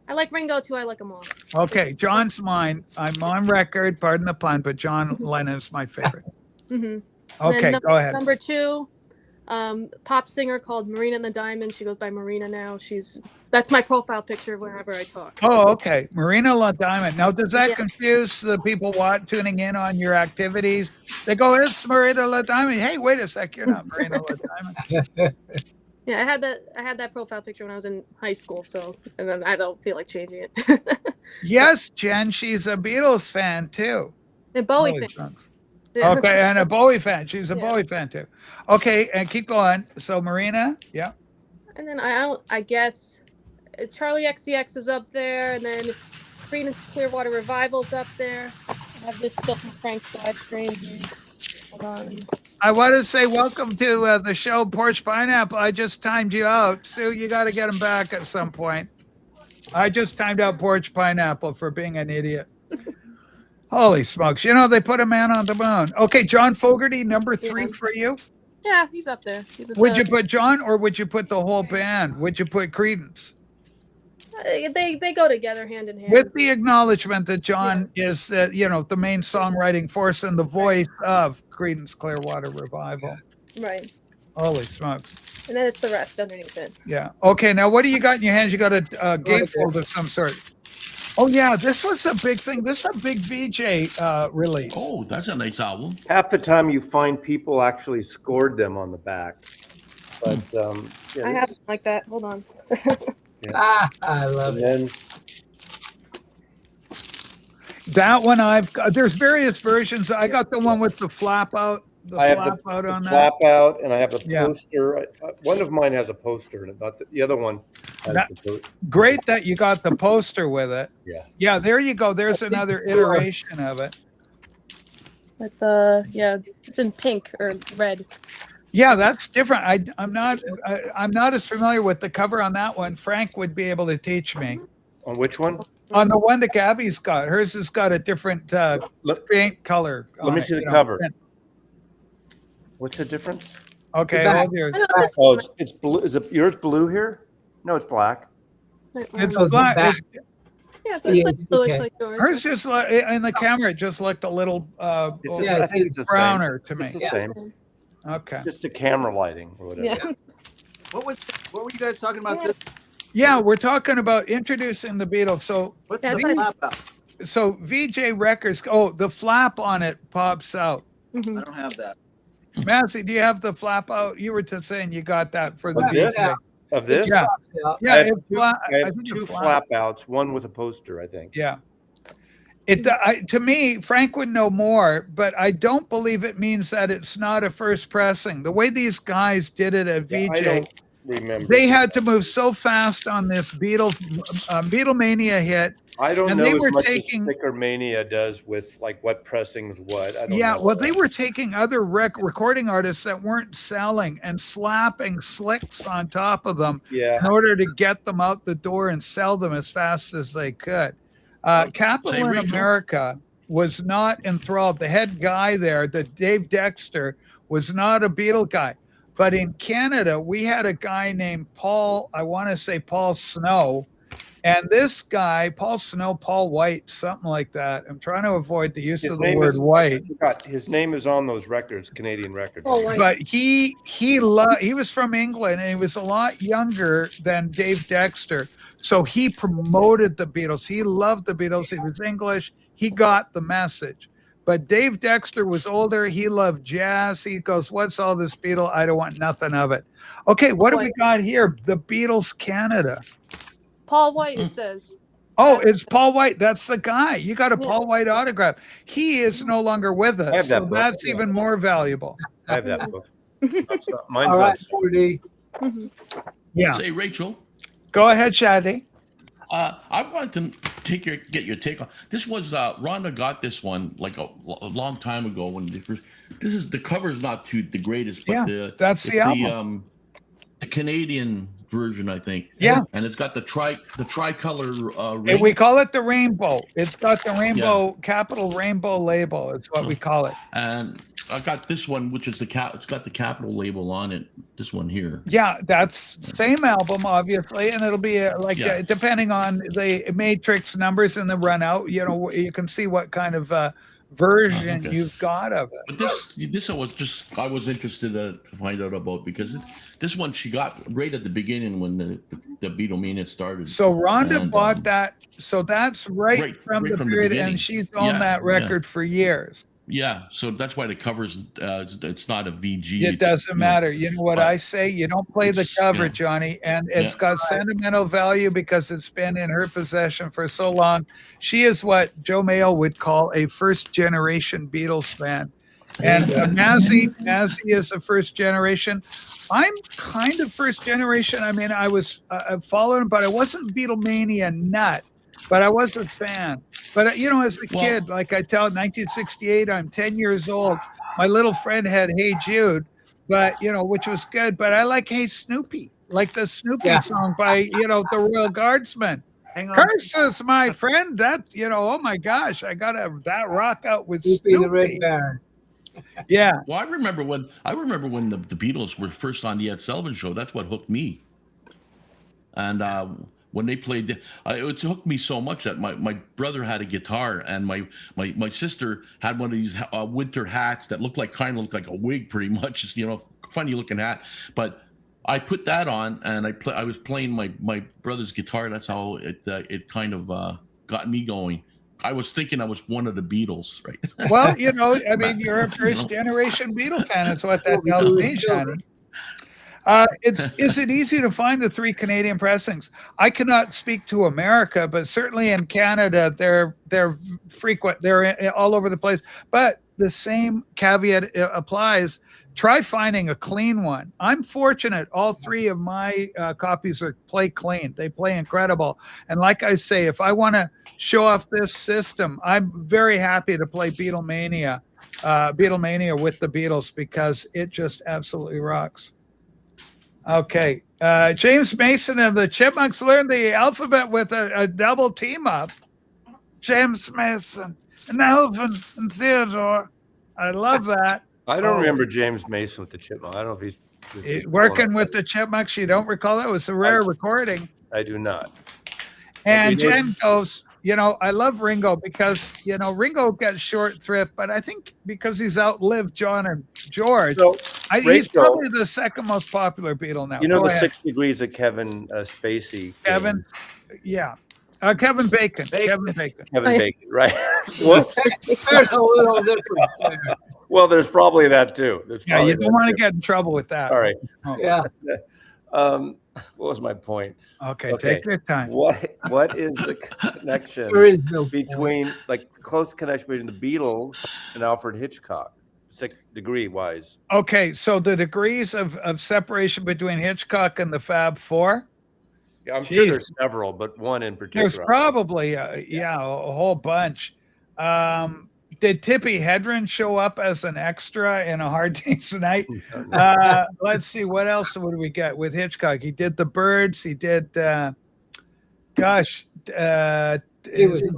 I like Ringo too. I like them all.
Okay, John's mine. I'm on record. Pardon the pun, but John Lennon's my favorite.
Mm-hmm.
Okay, go ahead.
Number 2, pop singer called Marina and the Diamond. She goes by Marina now. That's my profile picture whenever I talk.
Oh, okay. Marina La Diamond. Now, does that
Yeah.
confuse the people tuning in on your activities? They go, it's Marina La Diamond. Hey, wait a sec. You're not Marina La Diamond.
Yeah, I had that profile picture when I was in high school, so I don't feel like changing it.
Yes, Jen, she's a Beatles fan too.
And Bowie
Holy
fan.
smokes.
Yeah.
Okay, and a Bowie fan. She's a
Yeah.
Bowie fan too. Okay, and keep going. So Marina, yeah.
And then I guess Charlie XCX is up there, and then Creedence Clearwater Revival's up there. I have this stuff from Frank's side stream. Hold on.
I want to say welcome to the show, Porch Pineapple. I just timed you out. Sue, you got to get him back at some point. I just timed out Porch Pineapple for being an idiot. Holy smokes. You know, they put a man on the moon. Okay, John Fogerty, number 3
Yeah.
for you.
Yeah, he's up there.
Would you put John or would you put the whole band? Would you put Creedence?
They go together hand in hand.
With the acknowledgement that John is, the main songwriting force and the voice of Creedence Clearwater Revival.
Right.
Holy smokes.
And then it's the rest underneath it.
Yeah. Okay, now what do you got in your hands? You got a gatefold of some sort. Oh, yeah, this was a big thing. This is a big VJ release.
Oh, that's a nice album.
half the time you find people actually scored them on the back. But
I have it like that. Hold on.
I love
and
it.
then
That one I've got. There's various versions. I got the one with the flap out.
I have
flap
the
out on that.
flap out, and I have a
Yeah.
poster. One of mine has a poster in it, not the other one. Has
That-
the poster.
Great that you got the poster with it.
Yeah.
Yeah, there you go. There's another iteration of it.
With it's in pink or red.
Yeah, that's different. I'm not as familiar with the cover on that one. Frank would be able to teach me.
On which one?
On the one that Gabby's got, hers has got a different paint color.
Let
on
me
it,
see the
you know.
cover. What's the difference?
Okay,
back.
hold yours.
I know this
Oh,
one.
it's blue. Is it yours blue here? No, it's black.
It's
Oh, the
black.
back.
It's,
It's like
Yes,
bluish
okay.
like yours.
hers just like in the camera, it just looked a little
It's
Yeah,
I think it's the
browner to
same.
me.
It's the
Yeah.
same.
Okay.
Just the camera lighting or whatever.
Yeah.
What were you guys talking about?
Yeah.
This?
Yeah, we're talking about introducing the Beatles. So
What's
Yeah,
the
it's
flap out?
VJ Records. Oh, the flap on it pops out.
Mhm.
I don't have that.
Massie, do you have the flap out? You were just saying you got that for the
Of this?
VJ.
Of this?
Yeah.
Yeah.
Yeah,
I have
it's
two,
flat.
I have
think
two
it's
flap outs, one with a poster, I think.
Yeah. To me, Frank would know more, but I don't believe it means that it's not a first pressing. The way these guys did it at
Yeah, I
VJ,
don't- remember.
They had to move so fast on this Beatlemania hit.
I don't
and
know
they
as
were
much
taking-
as Sticker Mania does with like what pressings what. I don't
Yeah,
know.
well, they were taking other recording artists that weren't selling and slapping slicks on top of them
Yeah.
in order to get them out the door and sell them as fast as they could. Capital
Say,
in
Rachel.
America was not enthralled. The head guy there, the Dave Dexter, was not a Beatle guy. But in Canada, we had a guy named Paul, I want to say Paul Snow. And this guy, Paul Snow, Paul White, something like that. I'm trying to avoid the use of the word white.
His name is on those records, Canadian records.
But he was from England and he was a lot younger than Dave Dexter. So he promoted the Beatles. He loved the Beatles. He was English. He got the message. But Dave Dexter was older. He loved jazz. He goes, "What's all this Beatle? I don't want nothing of it." Okay, what do we got here? The Beatles Canada.
Paul White, it says.
Oh, it's Paul White. That's the guy. You got a Paul White autograph. He is no longer with us.
I have that
So
book.
that's even more valuable.
I have that book. Mine's
All right,
on.
40.
Yeah.
Say, Rachel.
Go ahead, Shadi.
I wanted to get your take on this. Was Rhonda got this one like a long time ago when they first. This is the cover's not too the greatest, but
that's the album.
The Canadian version, I think.
Yeah,
and it's got the tricolor.
And we call it the rainbow. It's got the rainbow capital rainbow label. It's what we call it.
And I got this one, which is it's got the capital label on it. This one here.
Yeah, that's same album, obviously, and it'll be depending on the matrix numbers in the run out. You know, you can see what kind of version you've got of it.
But this I was interested to find out about because this one she got right at the beginning when the Beatlemania started.
So Rhonda bought that. So that's right from the period, and she's owned that record for years.
Yeah, so that's why the cover's it's not a VG.
It doesn't matter. You know what I say? You don't play the cover, Johnny, and it's got sentimental value because it's been in her possession for so long. She is what Joe Mayo would call a first-generation Beatles fan. And Massie is a first generation. I'm kind of first generation. I mean, I was following, but I wasn't Beatlemania nut. But I was a fan. But, you know, as a kid, like I tell, 1968, I'm 10 years old. My little friend had Hey Jude, but, you know, which was good. But I like Hey Snoopy, like the Snoopy song by, you know, the Royal Guardsmen.
Hang on.
Curses, my friend. That, you know, oh my gosh, I got to that rock out with
Snoopy the Red Baron.
Yeah.
Well, I remember when the Beatles were first on the Ed Sullivan Show. That's what hooked me. And when they played, it hooked me so much that my brother had a guitar and my sister had one of these winter hats that kind of looked like a wig, pretty much. It's, you know, funny looking hat. But I put that on and I was playing my brother's guitar. That's how it kind of got me going. I was thinking I was one of the Beatles, right?
Well, you know, I mean, you're a first generation Beatle fan. That's what that tells me, Johnny. Is it easy to find the 3 Canadian pressings? I cannot speak to America, but certainly in Canada, they're frequent. They're all over the place. But the same caveat applies. Try finding a clean one. I'm fortunate. All 3 of my copies play clean. They play incredible. And like I say, if I want to show off this system, I'm very happy to play Beatlemania with the Beatles because it just absolutely rocks. Okay. James Mason and the Chipmunks learned the alphabet with a double team up. James Mason and Alvin and Theodore. I love that.
I don't remember James Mason with the Chipmunk. I don't know if he's
working with the Chipmunks. You don't recall that? It was a rare recording.
I do not.
And Jen goes, you know, I love Ringo because, you know, Ringo got short thrift, but I think because he's outlived John and George, he's probably the second most popular Beatle now.
You know, 6 degrees of Kevin Spacey.
Kevin, Kevin Bacon. Kevin
Bacon, right. Whoops.
There's a little difference there.
Well, there's probably that too.
You don't want to get in trouble with that.
Sorry.
Oh.
Yeah.
What was my point?
Okay, take your time.
What is the connection
There is no
between, like, the close connection between the Beatles and Alfred Hitchcock? degree wise.
Okay, so the degrees of separation between Hitchcock and the Fab Four.
Yeah, I'm
Jeez.
sure there's several, but one in particular.
There's probably a whole bunch. Did Tippi Hedren show up as an extra in A Hard Day's Night? Let's see, what else would we get with Hitchcock? He did The Birds. He did,
It was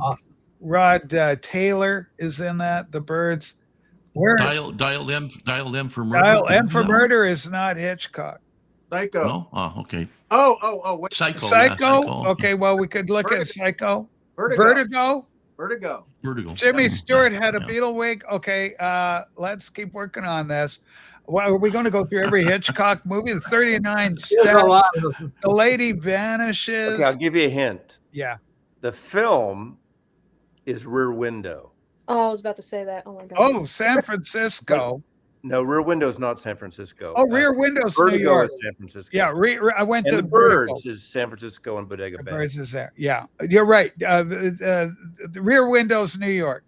awesome.
Rod Taylor is in that. The Birds. Where
Dial M for Murder.
Dial M for Murder is not Hitchcock.
Psycho.
No? Oh, okay.
Wait.
Psycho.
Psycho. Okay, well, we could look at Psycho.
Vertigo.
Jimmy Stewart had a Beatle wig. Okay, let's keep working on this. Well, are we going to go through every Hitchcock movie? The 39 Steps. The Lady Vanishes.
Okay, I'll give you a hint.
Yeah.
The film is Rear Window.
Oh, I was about to say that. Oh my god.
Oh, San Francisco.
No, Rear Window is not San Francisco.
Oh, Rear Window's New
Vertigo
York.
is San Francisco.
Yeah, I went
and
to
The Birds
Vertigo.
is San Francisco and Bodega
The
Bay.
Birds is there. Yeah, you're right. The Rear Window's New York.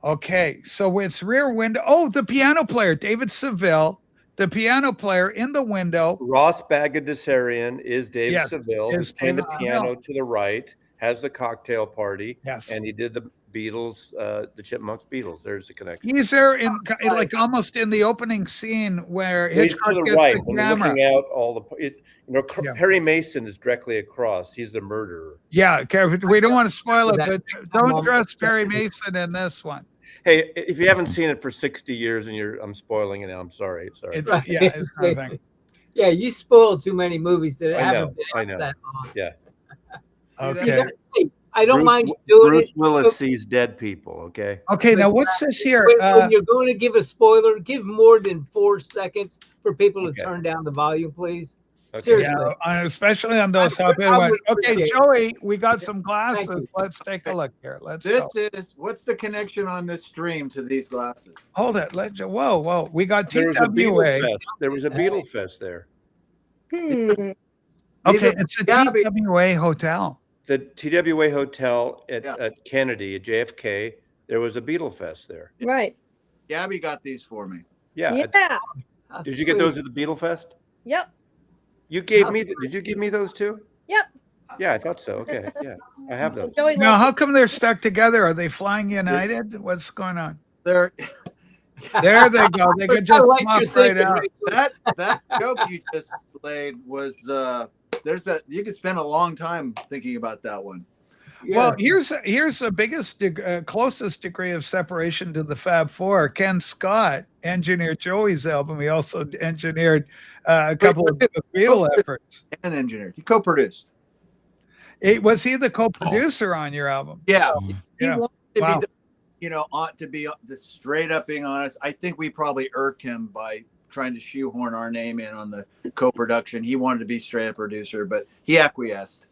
Okay, so it's Rear Window. Oh, the piano player, David Seville, the piano player in the window.
Ross Bagdasarian is Dave
Yes,
Seville.
is
He's playing the
David
piano
Seville.
to the right, has the cocktail party.
Yes.
And he did the Beatles, the Chipmunks Beatles. There's the connection.
He's there in like almost in the opening scene where
He's
Hitchcock
to the
gets
right.
the
When you're
camera.
looking out all the,
Yeah.
Perry Mason is directly across. He's the murderer.
Yeah, Kevin, we don't want to spoil it,
That-
but don't trust Perry Mason in this one.
Hey, if you haven't seen it for 60 years and I'm spoiling it now, I'm sorry. Sorry.
It's it's nothing.
Yeah, you spoiled too many movies that
I know,
haven't been
I
out
know.
that long.
Yeah.
Okay.
Hey, I don't
Bruce-
mind you doing
Bruce
it.
Willis sees dead people. Okay.
Okay, now what's this here?
When you're going to give a spoiler, give more than 4 seconds for people to
Okay.
turn down the volume, please.
Okay.
Seriously.
Especially on those top end
I
ones.
would
Okay,
appreciate it.
Joey, we got some glasses.
you.
Let's take a look here. Let's
This
go.
is what's the connection on this stream to these glasses?
Hold it. Whoa. We got
There was a Beatle
TWA.
Fest. There was a Beatle Fest there.
Okay,
These are
it's a
Gabby.
TWA hotel.
The TWA Hotel at,
Yeah.
at Kennedy at JFK. There was a Beatle Fest there.
Right.
Gabby got these for me.
Yeah.
Yeah.
How
Did you get
sweet.
those at the Beatle Fest?
Yep.
You gave me. Did you give me those too?
Yep.
Yeah, I thought so. Okay. Yeah, I have those.
Joey
Now,
loves
how come they're stuck together? Are they flying United? What's going on?
There,
There they go. They could just
I like
pop
your
right
thinking
out.
right there.
that joke you just laid was there's that you could spend a long time thinking about that one.
Well,
Yeah.
here's the biggest, closest degree of separation to the Fab Four. Ken Scott engineered Joey's album. He also engineered a couple of Beatle efforts.
And engineered. He co-produced.
Was he the co-producer on your album?
Yeah. He
Yeah.
wanted to
Wow.
be ought to be the straight up being honest. I think we probably irked him by trying to shoehorn our name in on the co-production. He wanted to be straight up producer, but he acquiesced.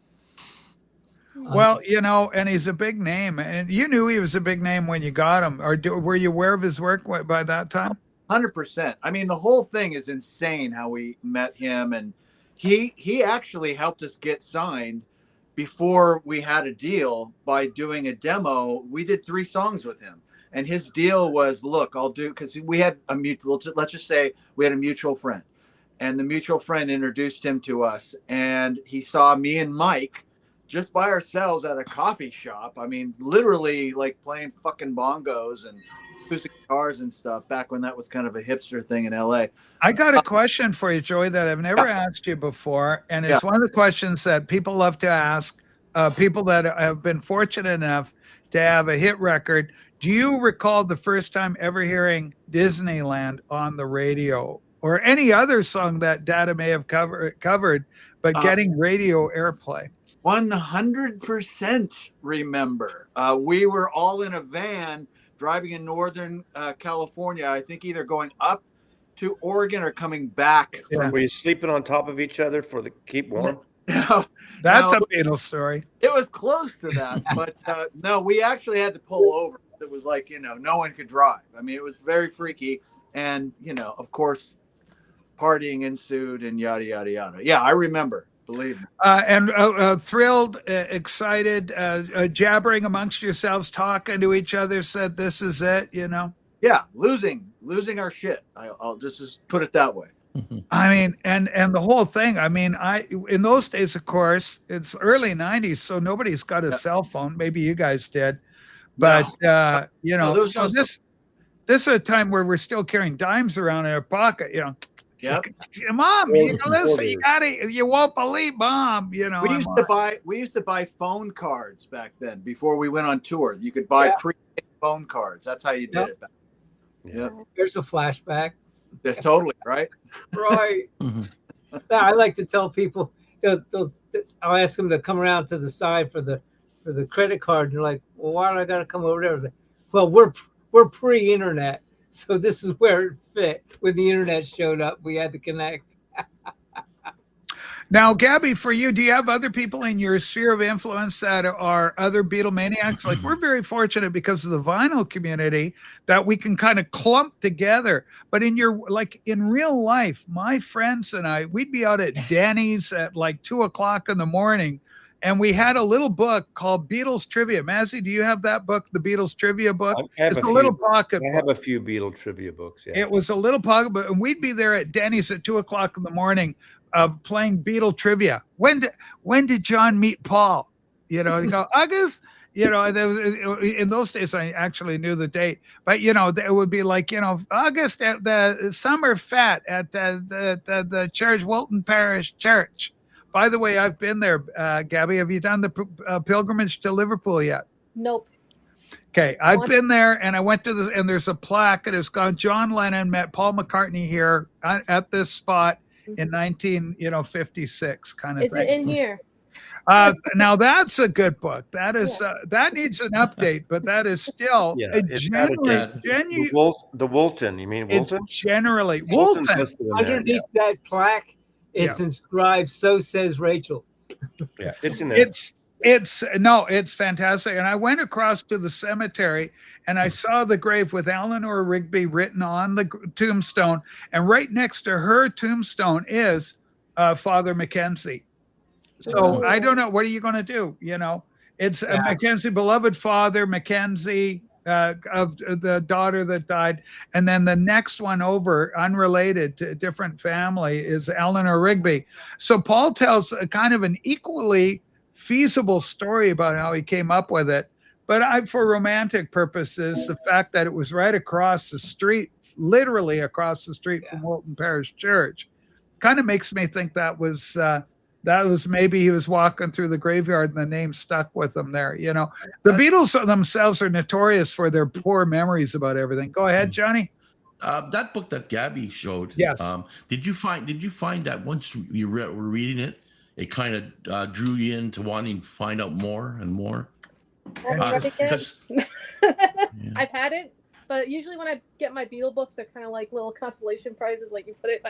Well, and he's a big name, and you knew he was a big name when you got him. Or were you aware of his work by that time?
100%. I mean, the whole thing is insane how we met him, and he actually helped us get signed before we had a deal by doing a demo. We did 3 songs with him, and his deal was, look, I'll do, because we had a mutual, let's just say we had a mutual friend, and the mutual friend introduced him to us, and he saw me and Mike just by ourselves at a coffee shop. I mean, literally like playing fucking bongos and acoustic guitars and stuff back when that was kind of a hipster thing in LA.
I got a question for you, Joey, that I've never asked you before. And it's one of the questions that people love to ask, people that have been fortunate enough to have a hit record. Do you recall the first time ever hearing Disneyland on the radio or any other song that Dada may have covered, but getting radio airplay?
100% remember. We were all in a van driving in Northern California, I think either going up to Oregon or coming back.
Yeah.
Were you sleeping on top of each other for the keep warm?
No,
That's
no,
a Beatles story.
it was close to that, but no, we actually had to pull over. It was like, no one could drive. I mean, it was very freaky. And, of course, partying ensued and yada, yada, yada. Yeah, I remember. Believe me.
And thrilled, excited, jabbering amongst yourselves, talking to each other, said, this is it,
Yeah, yeah, losing our shit. I'll just put it that way.
I mean, and the whole thing. I mean, in those days, of course, it's early '90s, so nobody's got a cell phone. Maybe you guys did, but you know,
there's
so
no
this is a time where we're still carrying dimes around in our pocket. You know,
Yep.
Mom, you can listen. You won't believe, Mom. You know,
we used to buy phone cards back then before we went on tour. You could buy pre-made phone cards. That's how you did it.
Yeah. There's a flashback.
Yeah, totally right.
Right. I like to tell people, I'll ask them to come around to the side for the credit card. And they're like, well, why do I got to come over there? I was like, well, we're pre-internet, so this is where it fit. When the internet showed up, we had to connect.
Now, Gabby, for you, do you have other people in your sphere of influence that are other Beatlemaniacs? Like, we're very fortunate because of the vinyl community that we can kind of clump together. But in real life, my friends and I, we'd be out at Denny's at like 2:00 in the morning. And we had a little book called Beatles Trivia. Massie, do you have that book, the Beatles Trivia book?
It's
a little pocket book.
I have a few Beatles trivia books. Yeah.
It was a little pocket book, and we'd be there at Denny's at 2:00 in the morning, playing Beatle trivia. When did John meet Paul? You know, you go August. You know, in those days I actually knew the date, but you know, it would be like, you know, August at the summer fete at the Church Wilton Parish Church. By the way, I've been there, Gabby. Have you done the pilgrimage to Liverpool yet?
Nope.
Okay, I've been there, and I went to and there's a plaque, and it's gone. John Lennon met Paul McCartney here at this spot in 1956, kind of thing.
Is it in here?
Now that's a good book. That is that needs an update, but that is still
the Woolton. You mean Woolton?
It's generally Woolton.
Underneath that plaque, it's inscribed, "So says Rachel."
Yeah, it's in there.
It's fantastic. And I went across to the cemetery and I saw the grave with Eleanor Rigby written on the tombstone. And right next to her tombstone is Father Mackenzie. So I don't know. What are you going to do? You know, it's Mackenzie, beloved Father Mackenzie, of the daughter that died. And then the next one over, unrelated to a different family, is Eleanor Rigby. So Paul tells a kind of an equally feasible story about how he came up with it. But for romantic purposes, the fact that it was right across the street, literally across the street from Wilton Parish Church, kind of makes me think that was maybe he was walking through the graveyard and the name stuck with him there. You know, the Beatles themselves are notorious for their poor memories about everything. Go ahead, Johnny.
That book that Gabby showed.
Yes.
Did you find that once you were reading it, it kind of drew you into wanting to find out more and more?
I've had it, but usually when I get my Beatle books, they're kind of like little consolation prizes. Like you put it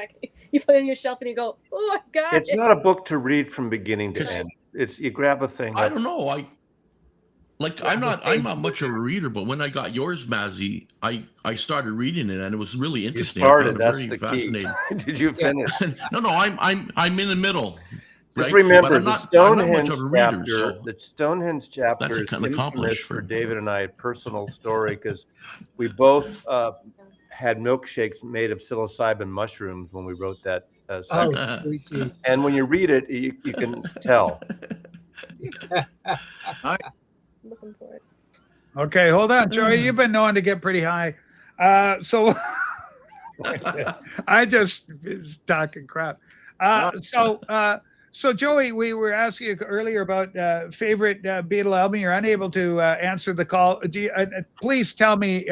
in your shelf and you go, "Oh, I got it."
It's not a book to read from beginning to end. It's you grab a thing.
I don't know. I'm not much of a reader, but when I got yours, Massie, I started reading it and it was really interesting.
You started.
That's
very
the
fascinating. Key. Did you finish?
No, I'm in the middle.
Just remember the Stonehenge chapter. The Stonehenge chapter is infamous for David and I. A personal story because we both had milkshakes made of psilocybin mushrooms when we wrote that section. And when you read it, you can tell.
Looking for it.
Okay, hold on, Joey. You've been known to get pretty high. So I just was talking crap. So Joey, we were asking you earlier about favorite Beatle album. You're unable to answer the call. Please tell me.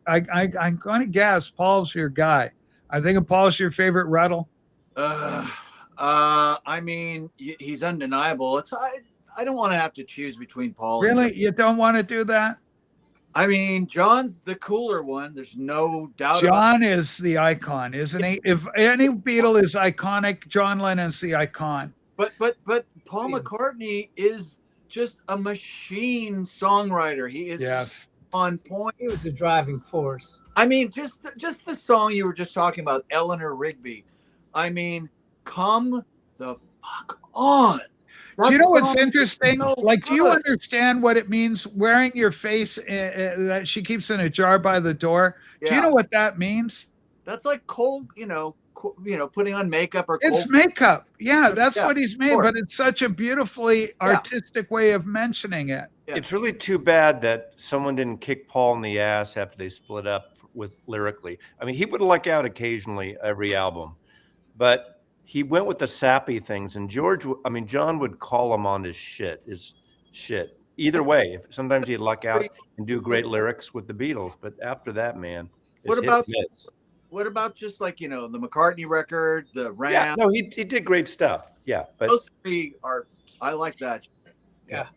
I'm going to guess Paul's your guy. I think Paul's your favorite Rattle.
I mean, he's undeniable. I don't want to have to choose between Paul.
Really, you don't want to do that?
I mean, John's the cooler one. There's no doubt.
John is the icon, isn't he? If any Beatle is iconic, John Lennon's the icon.
But Paul McCartney is just a machine songwriter. He is on point.
He was a driving force.
I mean, just the song you were just talking about, Eleanor Rigby. I mean, come the fuck on.
Do you know what's
song is
interesting?
so
Like, do you
good.
understand what it means wearing your face that she keeps in a jar by the door? Do you
Yeah.
know what that means?
That's like cold, putting on makeup or
It's
cold.
makeup. Yeah, that's
Yeah,
what he's
of
made,
course.
but it's such a beautifully artistic way of mentioning it.
Yeah.
It's really too bad that someone didn't kick Paul in the ass after they split up with lyrically. I mean, he would luck out occasionally every album, but he went with the sappy things. And John would call him on his shit. Either way, if sometimes he'd luck out and do great lyrics with the Beatles, but after that, man, it's
What about just like, the McCartney record, the Ram?
Yeah, no, he did great stuff. Yeah, but
those three I like that.
Yeah.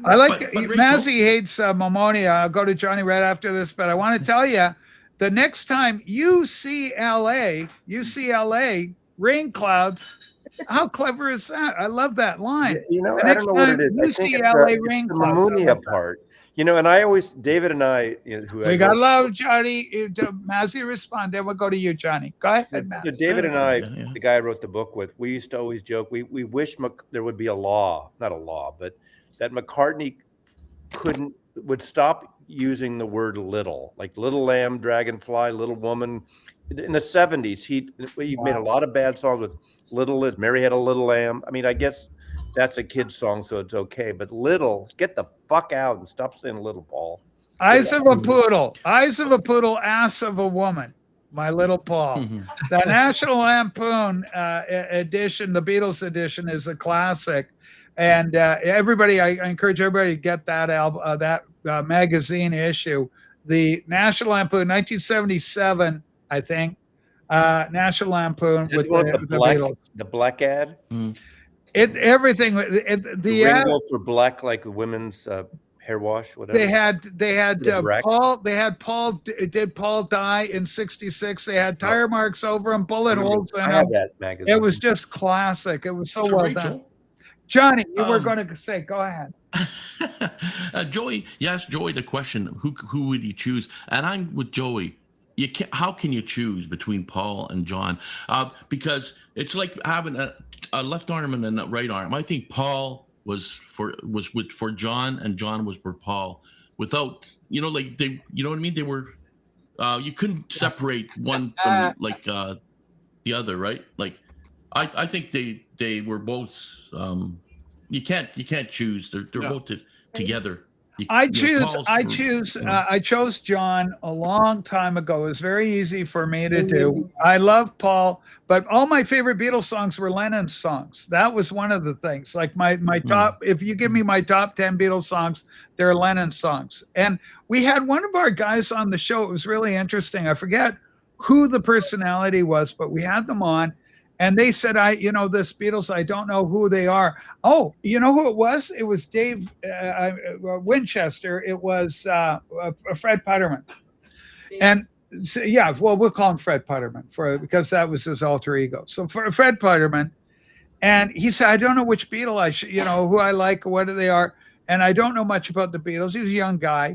I like
But Rachel-
Massie hates Mimonia. I'll go to Johnny right after this, but I want to tell you, the next time you see LA, rain clouds. How clever is that? I love that line. The
I don't know what it is.
You
I think
see
it's
LA
the
rain
the
clouds.
Mimonia part. And I always, David and I, who
We got love, Johnny. Massie respond. Then we'll go to you, Johnny. Go ahead, Matt.
David and I,
Yeah.
the guy I wrote the book with, we used to always joke. We wish there would be a law, not a law, but that McCartney would stop using the word little, like Little Lamb, Dragonfly, Little Woman. In the 70s, he made a lot of bad songs with Little Liz. Mary Had a Little Lamb. I mean, I guess that's a kid's song, so it's okay. But Little, get the fuck out and stop saying Little, Paul.
Eyes of a poodle, ass of a woman. My Little Paul. The National Lampoon edition, the Beatles edition, is a classic. And everybody, I encourage everybody to get that album, that magazine issue. The National Lampoon, 1977, I think. National Lampoon with
the black ad.
Everything. The
Ringo for black, like a women's hair wash, whatever.
They had Paul. They had Paul. Did Paul die in '66? They had tire marks over him, bullet holes in
I
him.
have that magazine.
It was just classic. It was so
So
well
Rachel,
done. Johnny, you were going to say, go ahead.
Joey, you asked Joey the question, who would you choose? And I'm with Joey. How can you choose between Paul and John? Because it's like having a left arm and a right arm. I think Paul was for John, and John was for Paul. Without, like they, you know what I mean? They were, you couldn't separate one from the other, right? Like, I think they were both. You can't choose. They're both together.
I chose John a long time ago. It was very easy for me to do. I love Paul, but all my favorite Beatles songs were Lennon's songs. That was one of the things. Like my top, if you give me my top 10 Beatles songs, they're Lennon songs. And we had one of our guys on the show. It was really interesting. I forget who the personality was, but we had them on. And they said, this Beatles, I don't know who they are. Oh, you know who it was? It was Dave Winchester. It was Fred Putterman. And so, we'll call him Fred Putterman because that was his alter ego. So for Fred Putterman, and he said, I don't know which Beatle I should, who I like, what they are. And I don't know much about the Beatles. He was a young guy.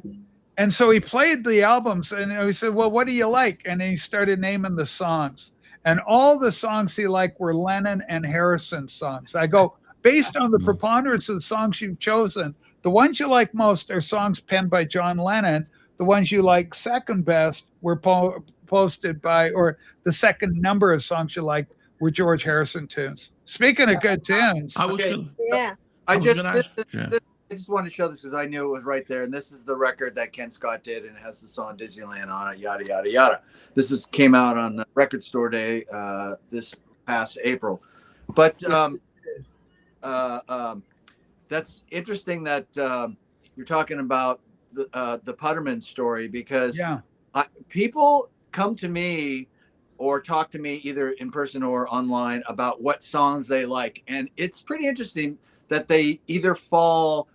And so he played the albums and he said, well, what do you like? And he started naming the songs. And all the songs he liked were Lennon and Harrison songs. I go, based on the preponderance of the songs you've chosen, the ones you like most are songs penned by John Lennon. The ones you like second best were posted by, or the second number of songs you liked were George Harrison tunes. Speaking of good tunes.
I just wanted to show this because I knew it was right there. And this is the record that Ken Scott did, and it has the song Disneyland on it, yada, yada, yada. This came out on Record Store Day this past April. But that's interesting that you're talking about the Putterman story because people come to me or talk to me either in person or online about what songs they like. And it's pretty interesting that they either fall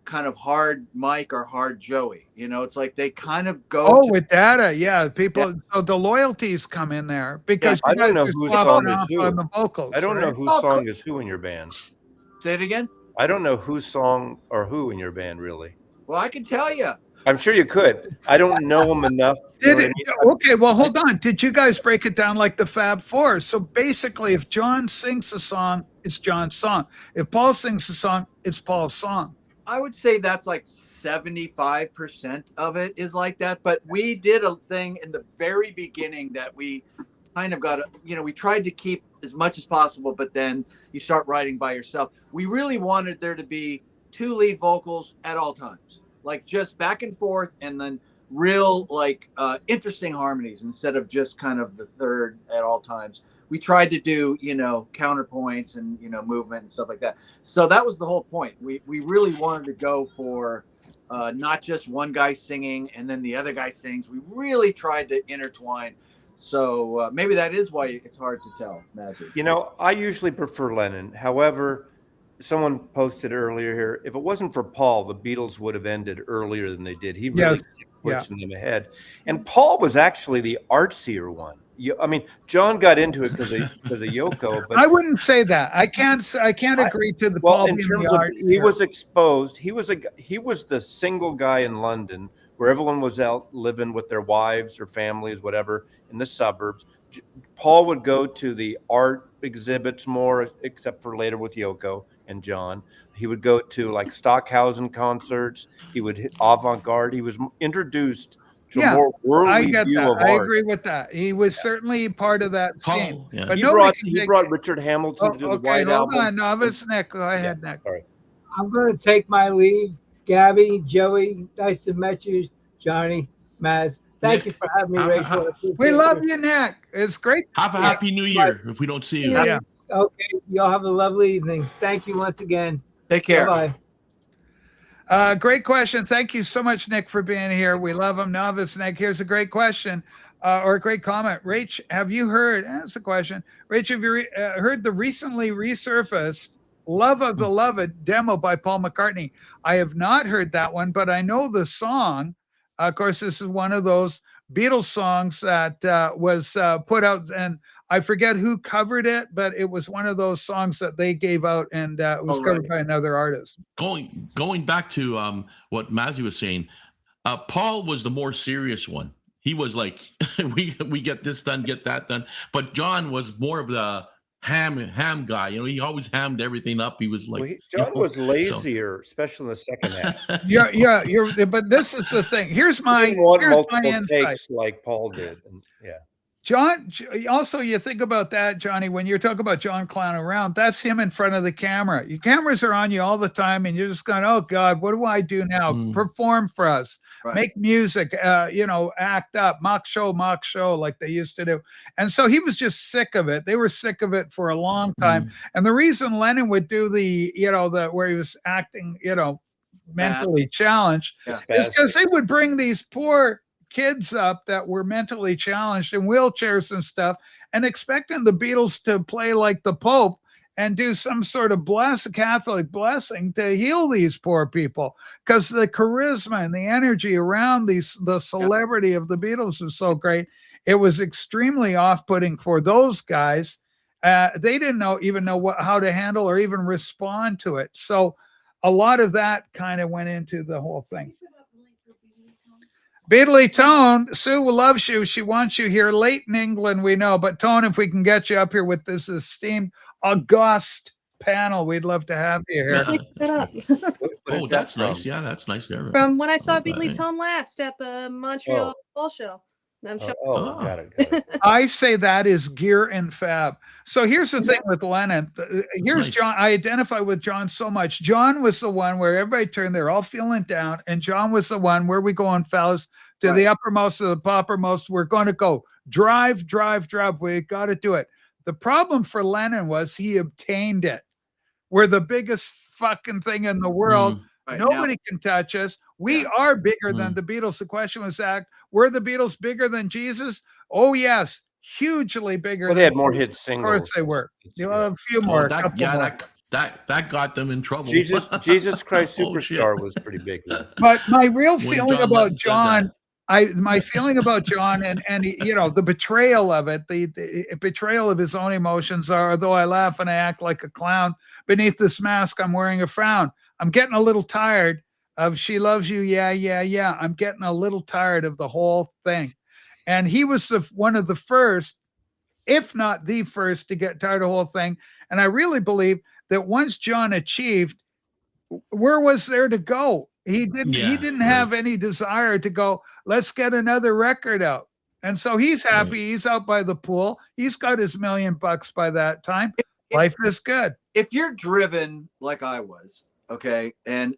kind of hard Mike or hard Joey. It's like they kind of go.
With data, people. Yeah. So the loyalties come in there because
I don't know whose song is who.
On the vocals,
I don't know whose song is who in your band.
Say it again.
I don't know whose song or who in your band really.
Well, I can tell you.
I'm sure you could. I don't know them enough.
Did it, okay, well, hold on. Did you guys break it down like the Fab Four? So basically, if John sings a song, it's John's song. If Paul sings a song, it's Paul's song.
I would say that's like 75% of it is like that. But we did a thing in the very beginning that we kind of got, we tried to keep as much as possible, but then you start writing by yourself. We really wanted there to be 2 lead vocals at all times, like just back and forth, and then real interesting harmonies instead of just kind of the third at all times. We tried to do, counterpoints and, movement and stuff like that. So that was the whole point. We really wanted to go for not just one guy singing and then the other guy sings. We really tried to intertwine. So maybe that is why it's hard to tell, Massie.
I usually prefer Lennon. However, someone posted earlier here, if it wasn't for Paul, the Beatles would have ended earlier than they did. He really kept pushing them ahead. And Paul was actually the artsier one. John got into it because of Yoko, but
I wouldn't say that. I can't agree to the Paul
in
being
terms
the
of
art
he
here.
was exposed. He was the single guy in London where everyone was out living with their wives or families, whatever, in the suburbs. Paul would go to the art exhibits more, except for later with Yoko and John. He would go to like Stockhausen concerts. He would hit avant-garde. He was introduced to a more worldly view of art.
I agree with that. He was certainly part of that scene.
Yeah.
But
he brought Richard Hamilton to do the White Album.
Hold on, Novice Nick. Go ahead, Nick.
Sorry.
I'm going to take my leave. Gabby, Joey, nice to meet you. Johnny, Maz, thank you for having me, Rachel.
We love you, Nick. It's great.
Have a happy new year if we don't see you.
Yeah.
Okay, y'all have a lovely evening. Thank you once again.
Take care.
Bye-bye.
Great question. Thank you so much, Nick, for being here. We love him. Novice Nick. Here's a great question or a great comment. Rach, have you heard? That's a question. Rach, have you heard the recently resurfaced Love of the Loved demo by Paul McCartney? I have not heard that one, but I know the song. Of course, this is one of those Beatles songs that was put out, and I forget who covered it, but it was one of those songs that they gave out, and it was covered by another artist.
Going back to what Massie was saying, Paul was the more serious one. He was like, we get this done, get that done. But John was more of the ham guy. He always hammed everything up. He was like,
John was lazier, especially in the second half.
But this is the thing. Here's my insight.
Takes like Paul did.
John, also, you think about that, Johnny, when you're talking about John clowning around, that's him in front of the camera. Your cameras are on you all the time, and you're just going, oh, God, what do I do now? Perform for us. Right. Make music, act up, mock show, like they used to do. And so he was just sick of it. They were sick of it for a long time. And the reason Lennon would do the where he was acting, mentally challenged is because they would bring these poor kids up that were mentally challenged in wheelchairs and stuff, and expecting the Beatles to play like the Pope and do some sort of Catholic blessing to heal these poor people, because the charisma and the energy around the celebrity of the Beatles was so great. It was extremely off-putting for those guys. They didn't even know how to handle or even respond to it. So a lot of that kind of went into the whole thing. Beatley Tone, Sue loves you. She wants you here late in England, we know. But Tone, if we can get you up here with this esteemed, august panel, we'd love to have you here.
Oh, that's nice. Yeah, that's nice there.
From when I saw Beatley Tone last at the Montreal Ball Show.
Got it.
I say that is gear and fab. So here's the thing with Lennon. Here's nice. John. I identify with John so much. John was the one where everybody turned, they're all feeling down. And John was the one, where we going, fellas, to the uppermost of the poppermost. We're going to go drive. We got to do it. The problem for Lennon was he obtained it. We're the biggest fucking thing in the world. Nobody can touch us. We are bigger than the Beatles. The question was, Zach, were the Beatles bigger than Jesus? Oh, yes. Hugely bigger.
Well, they had more hit singles.
Of course they were. A few more.
That got them in trouble.
Jesus Christ Superstar was pretty big.
But my real feeling about John, my feeling about John and the betrayal of it, the betrayal of his own emotions are, though I laugh and I act like a clown, beneath this mask I'm wearing a frown. I'm getting a little tired, of She Loves You, Yeah, Yeah, Yeah. I'm getting a little tired of the whole thing. And he was one of the first, if not the first, to get tired of the whole thing. And I really believe that once John achieved, where was there to go? He didn't have any desire to go, let's get another record out. And so he's happy. Right. He's out by the pool. He's got his $1 million by that time. Life is good.
If you're driven like I was, okay, and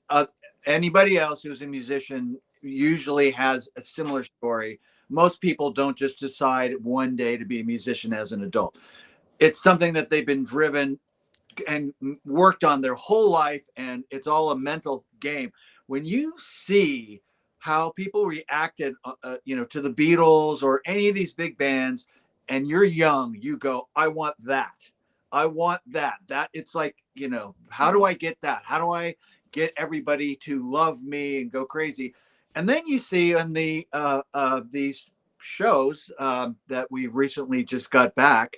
anybody else who's a musician usually has a similar story. Most people don't just decide one day to be a musician as an adult. It's something that they've been driven and worked on their whole life, and it's all a mental game. When you see how people reacted, to the Beatles or any of these big bands, and you're young, you go, I want that. I want that. That it's like, how do I get that? How do I get everybody to love me and go crazy? And then you see on these shows that we recently just got back,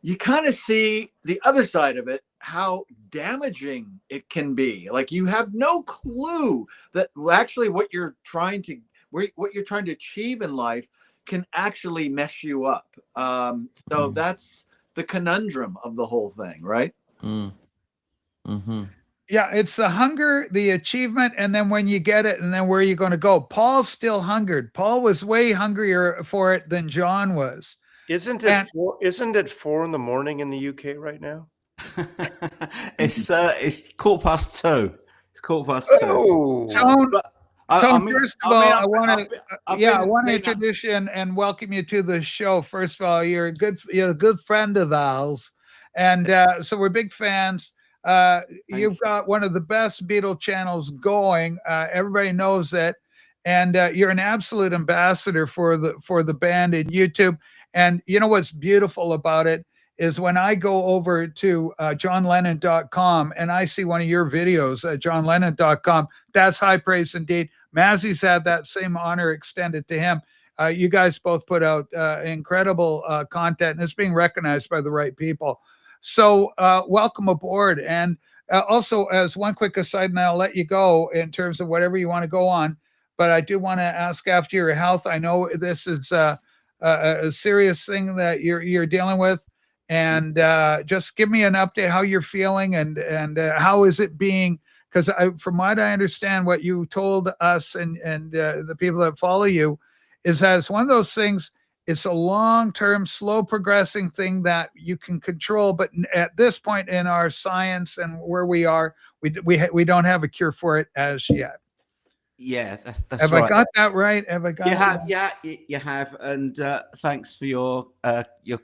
you kind of see the other side of it, how damaging it can be. Like you have no clue that actually what you're trying to achieve in life can actually mess you up. So that's the conundrum of the whole thing, right?
Mm-hmm.
Yeah, it's the hunger, the achievement, and then when you get it, and then where are you going to go? Paul's still hungered. Paul was way hungrier for it than John was.
Isn't it 4 in the morning in the UK right now?
It's 2:15. It's 2:15.
Oh, Tone, first of all, I want to introduce you and welcome you to the show. First of all, you're a good friend of ours, and so we're big fans. You've got one of the best Beatle channels going. Everybody knows it, and you're an absolute ambassador for the band in YouTube. And you know what's beautiful about it is when I go over to johnlennon.com and I see one of your videos at johnlennon.com, that's high praise indeed. Massie's had that same honor extended to him. You guys both put out incredible content, and it's being recognized by the right people. So welcome aboard. And also, as one quick aside, and I'll let you go in terms of whatever you want to go on, but I do want to ask after your health. I know this is a serious thing that you're dealing with, and just give me an update how you're feeling and how is it being, because from what I understand, what you told us and the people that follow you is that it's one of those things. It's a long-term, slow progressing thing that you can control, but at this point in our science and where we are, we don't have a cure for it as yet.
Yeah, that's
have
right.
I got that right? Have I got?
You have, and thanks for your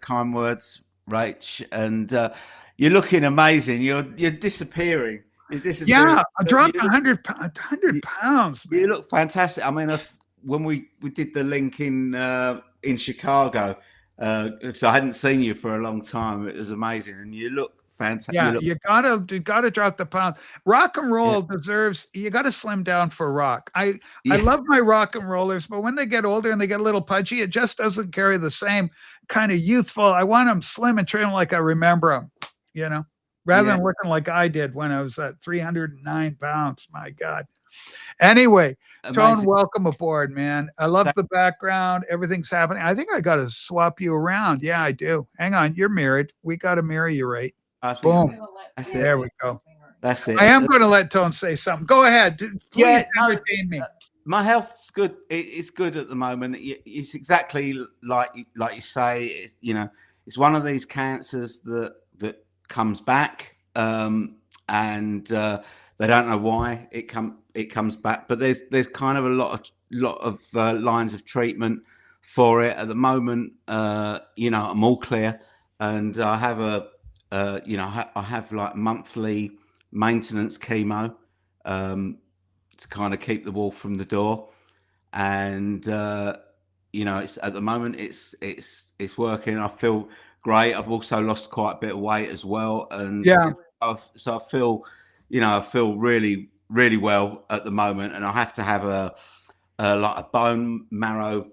kind words, Rach. And you're looking amazing. You're disappearing. You're disappearing.
Yeah, I dropped 100 pounds. Man.
You look fantastic. I mean, when we did the link in Chicago, so I hadn't seen you for a long time. It was amazing, and you look fantastic.
Yeah, you gotta drop the pound. Rock and roll deserves. You got to slim down for rock. I love my rock and rollers, but when they get older and they get a little pudgy, it just doesn't carry the same kind of youthful. I want them slim and trim like I remember them. Rather than looking like I did when I was at 309 pounds. My God. Anyway, amazing. Tone, welcome aboard, man. I love the background. Everything's happening. I think I got to swap you around. Yeah, I do. Hang on. You're married. We got to marry you, right? Boom. There we go.
That's it.
I am going to let Tone say something. Go ahead. Please entertain me.
My health's good. It's good at the moment. It's exactly like you say. It's one of these cancers that comes back, and they don't know why it comes back. But there's kind of a lot of lines of treatment for it at the moment. I'm all clear, and I have I have like monthly maintenance chemo to kind of keep the wolf from the door, and it's at the moment it's working. I feel great. I've also lost quite a bit of weight as well, and I feel really, really well at the moment. And I have to have a bone marrow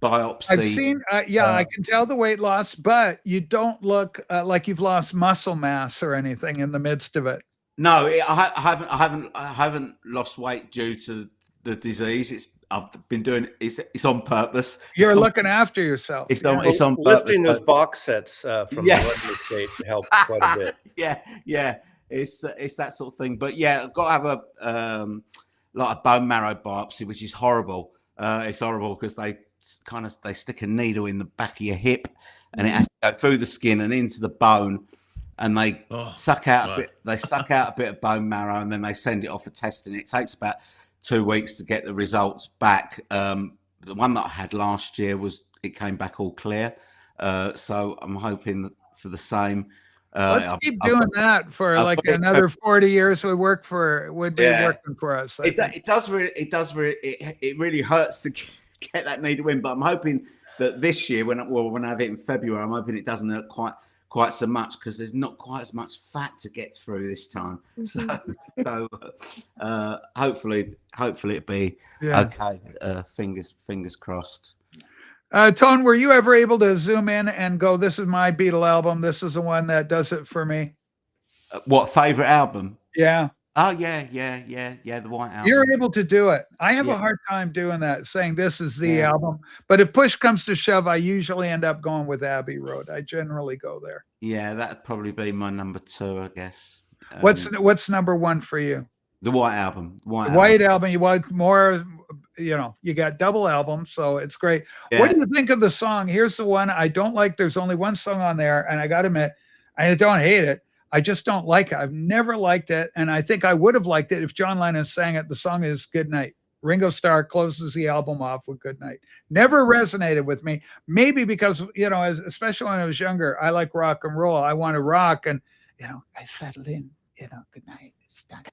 biopsy.
I've seen, I can tell the weight loss, but you don't look like you've lost muscle mass or anything in the midst of it.
No, I haven't lost weight due to the disease. I've been doing it's on purpose.
You're looking after yourself.
It's on purpose.
Lifting those box sets from
Yeah.
the London estate helps quite a bit.
Yeah. It's that sort of thing. But yeah, I've got to have like a bone marrow biopsy, which is horrible. It's horrible because they stick a needle in the back of your hip, and it has to go through the skin and into the bone, and they suck out a bit. They suck out a bit of bone marrow, and then they send it off for testing. It takes about 2 weeks to get the results back. The one that I had last year it came back all clear. So I'm hoping for the same.
Let's keep doing that for like another 40 years. Would be working for us.
It really hurts to get that needle in, but I'm hoping that this year, when I have it in February, I'm hoping it doesn't hurt quite so much because there's not quite as much fat to get through this time. So hopefully it'll be okay. Fingers crossed.
Tone, were you ever able to zoom in and go, this is my Beatle album, this is the one that does it for me?
What favorite album?
Yeah.
Oh yeah, the White Album.
You're able to do it. I have a hard time doing that, saying this is the album. But if push comes to shove, I usually end up going with Abbey Road. I generally go there.
Yeah, that'd probably be my number 2, I guess.
What's number 1 for you?
The White Album.
White Album. You want more, you got double albums, so it's great. Yeah. What do you think of the song? Here's the one I don't like. There's only one song on there, and I got to admit, I don't hate it. I just don't like it. I've never liked it, and I think I would have liked it if John Lennon sang it. The song is Good Night. Ringo Starr closes the album off with Good Night. Never resonated with me. Maybe because, especially when I was younger, I like rock and roll. I want to rock, and, I settled in, good night. It's done.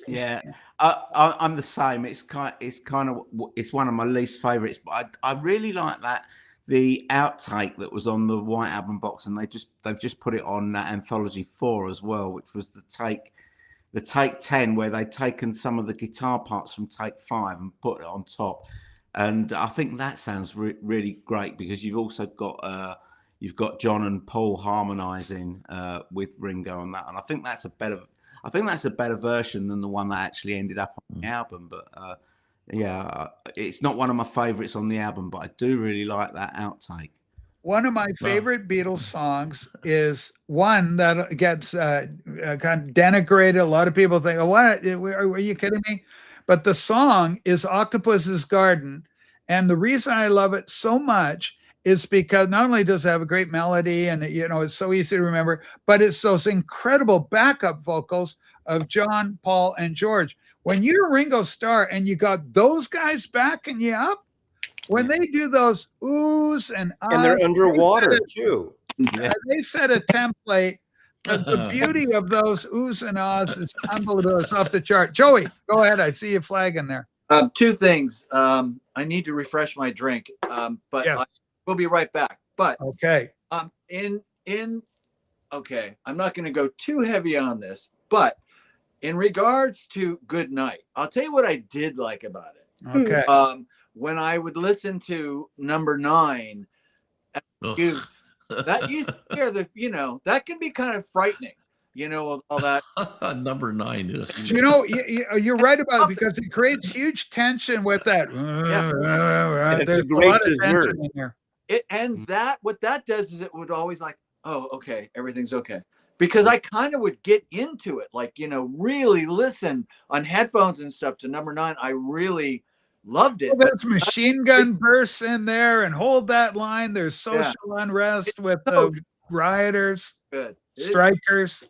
Yeah, I'm the same. It's one of my least favorites, but I really like the outtake that was on the White Album box, and they've just put it on Anthology 4 as well, which was the take 10, where they'd taken some of the guitar parts from take 5 and put it on top. And I think that sounds really great because you've also got John and Paul harmonizing with Ringo on that, and I think that's a better version than the one that actually ended up on the album. But it's not one of my favorites on the album, but I do really like that outtake.
One of my favorite Beatles songs is one that gets kind of denigrated. A lot of people think, "Oh, what? Are you kidding me?" But the song is Octopus's Garden, and the reason I love it so much is because not only does it have a great melody and it's so easy to remember, but it's those incredible backup vocals of John, Paul, and George. When you're Ringo Starr and you got those guys backing you up, when they do those oohs and ahs,
and they're underwater too.
They set a template. The beauty of those oohs and ahs is unbelievable. It's off the chart. Joey, go ahead. I see you flagging there.
2 things. I need to refresh my drink, but we'll be right back. But
okay.
Okay, I'm not going to go too heavy on this, but in regards to Good Night, I'll tell you what I did like about it.
Okay.
When I would listen to number 9, youth, that used to hear that can be kind of frightening, all that.
Number 9.
You're right about it because it creates huge tension with that.
There's a great dessert
in there.
What that does is it would always like, oh, okay, everything's okay. Because I kind of would get into it, like, really listen on headphones and stuff to number 9. I really loved it.
Well, there's machine gun bursts in there, and Hold That Line. There's social unrest with the rioters, strikers.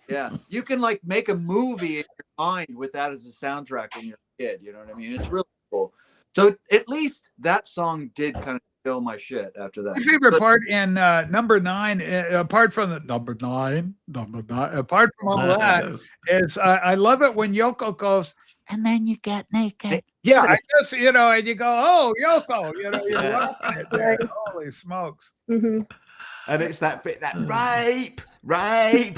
Yeah, you can like make a movie in your mind with that as a soundtrack when you're a kid. You know what I mean? It's really cool. So at least that song did kind of kill my shit after that.
My favorite part in number 9, apart from the number nine, apart from all that, is I love it when Yoko goes, and then you get naked.
Yeah,
I just, and you go, oh, Yoko, you're rocking it there. Holy smokes.
Mm-hmm.
And it's that bit, that rape.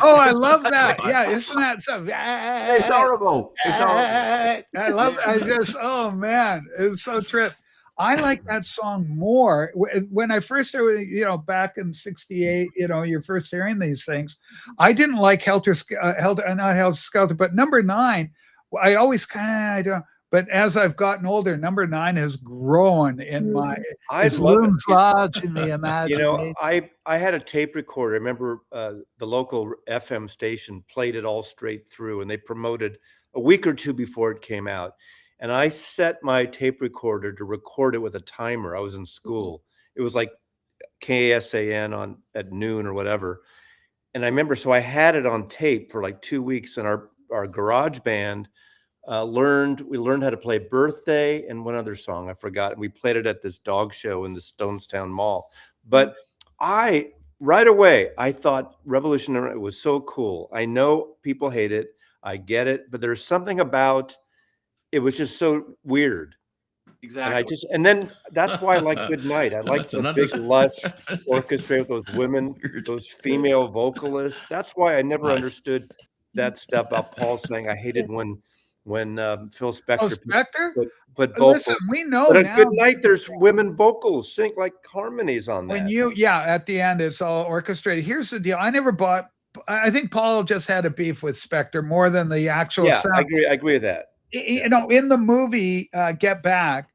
Oh, I love that. Yeah, isn't that so?
It's horrible. It's horrible.
I love it. Oh man, it's so trip. I like that song more. When I first started, back in '68, you're first hearing these things. I didn't like not Helter Skelter, but number 9, I always kind of. But as I've gotten older, number 9 has grown in my.
I love it.
Large in the imagination.
I had a tape recorder. I remember the local FM station played it all straight through, and they promoted a week or two before it came out. And I set my tape recorder to record it with a timer. I was in school. It was like KSAN at noon or whatever. And I remember, so I had it on tape for like 2 weeks, and our garage band learned how to play Birthday and one other song I forgot. And we played it at this dog show in the Stonestown Mall. But right away, I thought Revolution was so cool. I know people hate it. I get it. But there's something about it was just so weird.
Exactly.
And then that's why I like Good Night. I like the big lush orchestra with those women, those female vocalists. That's why I never understood that stuff about Paul saying I hated when Phil Spector put vocals.
Listen, we know
but
now.
Good Night, there's women vocals sing like harmonies on that.
At the end it's all orchestrated. Here's the deal. I think Paul just had a beef with Spector more than the actual sound.
I agree with that.
In the movie Get Back,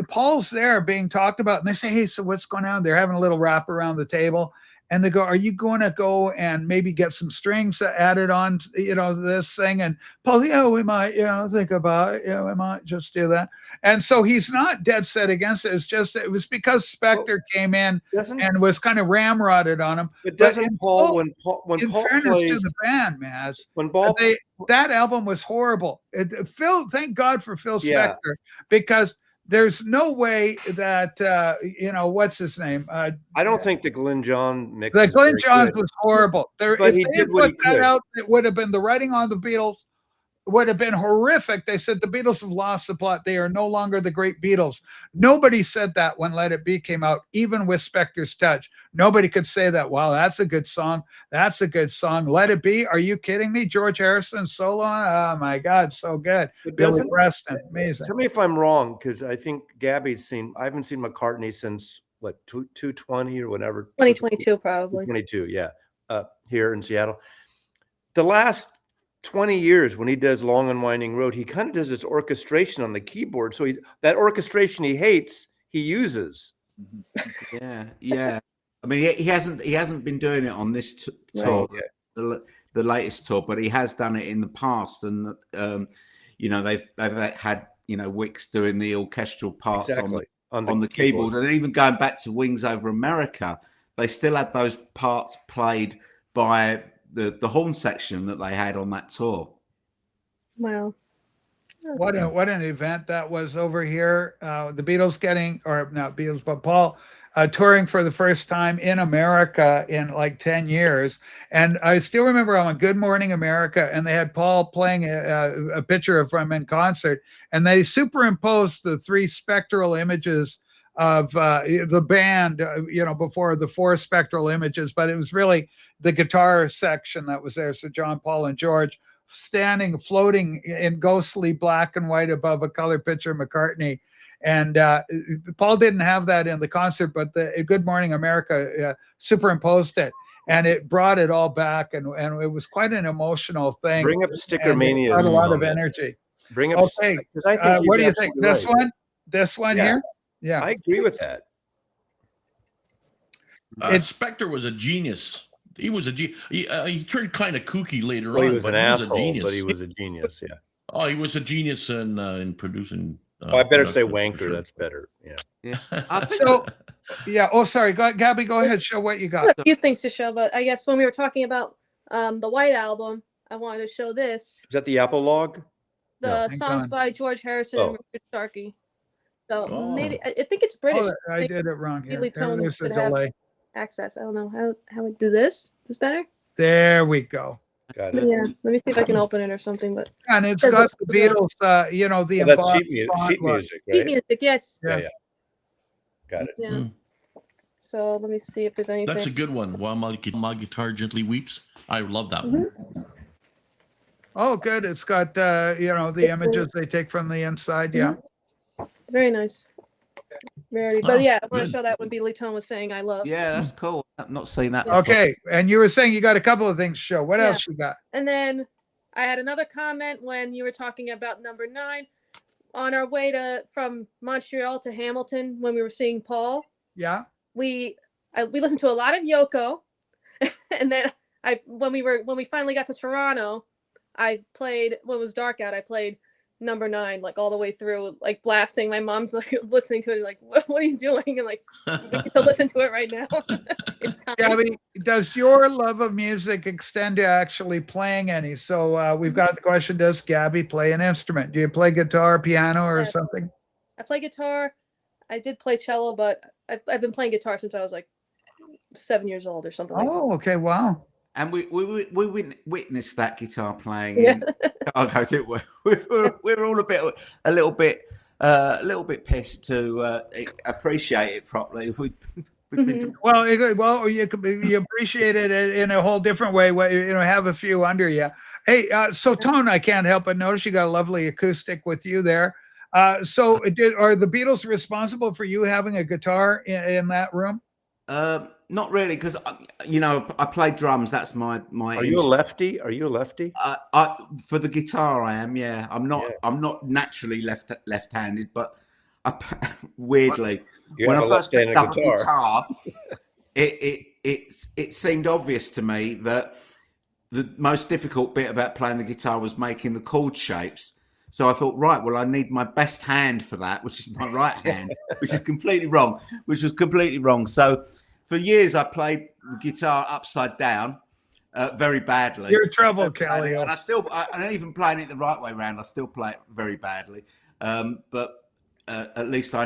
Paul's there being talked about, and they say, "Hey, so what's going on?" They're having a little wrap around the table, and they go, "Are you going to go and maybe get some strings added on, this thing?" And Paul, we might, think about it. We might just do that. And so he's not dead set against it. It's just it was because Spector came in and was kind of ramrodded on him.
But doesn't Paul, when Paul
fairness
plays,
to the band, Maz,
when Paul
that album was horrible. Thank God for Phil Spector, because there's no way that what's his name?
I don't think the Glenn John mix.
The Glenn Johns was horrible.
But
if
he
they
did
had
what he
put that
could.
out, it would have been the writing on the Beatles. Would have been horrific. They said the Beatles have lost the plot. They are no longer the great Beatles. Nobody said that when Let It Be came out, even with Spector's touch. Nobody could say that. Wow, that's a good song. That's a good song. Let It Be. Are you kidding me? George Harrison solo. Oh my God, so good. Billy Preston, amazing.
Tell me if I'm wrong, because I think Gabby's seen. I haven't seen McCartney since 220 or whatever.
2022 probably.
22, yeah. Here in Seattle, the last 20 years when he does Long and Winding Road, he kind of does this orchestration on the keyboard. So that orchestration he hates, he uses.
Yeah. I mean, he hasn't been doing it on this tour, the latest tour, but he has done it in the past. And they've had Wicks doing the orchestral parts on the keyboard, and even going back to Wings Over America, they still had those parts played by the horn section that they had on that tour.
Wow.
What an event that was over here. The Beatles not Beatles, but Paul touring for the first time in America in like 10 years. And I still remember on Good Morning America, and they had Paul playing a picture of him in concert, and they superimposed the 3 spectral images of the band, before the 4 spectral images, but it was really the guitar section that was there. So John, Paul, and George floating in ghostly black and white above a color picture of McCartney. And Paul didn't have that in the concert, but the Good Morning America superimposed it, and it brought it all back, and it was quite an emotional thing.
Bring up Sticker Mania.
A lot of energy.
Bring up.
Okay, what do you think? This one? This one here? Yeah,
I agree with that.
Spector was a genius. He was a genius. He turned kind of kooky later on.
He was an asshole, but he was a genius. Yeah.
Oh, he was a genius in producing.
I better say wanker. Sure. That's better. Yeah.
So, yeah. Oh, sorry. Gabby, go ahead. Show what you got.
A few things to show, but I guess when we were talking about the White Album, I wanted to show this.
Is that the Apple log?
The songs by George Harrison and Richard Starkey. So maybe I think it's British.
Oh, I did it wrong here.
There's a delay. Access. I don't know how we do this. Is this better?
There we go.
Got it.
Yeah. Let me see if I can open it or something. But
and it's got the Beatles. The
that's sheet music, right?
Sheet music, yes.
Yeah. Got it.
Yeah. So let me see if there's anything.
That's a good one. While my guitar gently weeps. I love that one.
Oh, good. It's got the images they take from the inside. Yeah.
Very nice. Rarity.
Oh,
But yeah, I want
good.
to show that when Beatley Tone was saying I love.
Yeah, that's cool. I've not seen that before.
Okay, and you were saying you got a couple of things to show. What
Yeah.
else you got?
And then I had another comment when you were talking about number 9 on our way from Montreal to Hamilton when we were seeing Paul.
Yeah.
We listened to a lot of Yoko, and then when we finally got to Toronto, I played when it was dark out. I played number 9 like all the way through, like blasting. My mom's like listening to it, like what are you doing? And like you get to listen to it right now. It's time.
Gabby, does your love of music extend to actually playing any? So we've got the question: does Gabby play an instrument? Do you play guitar, piano, or
Yeah.
something?
I play guitar. I did play cello, but I've been playing guitar since I was like 7 years old or something. Like that.
Oh, okay, wow.
And we witnessed that guitar playing
Yeah.
in Chicago, didn't we? We were all a little bit pissed to appreciate it properly. We've been
Well, you appreciate it in a whole different way. Have a few under you. Hey, so Tone, I can't help but notice you got a lovely acoustic with you there. Are the Beatles responsible for you having a guitar in that room?
not really, because I play drums. That's my.
Are you a lefty? Are you a lefty?
For the guitar, I am. Yeah, I'm not. Yeah. I'm not naturally left-handed, but weirdly, when I first picked up a guitar, it seemed obvious to me that the most difficult bit about playing the guitar was making the chord shapes. So I thought, right, well, I need my best hand for that, which is my right hand, which was completely wrong. So for years, I played the guitar upside down very badly.
You're in trouble, Calio.
And and even playing it the right way around, I still play it very badly. But at least I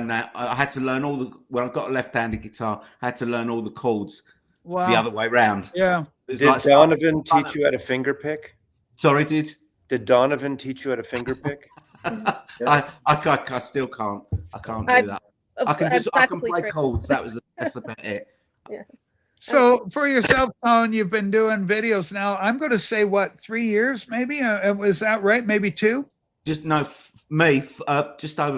had to learn when I got a left-handed guitar, I had to learn all the chords the other way around.
Yeah.
Did Donovan teach you how to finger pick?
Sorry,
Did Donovan teach you how to finger pick?
I still can't. I can't do that. I can play chords. That's about it.
Yeah.
So for yourself, Tone, you've been doing videos now. I'm going to say 3 years, maybe. Was that right? Maybe 2.
Just over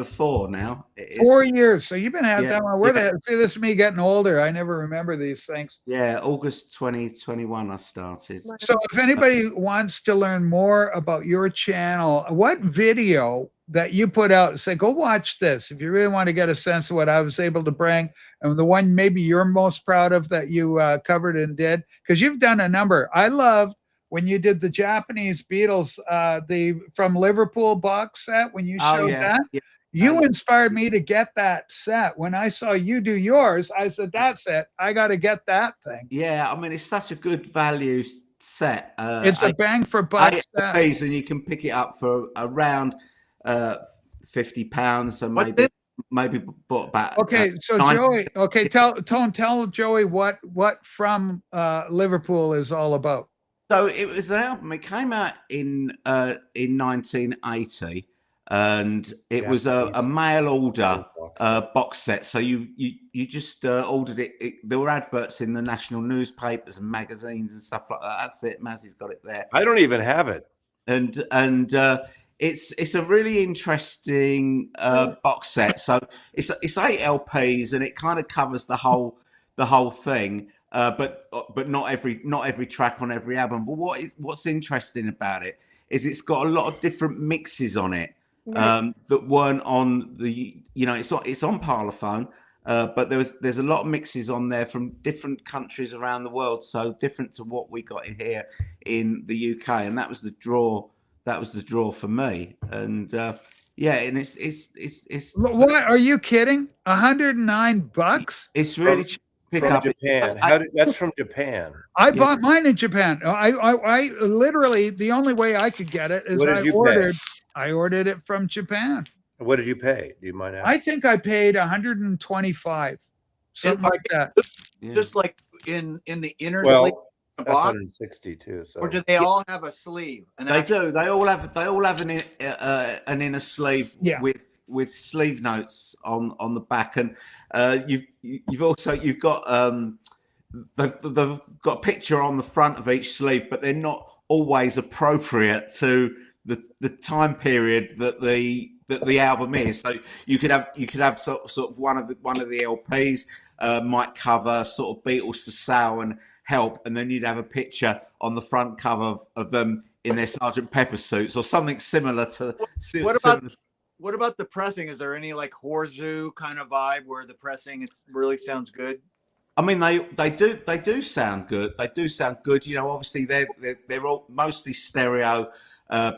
4 now.
4 years. So you've been at that one. See, this is me getting older. I never remember these things.
Yeah, August 2021 I started.
So if anybody wants to learn more about your channel, what video that you put out, say, go watch this. If you really want to get a sense of what I was able to bring, and the one maybe you're most proud of that you covered and did, because you've done a number. I loved when you did the Japanese Beatles, from Liverpool box set, when you showed that. Yeah. You inspired me to get that set. When I saw you do yours, I said, that's it. I got to get that thing.
Yeah, I mean, it's such a good value set.
It's a bang for buck set.
And you can pick it up for around £50. So maybe bought about.
Okay, so Joey, tell Joey what From Liverpool is all about.
So it was an album. It came out in 1980, and it was a mail order box set. So you just ordered it. There were adverts in the national newspapers and magazines and stuff like that. That's it. Massie's got it there.
I don't even have it.
And it's a really interesting box set. So it's 8 LPs, and it kind of covers the whole thing. But not every track on every album. But what's interesting about it is it's got a lot of different mixes on it that weren't on the. It's on Parlophone, but there's a lot of mixes on there from different countries around the world. So different to what we got in here in the UK, and that was the draw. That was the draw for me. And and it's.
What are you kidding? $109?
It's really cheap.
From Japan. That's from Japan.
I bought mine in Japan. I literally, the only way I could get it is I ordered it from Japan.
What did you pay? Do you mind asking?
I think I paid $125, something like that.
Just like in the inner
sleeve.
That's
160 too. So.
Or do they all have a sleeve?
They do. They all have an inner sleeve with sleeve notes on the back, and you've got they've got a picture on the front of each sleeve, but they're not always appropriate to the time period that the the album is. So you could have sort of one of the LPs might cover sort of Beatles for Sale and Help, and then you'd have a picture on the front cover of them in their Sergeant Pepper suits or something similar to.
What about the pressing? Is there any like Horzu kind of vibe where the pressing really sounds good?
I mean, they do sound good. They do sound good. You know, obviously they're all mostly stereo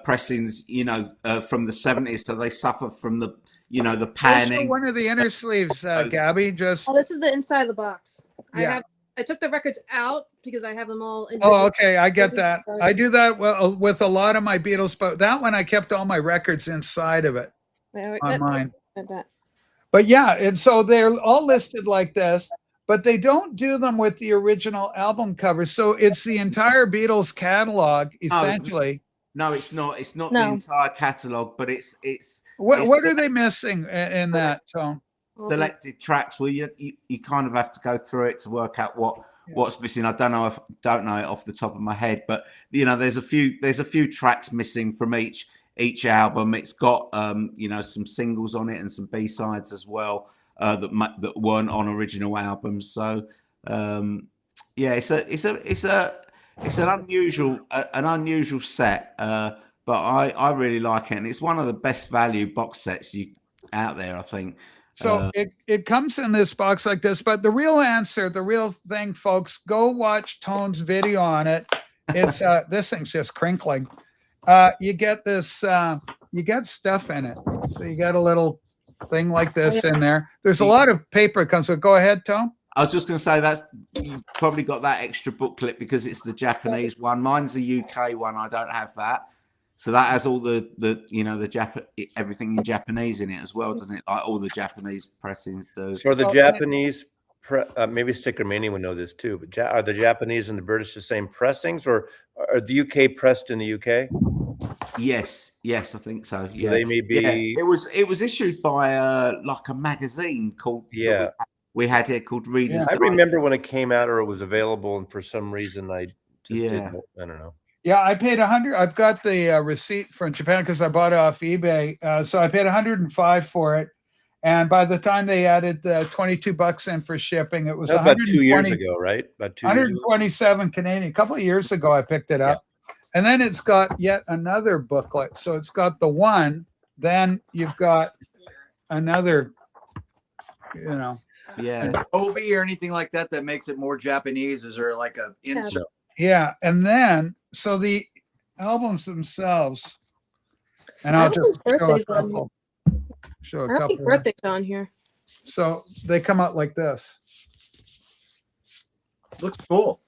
pressings. You know, from the 70s, so they suffer from the the panning.
One of the inner sleeves, Gabby. Just
this is the inside of the box.
Yeah.
I took the records out because I have them all.
Oh, okay. I get that. I do that with a lot of my Beatles, but that one I kept all my records inside of it on mine. But yeah, and so they're all listed like this, but they don't do them with the original album cover. So it's the entire Beatles catalog, essentially.
No, it's not. It's not the entire catalog, but it's.
What are they missing in that, Tom?
Selected tracks where you kind of have to go through it to work out what's missing. I don't know it off the top of my head, but there's a few tracks missing from each album. It's got some singles on it and some B-sides as well that weren't on original albums. So it's an unusual set, but I really like it, and it's one of the best value box sets out there, I think.
So it comes in this box like this, but the real answer, the real thing, folks, go watch Tone's video on it. It's this thing's just crinkling. You get this, you get stuff in it. So you got a little thing like this in there. There's a lot of paper that comes with. Go ahead, Tone.
I was just going to say you probably got that extra booklet because it's the Japanese one. Mine's the UK one. I don't have that. So that has all the everything in Japanese in it as well, doesn't it? Like all the Japanese pressings do.
So the Japanese, maybe Sticker Mania would know this too, but are the Japanese and the British the same pressings, or are the UK pressed in the UK?
Yes, I think so. Yeah,
so they may be.
Yeah. It was issued by like a magazine called we had here called Readers.
I remember when it came out, or it was available, and for some reason I just didn't. I don't know.
Yeah, I paid $100. I've got the receipt from Japan because I bought it off eBay. So I paid $105 for it, and by the time they added $22 in for shipping, it was
about 2 years ago, right? About
127 Canadian. A couple of years ago, I picked it up, and then it's got yet another booklet. So it's got the one, then you've got another.
Yeah, Obi or anything like that makes it more Japanese. Is there like a insert?
Yeah, and then so the albums themselves, and I'll just show a couple.
I don't think birthdays on here.
So they come out like this.
Looks cool.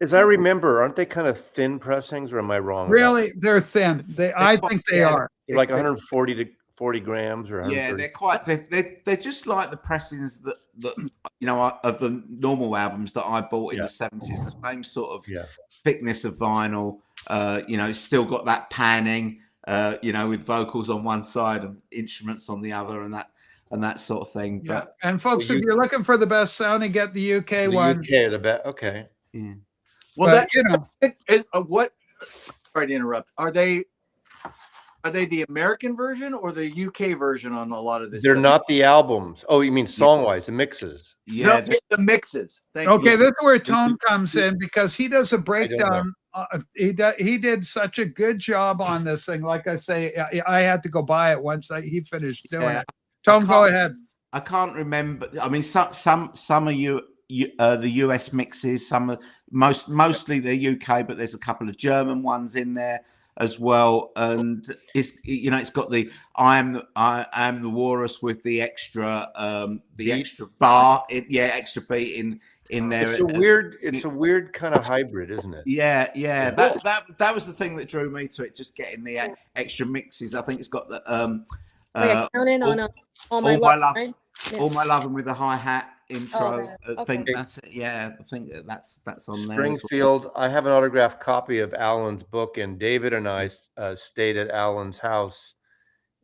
As I remember, aren't they kind of thin pressings, or am I wrong?
Really, they're thin. I think they are.
They're like 140 to 40 grams, or
they're just like the pressings that of the normal albums that I bought in the 70s. The same sort of thickness of vinyl. Still got that panning. With vocals on one side and instruments on the other, and that sort of thing.
Yeah. But and folks, if you're looking for the best sounding, get the UK one.
UK, the best. Okay.
Yeah.
Well, what? Sorry to interrupt. Are they the American version or the UK version on a lot of this?
They're not the albums. Oh, you mean song-wise, the mixes?
Yeah, the mixes.
Okay, this is where Tone comes in because he does a breakdown. He did such a good job on this thing. Like I say, I had to go buy it once he finished doing it. Tone, go ahead.
I can't remember. I mean, some of the US mixes, mostly the UK, but there's a couple of German ones in there as well, and it's got the I am the walrus with the extra extra bar, extra beat in there.
It's a weird kind of hybrid, isn't it?
Yeah. That was the thing that drew me to it, just getting the extra mixes. I think it's got the all my love, right? All my loving with the hi-hat intro. I think that's it. Yeah, I think that's on there.
Springfield. I have an autographed copy of Alan's book, and David and I stayed at Alan's house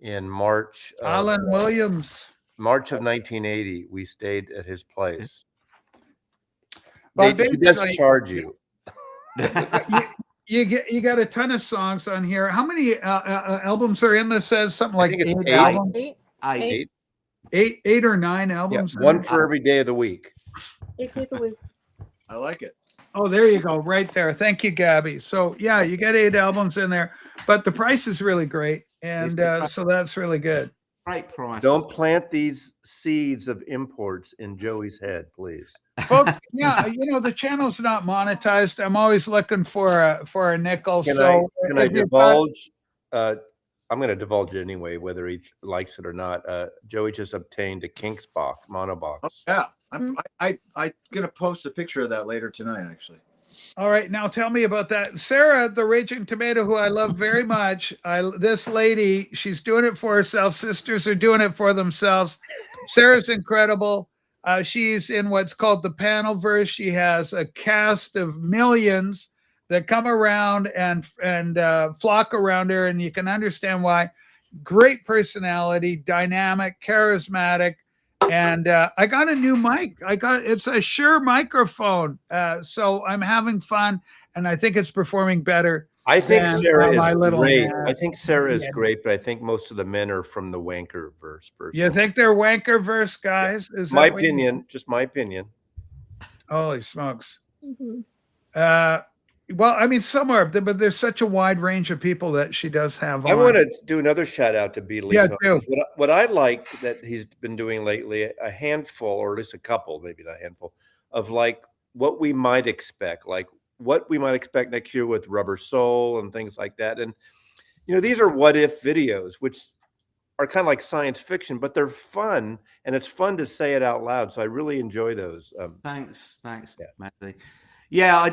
in March.
Alan Williams.
March of 1980. We stayed at his place.
But
he does charge you.
you got a ton of songs on here. How many albums are in this? Says something like
think it's
8
eight.
albums,
Eight.
eight or nine
Yeah,
albums. in
one
there?
for every day of the week.
8 days a week.
I like it.
Oh, there you go, right there. Thank you, Gabby. So yeah, you got 8 albums in there, but the price is really great, and so that's really good.
Great price.
Don't plant these seeds of imports in Joey's head, please.
Folks, yeah, the channel's not monetized. I'm always looking for a nickel.
Can
So
I
if you've got-
divulge? I'm going to divulge it anyway, whether he likes it or not. Joey just obtained a Kinks box, mono box.
Yeah, I'm gonna post a picture of that later tonight, actually.
All right, now tell me about that. Sarah, the Raging Tomato, who I love very much. This lady, she's doing it for herself. Sisters are doing it for themselves. Sarah's incredible. She's in what's called the panel verse. She has a cast of millions that come around and flock around her, and you can understand why. Great personality, dynamic, charismatic. And I got a new mic. It's a Shure microphone. So I'm having fun, and I think it's performing better.
I think
than,
Sarah
my
is
little
great.
man.
I think Sarah is
Yeah.
great, but I think most of the men are from the wanker verse.
You think they're wanker verse guys? Is
My
that what you-
opinion, just my opinion.
Holy smokes.
Mhm.
Well, I mean, some are, but there's such a wide range of people that she does have on.
I want to do another shout out to Beatle.
Yeah,
Mania.
do.
What I like that he's been doing lately, a handful, or at least a couple, maybe not a handful, of like what we might expect, like what we might expect next year with Rubber Soul and things like that. And these are what if videos, which are kind of like science fiction, but they're fun, and it's fun to say it out loud. So I really enjoy those.
Thanks,
Yeah.
Matty. Yeah,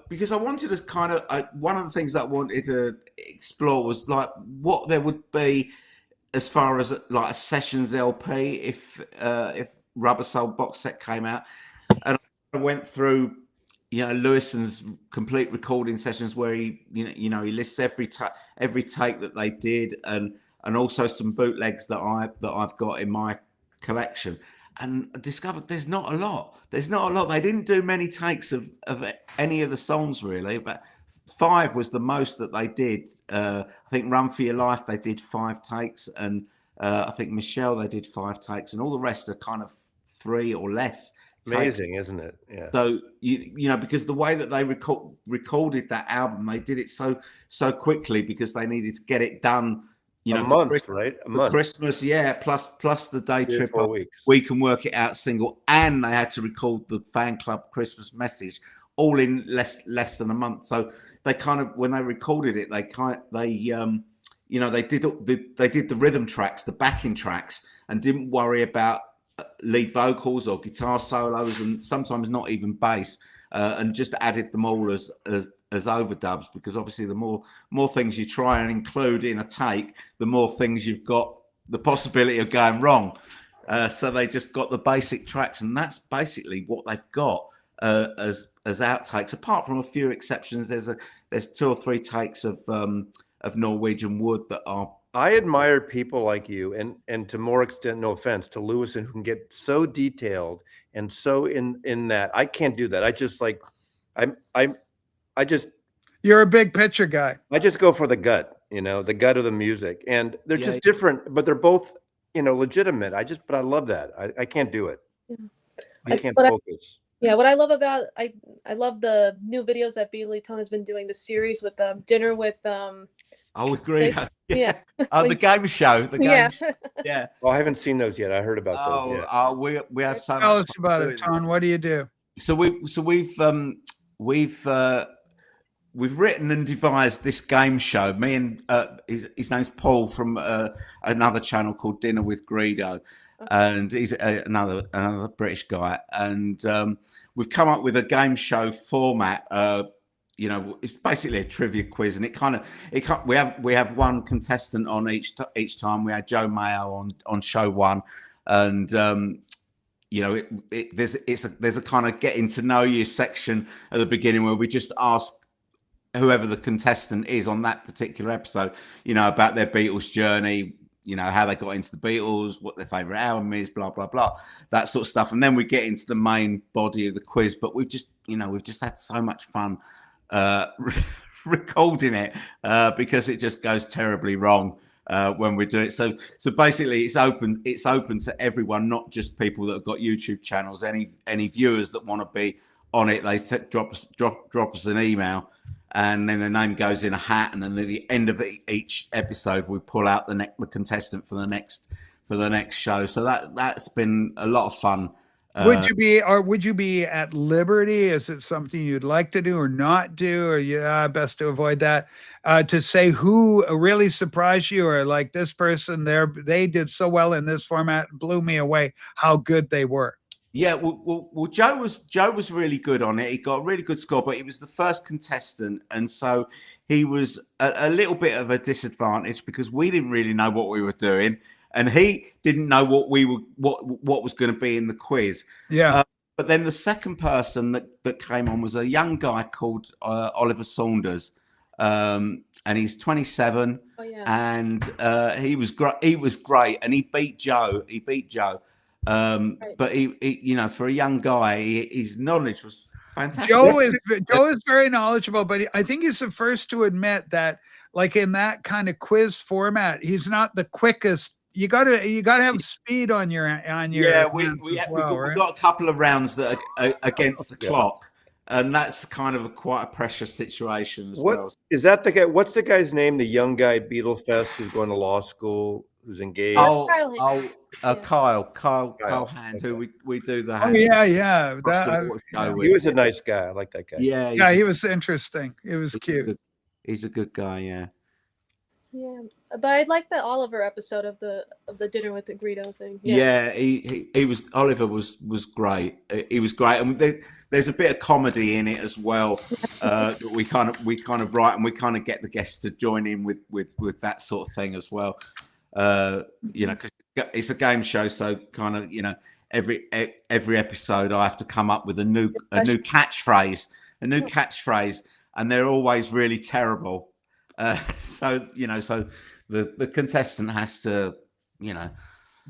because I wanted to kind of one of the things that I wanted to explore was like what there would be as far as like a sessions LP if Rubber Soul box set came out, and I went through Lewison's complete recording sessions where he he lists every take that they did, and also some bootlegs that I've got in my collection. And I discovered there's not a lot. They didn't do many takes of any of the songs really, but 5 was the most that they did. I think Run for Your Life, they did 5 takes. And I think Michelle, they did 5 takes. And all the rest are kind of 3 or less takes.
Amazing, isn't it? Yeah.
So, because the way that they recorded that album, they did it so quickly because they needed to get it done.
A month, right? A month.
Christmas, yeah, plus the day
3 or
trip.
4 weeks.
We Can Work It Out single, and they had to record the fan club Christmas message, all in less than a month. So they kind of, when they recorded it, they did the rhythm tracks, the backing tracks, and didn't worry about lead vocals or guitar solos, and sometimes not even bass, and just added them all as overdubs, because obviously the more things you try and include in a take, the more things you've got the possibility of going wrong. So they just got the basic tracks, and that's basically what they've got as outtakes. Apart from a few exceptions, there's 2 or 3 takes of Norwegian Wood that are.
I admire people like you, and to more extent, no offense, to Lewison, who can get so detailed and so in that. I can't do that. I just like,
You're a big picture guy.
I just go for the gut, the gut of the music, and they're just different, but they're both, legitimate. But I love that. I can't do it.
Yeah.
I can't focus.
What I love about I love the new videos that Beatle Tone has been doing, the series with dinner with
Oh, agree.
Yeah.
The game show. The game.
Yeah.
Show. Yeah.
Well, I haven't seen those yet. I heard about those. Yeah.
We have so
Tell
much
us
fun
about
doing
it, Ton. What do you do?
So we've written and devised this game show. Me and his name's Paul from another channel called Dinner with Greedo, and he's another British guy. And we've come up with a game show format. It's basically a trivia quiz, and we have one contestant on each time. We had Joe Mayo on show 1, and there's a kind of getting to know you section at the beginning where we just ask whoever the contestant is on that particular episode, about their Beatles journey, how they got into the Beatles, what their favorite album is, blah blah blah, that sort of stuff, and then we get into the main body of the quiz. But we've just had so much fun recording it because it just goes terribly wrong when we do it. So basically, it's open to everyone, not just people that have got YouTube channels. Any viewers that want to be on it, they drop us an email, and then the name goes in a hat, and then at the end of each episode, we pull out the contestant for the next show. So that's been a lot of fun.
Would you be at liberty? Is it something you'd like to do or not do, or best to avoid that? To say who really surprised you, or like this person they did so well in this format, blew me away how good they were.
Yeah, well, Joe was really good on it. He got a really good score, but he was the first contestant, and so he was a little bit of a disadvantage because we didn't really know what we were doing, and he didn't know what was going to be in the quiz.
Yeah.
But then the second person that came on was a young guy called Oliver Saunders, and he's 27, and he was great. He was great, and he beat Joe. But he for a young guy, his knowledge was fantastic.
Joe is very knowledgeable, but I think he's the first to admit that, like in that kind of quiz format, he's not the quickest. You gotta have speed on your.
Yeah, we've got a couple of rounds that are against the clock, and that's kind of quite a pressure situation as well.
Is that the guy? What's the guy's name? The young guy at Beetlefest who's going to law school, who's engaged.
Kyle Hand, who we do the.
He was a nice guy. I like that guy.
Yeah,
he was interesting. It was cute.
He's a good guy. Yeah.
Yeah, but I like the Oliver episode of the dinner with the Greedo thing.
Yeah, he was. Oliver was great. He was great, and there's a bit of comedy in it as well. That we kind of write, and we kind of get the guests to join in with that sort of thing as well. Because it's a game show, so kind of every episode I have to come up with a new catchphrase, and they're always really terrible. So the contestant has to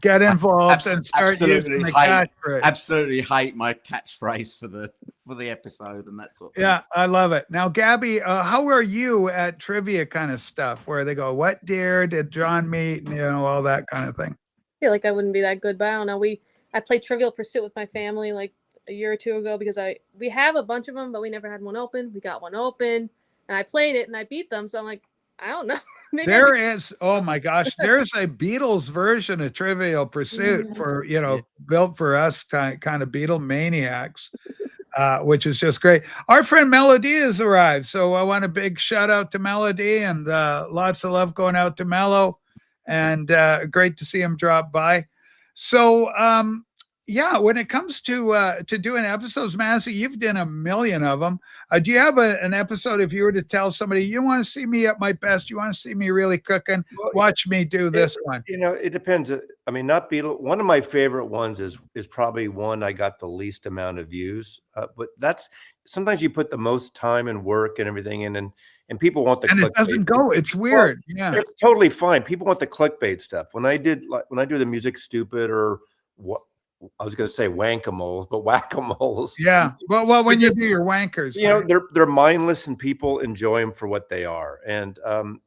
get involved and start using the catchphrase.
Absolutely hate my catchphrase for the episode and that sort of thing.
Yeah, I love it. Now, Gabby, how are you at trivia kind of stuff where they go, "What deer did John meet?" and all that kind of thing?
I feel like I wouldn't be that good, but I don't know. I played Trivial Pursuit with my family like a year or two ago because we have a bunch of them, but we never had one open. We got one open. And I played it and I beat them. So I'm like, I don't know.
Oh my gosh, there's a Beatles version of Trivial Pursuit for, built for us kind of Beatle maniacs, which is just great. Our friend Melody has arrived. So I want a big shout out to Melody and lots of love going out to Mello, and great to see him drop by. So, when it comes to doing episodes, Massie, you've done a million of them. Do you have an episode, if you were to tell somebody, you want to see me at my best, you want to see me really cooking, watch me do this one?
It depends. I mean, not Beatle. One of my favorite ones is probably one I got the least amount of views. But that's sometimes you put the most time and work and everything in, and people want the clickbait.
It doesn't go. It's weird.
It's totally fine. People want the clickbait stuff. When I do the Music Stupid or what. I was going to say wankamoles, but whack-a-moles.
Yeah. Well, when you do your wankers,
they're mindless and people enjoy them for what they are. And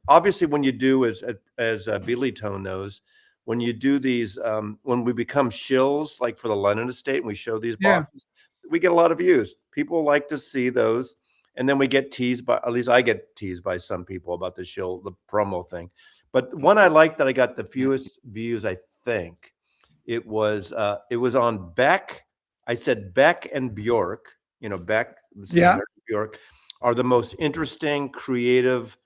obviously, when you do, as Beatley Tone knows, when you do these, when we become shills, like for the Lennon estate, and we show these boxes, we get a lot of views. People like to see those, and then we get teased by. At least I get teased by some people about the promo thing. But one I like that I got the fewest views, I think. It was on Beck. I said Beck and Bjork. Beck, the singer, Bjork, are the most interesting, creative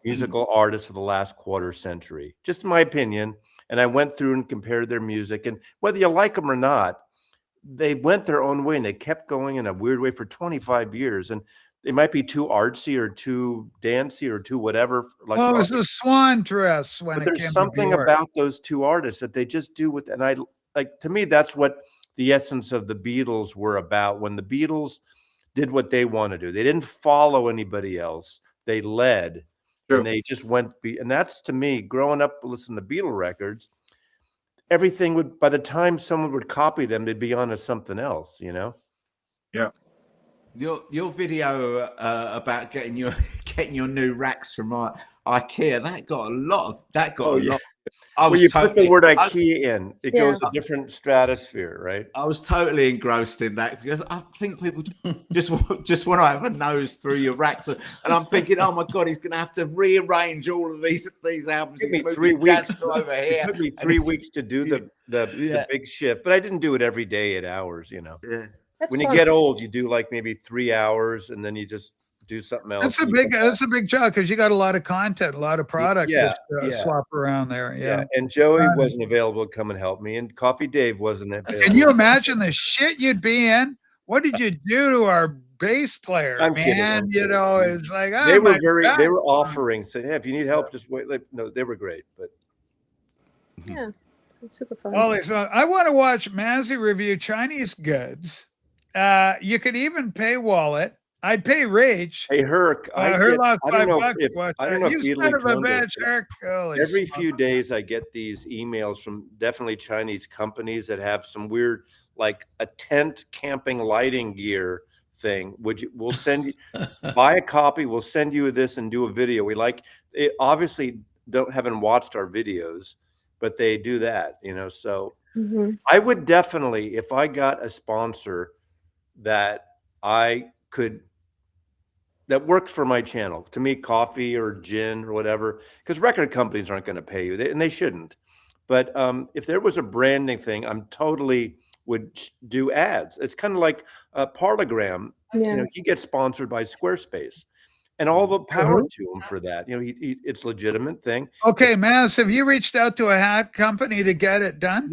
musical artists of the last quarter century. Just my opinion. And I went through and compared their music. And whether you like them or not, they went their own way and they kept going in a weird way for 25 years. And they might be too artsy or too dancey or too whatever.
It was a swan dress when
there's something about those two artists that they just do with, and I like, to me, that's what the essence of the Beatles were about. When the Beatles did what they want to do, they didn't follow anybody else. They led, and they just went. And that's, to me, growing up listening to Beatle records, everything would, by the time someone would copy them, they'd be on to something else.
Yeah.
Your video about getting your getting your new racks from IKEA, that got a lot of
Oh, yeah.
I
Well,
was
you put the
totally
word
I was,
IKEA in, it
Yeah.
goes a different stratosphere, right?
I was totally engrossed in that because I think people just want to have a nose through your racks, and I'm thinking, oh my god, he's going to have to rearrange all of these albums.
It took me
He's
3
moving jazz
weeks.
to over here.
It took me
and
3
it's-
weeks to do the
Yeah.
big shift, but I didn't do it every day 8 hours, you know.
Yeah.
That's
When you
fun.
get old, you do like maybe 3 hours, and then you just do something else.
That's a
and you
big
come back.
that's a big job because you got a lot of content, a lot of product
yeah,
to
yeah.
swap around there.
Yeah,
Yeah.
and Joey
Fun.
wasn't available to come and help me, and Coffee Dave wasn't available.
Can you imagine the shit you'd be in? What did you do to our bass player,
I'm kidding,
man?
I'm
You
kidding.
know, it's like, oh
They were
my
they
God.
were offering, saying, "Hey, if you need help, just wait." Like, no, they were great, but
Yeah, it's super fun.
Holy smokes. I want to watch Massie review Chinese goods. You could even paywall it. I'd pay Rach.
hey, Herc,
Her last
I don't know
$5
if
to watch
I don't
that.
know if
You
Beatle
son of a
told us,
bitch,
but
Herc. Holy
every
smokes.
few days I get these emails from definitely Chinese companies that have some weird, like a tent camping lighting gear thing. We'll send you buy a copy, we'll send you this and do a video. We like it, obviously haven't watched our videos, but they do that, you know. So
Mhm.
I would definitely, if I got a sponsor that that works for my channel, to me, coffee or gin or whatever, because record companies aren't going to pay you, and they shouldn't. But if there was a branding thing, I'm totally would do ads. It's kind of like Parlogram. You
Yeah.
know, he gets sponsored by Squarespace, and all the power to him for that. You know, it's a legitimate thing.
Okay, Mass, have you reached out to a hat company to get it done?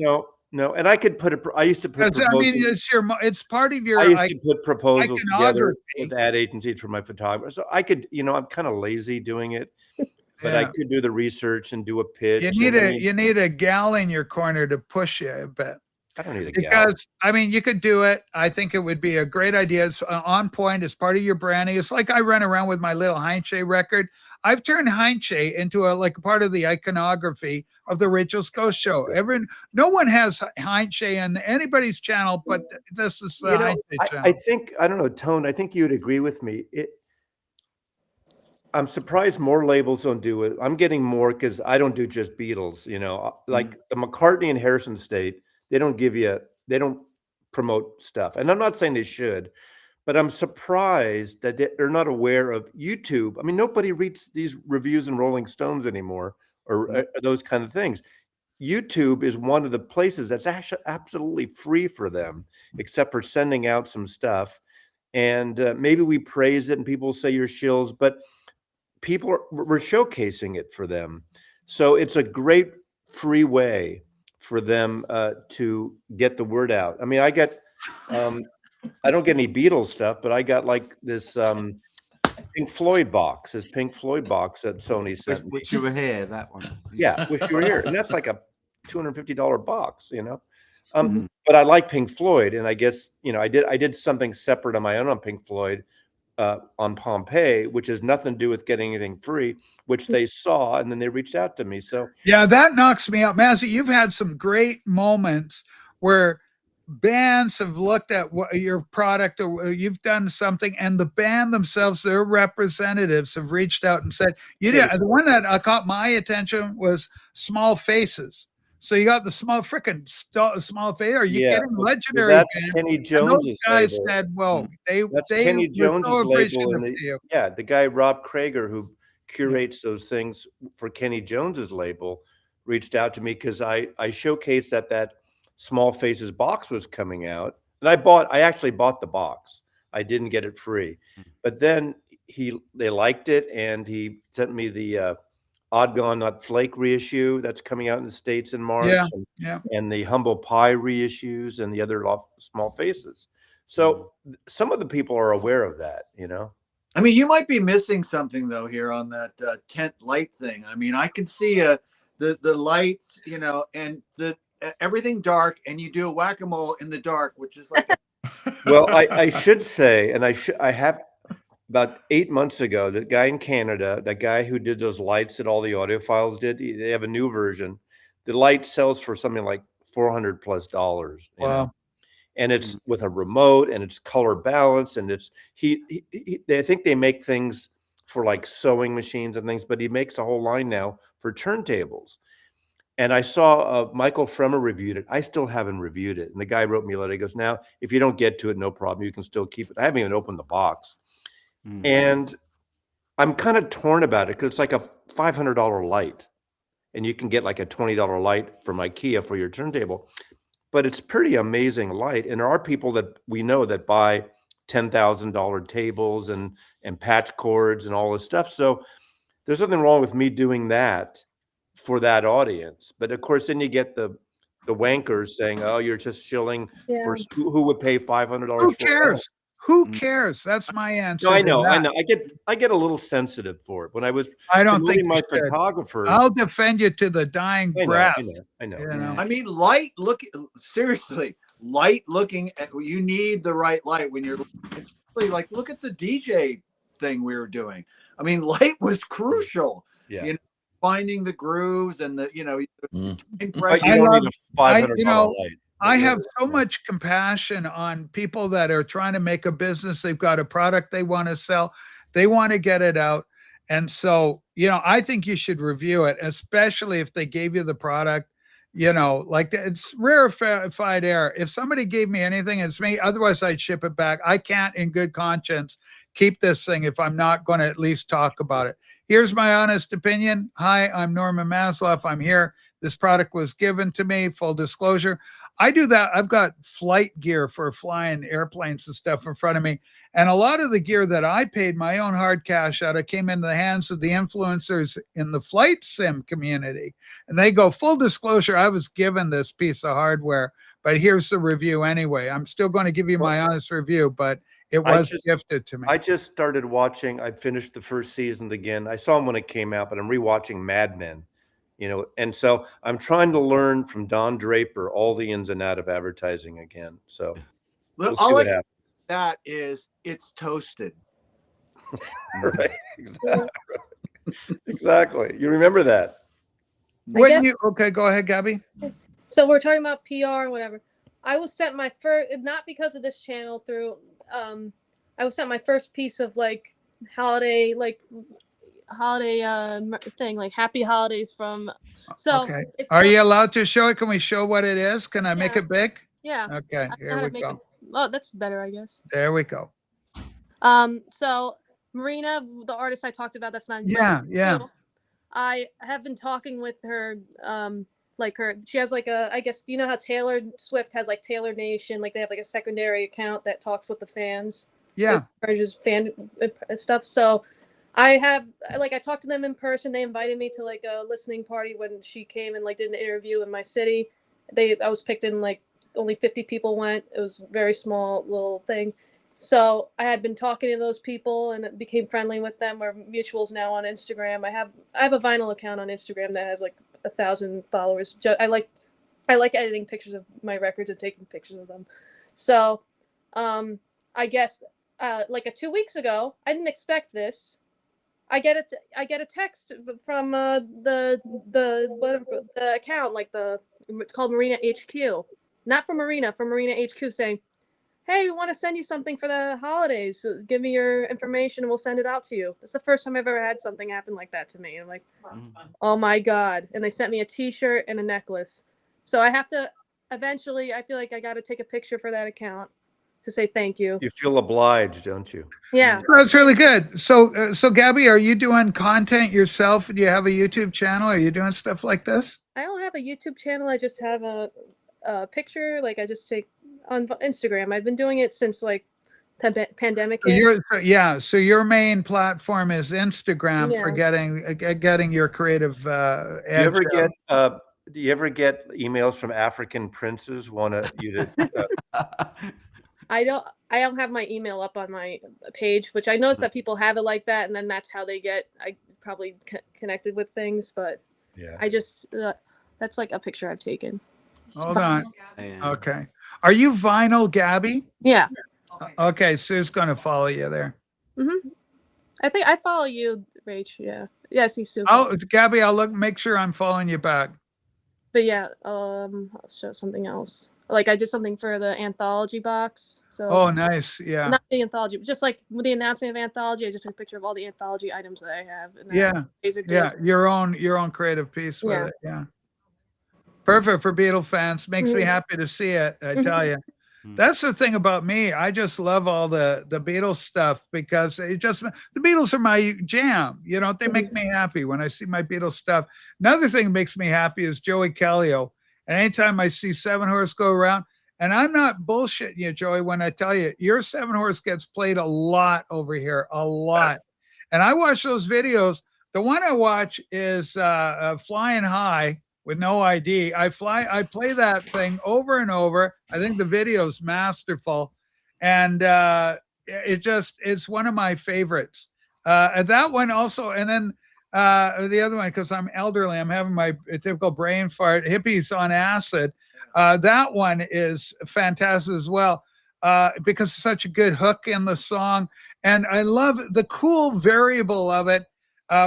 No, and I could I used to put
'Cause, I mean,
proposals.
it's part of your
I used to put proposals together
iconography.
with ad agencies for my photographer. So I could, you know, I'm kind of lazy doing it, but I
Yeah.
could do the research and do a pitch.
You
and I mean,
need a gal in your corner to push you a bit.
I don't need a gal.
Because I mean, you could do it. I think it would be a great idea. It's on point. It's part of your branding. It's like I run around with my little Heinche record. I've turned Heinche into a part of the iconography of the Rachel's Ghost Show. No one has Heinche on anybody's channel, but this is the
You know,
Heinche channel.
I think, I don't know, Tone, I think you'd agree with me. I'm surprised more labels don't do it. I'm getting more because I don't do just Beatles, you know, like the McCartney and Harrison State, they don't promote stuff. And I'm not saying they should, but I'm surprised that they're not aware of YouTube. I mean, nobody reads these reviews in Rolling Stones anymore or those kind of things. YouTube is one of the places that's actually absolutely free for them, except for sending out some stuff. And maybe we praise it and people say you're shills, but we're showcasing it for them. So it's a great free way for them to get the word out. I mean, I don't get any Beatles stuff, but I got like this Pink Floyd box that Sony sent me.
Wish you were here, that one.
Yeah, wish you were here. And that's like a $250 box, you know. But I like Pink Floyd, and I guess, you know, I did something separate on my own on Pink Floyd on Pompeii, which has nothing to do with getting anything free, which they saw, and then they reached out to me. So
yeah, that knocks me out. Massie, you've had some great moments where bands have looked at your product or you've done something, and the band themselves, their representatives, have reached out and said, the one that caught my attention was Small Faces. So you got the small small face. Are you kidding? Legendary.
Well, that's
band.
Kenny Jones's
guys
label.
said, "Well,
That's
they
Kenny
were
Jones's
so
label."
appreciative
The guy Rob Krager, who curates those things for Kenny Jones's label, reached out to me because I showcased that Small Faces box was coming out, and I actually bought the box. I didn't get it free, but then they liked it, and he sent me the Odd Gone Not Flake reissue that's coming out in the States in March, and the Humble Pie reissues and the other Small Faces. So some of the people are aware of that, you know.
I mean, you might be missing something though here on that tent light thing. I mean, I can see the lights, you know, and everything dark, and you do a whack-a-mole in the dark, which is like.
Well, I should say, and I have. About 8 months ago, the guy in Canada, that guy who did those lights that all the audiophiles did, they have a new version. The light sells for something like $400+.
Wow.
and it's with a remote, and it's color balanced, and it's I think they make things for like sewing machines and things, but he makes a whole line now for turntables. And I saw Michael Fremer reviewed it. I still haven't reviewed it. And the guy wrote me a letter. He goes, now, if you don't get to it, no problem. You can still keep it. I haven't even opened the box. And I'm kind of torn about it because it's like a $500 light. And you can get like a $20 light from IKEA for your turntable. But it's pretty amazing light. And there are people that we know that buy $10,000 tables and patch cords and all this stuff. So there's nothing wrong with me doing that for that audience. But of course, then you get the wankers saying, oh, you're just shilling for who would pay $500.
Who cares? Who cares? That's my answer.
No, I know. I get a little sensitive for it. When I don't think my photographer.
I'll defend you to the dying breath.
I know.
You know?
I mean, seriously, light looking at, you need the right light when you're, it's really like, look at the DJ thing we were doing. I mean, light was crucial.
Yeah.
You know, finding the grooves and the, you know,
but you don't need a $500 light.
I have so much compassion on people that are trying to make a business. They've got a product they want to sell. They want to get it out. And so, you know, I think you should review it, especially if they gave you the product, you know, like it's rarefied air. If somebody gave me anything, it's me. Otherwise, I'd ship it back. I can't in good conscience keep this thing if I'm not going to at least talk about it. Here's my honest opinion. Hi, I'm Norman Masloff. I'm here. This product was given to me, full disclosure. I do that. I've got flight gear for flying airplanes and stuff in front of me. And a lot of the gear that I paid my own hard cash out of came into the hands of the influencers in the flight sim community. And they go, full disclosure, I was given this piece of hardware, but here's the review anyway. I'm still going to give you my honest review, but it was gifted to me.
I just started watching. I finished the first season again. I saw them when it came out, but I'm rewatching Mad Men. You know, and so I'm trying to learn from Don Draper all the ins and outs of advertising again. So
we'll see what happens. That is, it's toasted.
Right. Exactly. You remember that.
Okay, go ahead, Gabby.
So we're talking about PR and whatever. I was sent my first, not because of this channel, through I was sent my first piece of like holiday thing, like happy holidays from. So
okay. Are you allowed to show it? Can we show what it is? Can I make it big?
Yeah.
Okay, here we go.
Oh, that's better, I guess.
There we go.
So Marina, the artist I talked about, that's not.
Yeah.
I have been talking with her, she has like I guess, you know how Taylor Swift has like Taylor Nation, like they have like a secondary account that talks with the fans.
Yeah.
Just fan stuff. So I talked to them in person. They invited me to like a listening party when she came and like did an interview in my city. I was picked in, like only 50 people went. It was a very small little thing. So I had been talking to those people and became friendly with them. We're mutuals now on Instagram. I have a vinyl account on Instagram that has like 1,000 followers. I like editing pictures of my records and taking pictures of them. So I guess like 2 weeks ago, I didn't expect this. I get a text from the account, like it's called Marina HQ, not from Marina HQ, saying, "Hey, we want to send you something for the holidays. So give me your information and we'll send it out to you." It's the first time I've ever had something happen like that to me. I'm like, oh my God. And they sent me a t-shirt and a necklace. So I have to eventually, I feel like I got to take a picture for that account to say thank you.
You feel obliged, don't you?
Yeah.
That's really good. So Gabby, are you doing content yourself? Do you have a YouTube channel? Are you doing stuff like this?
I don't have a YouTube channel. I just have a picture. Like I just take on Instagram. I've been doing it since like pandemic hit.
So your main platform is Instagram for getting your creative edge.
Do you ever get emails from African princes you to
I don't have my email up on my page, which I noticed that people have it like that, and then that's how they get probably connected with things. But I just that's like a picture I've taken.
Hold on. Okay. Are you vinyl, Gabby?
Yeah.
Okay. Sue's going to follow you there.
Mm-hmm. I think I follow you, Rach. Yeah. Yes, you Sue.
Oh, Gabby, I'll make sure I'm following you back.
But yeah, I'll show something else. Like I did something for the anthology box. So
Oh, nice. Yeah.
not the anthology, but just like with the announcement of anthology, I just took a picture of all the anthology items that I have. And
Yeah. Yeah. Your own creative piece with it. Yeah. Perfect for Beatle fans. Makes me happy to see it. I tell you. That's the thing about me. I just love all the Beatles stuff because the Beatles are my jam. You know, they make me happy when I see my Beatles stuff. Another thing that makes me happy is Joey Calio. And anytime I see Seven Horse go around, and I'm not bullshitting you, Joey, when I tell you your Seven Horse gets played a lot over here, a lot. And I watch those videos. The one I watch is Flying High with no ID. I play that thing over and over. I think the video's masterful. And it's one of my favorites. And that one also, and then the other one, because I'm elderly, I'm having my typical brain fart, Hippies on Acid. That one is fantastic as well, because it's such a good hook in the song. And I love the cool variable of it.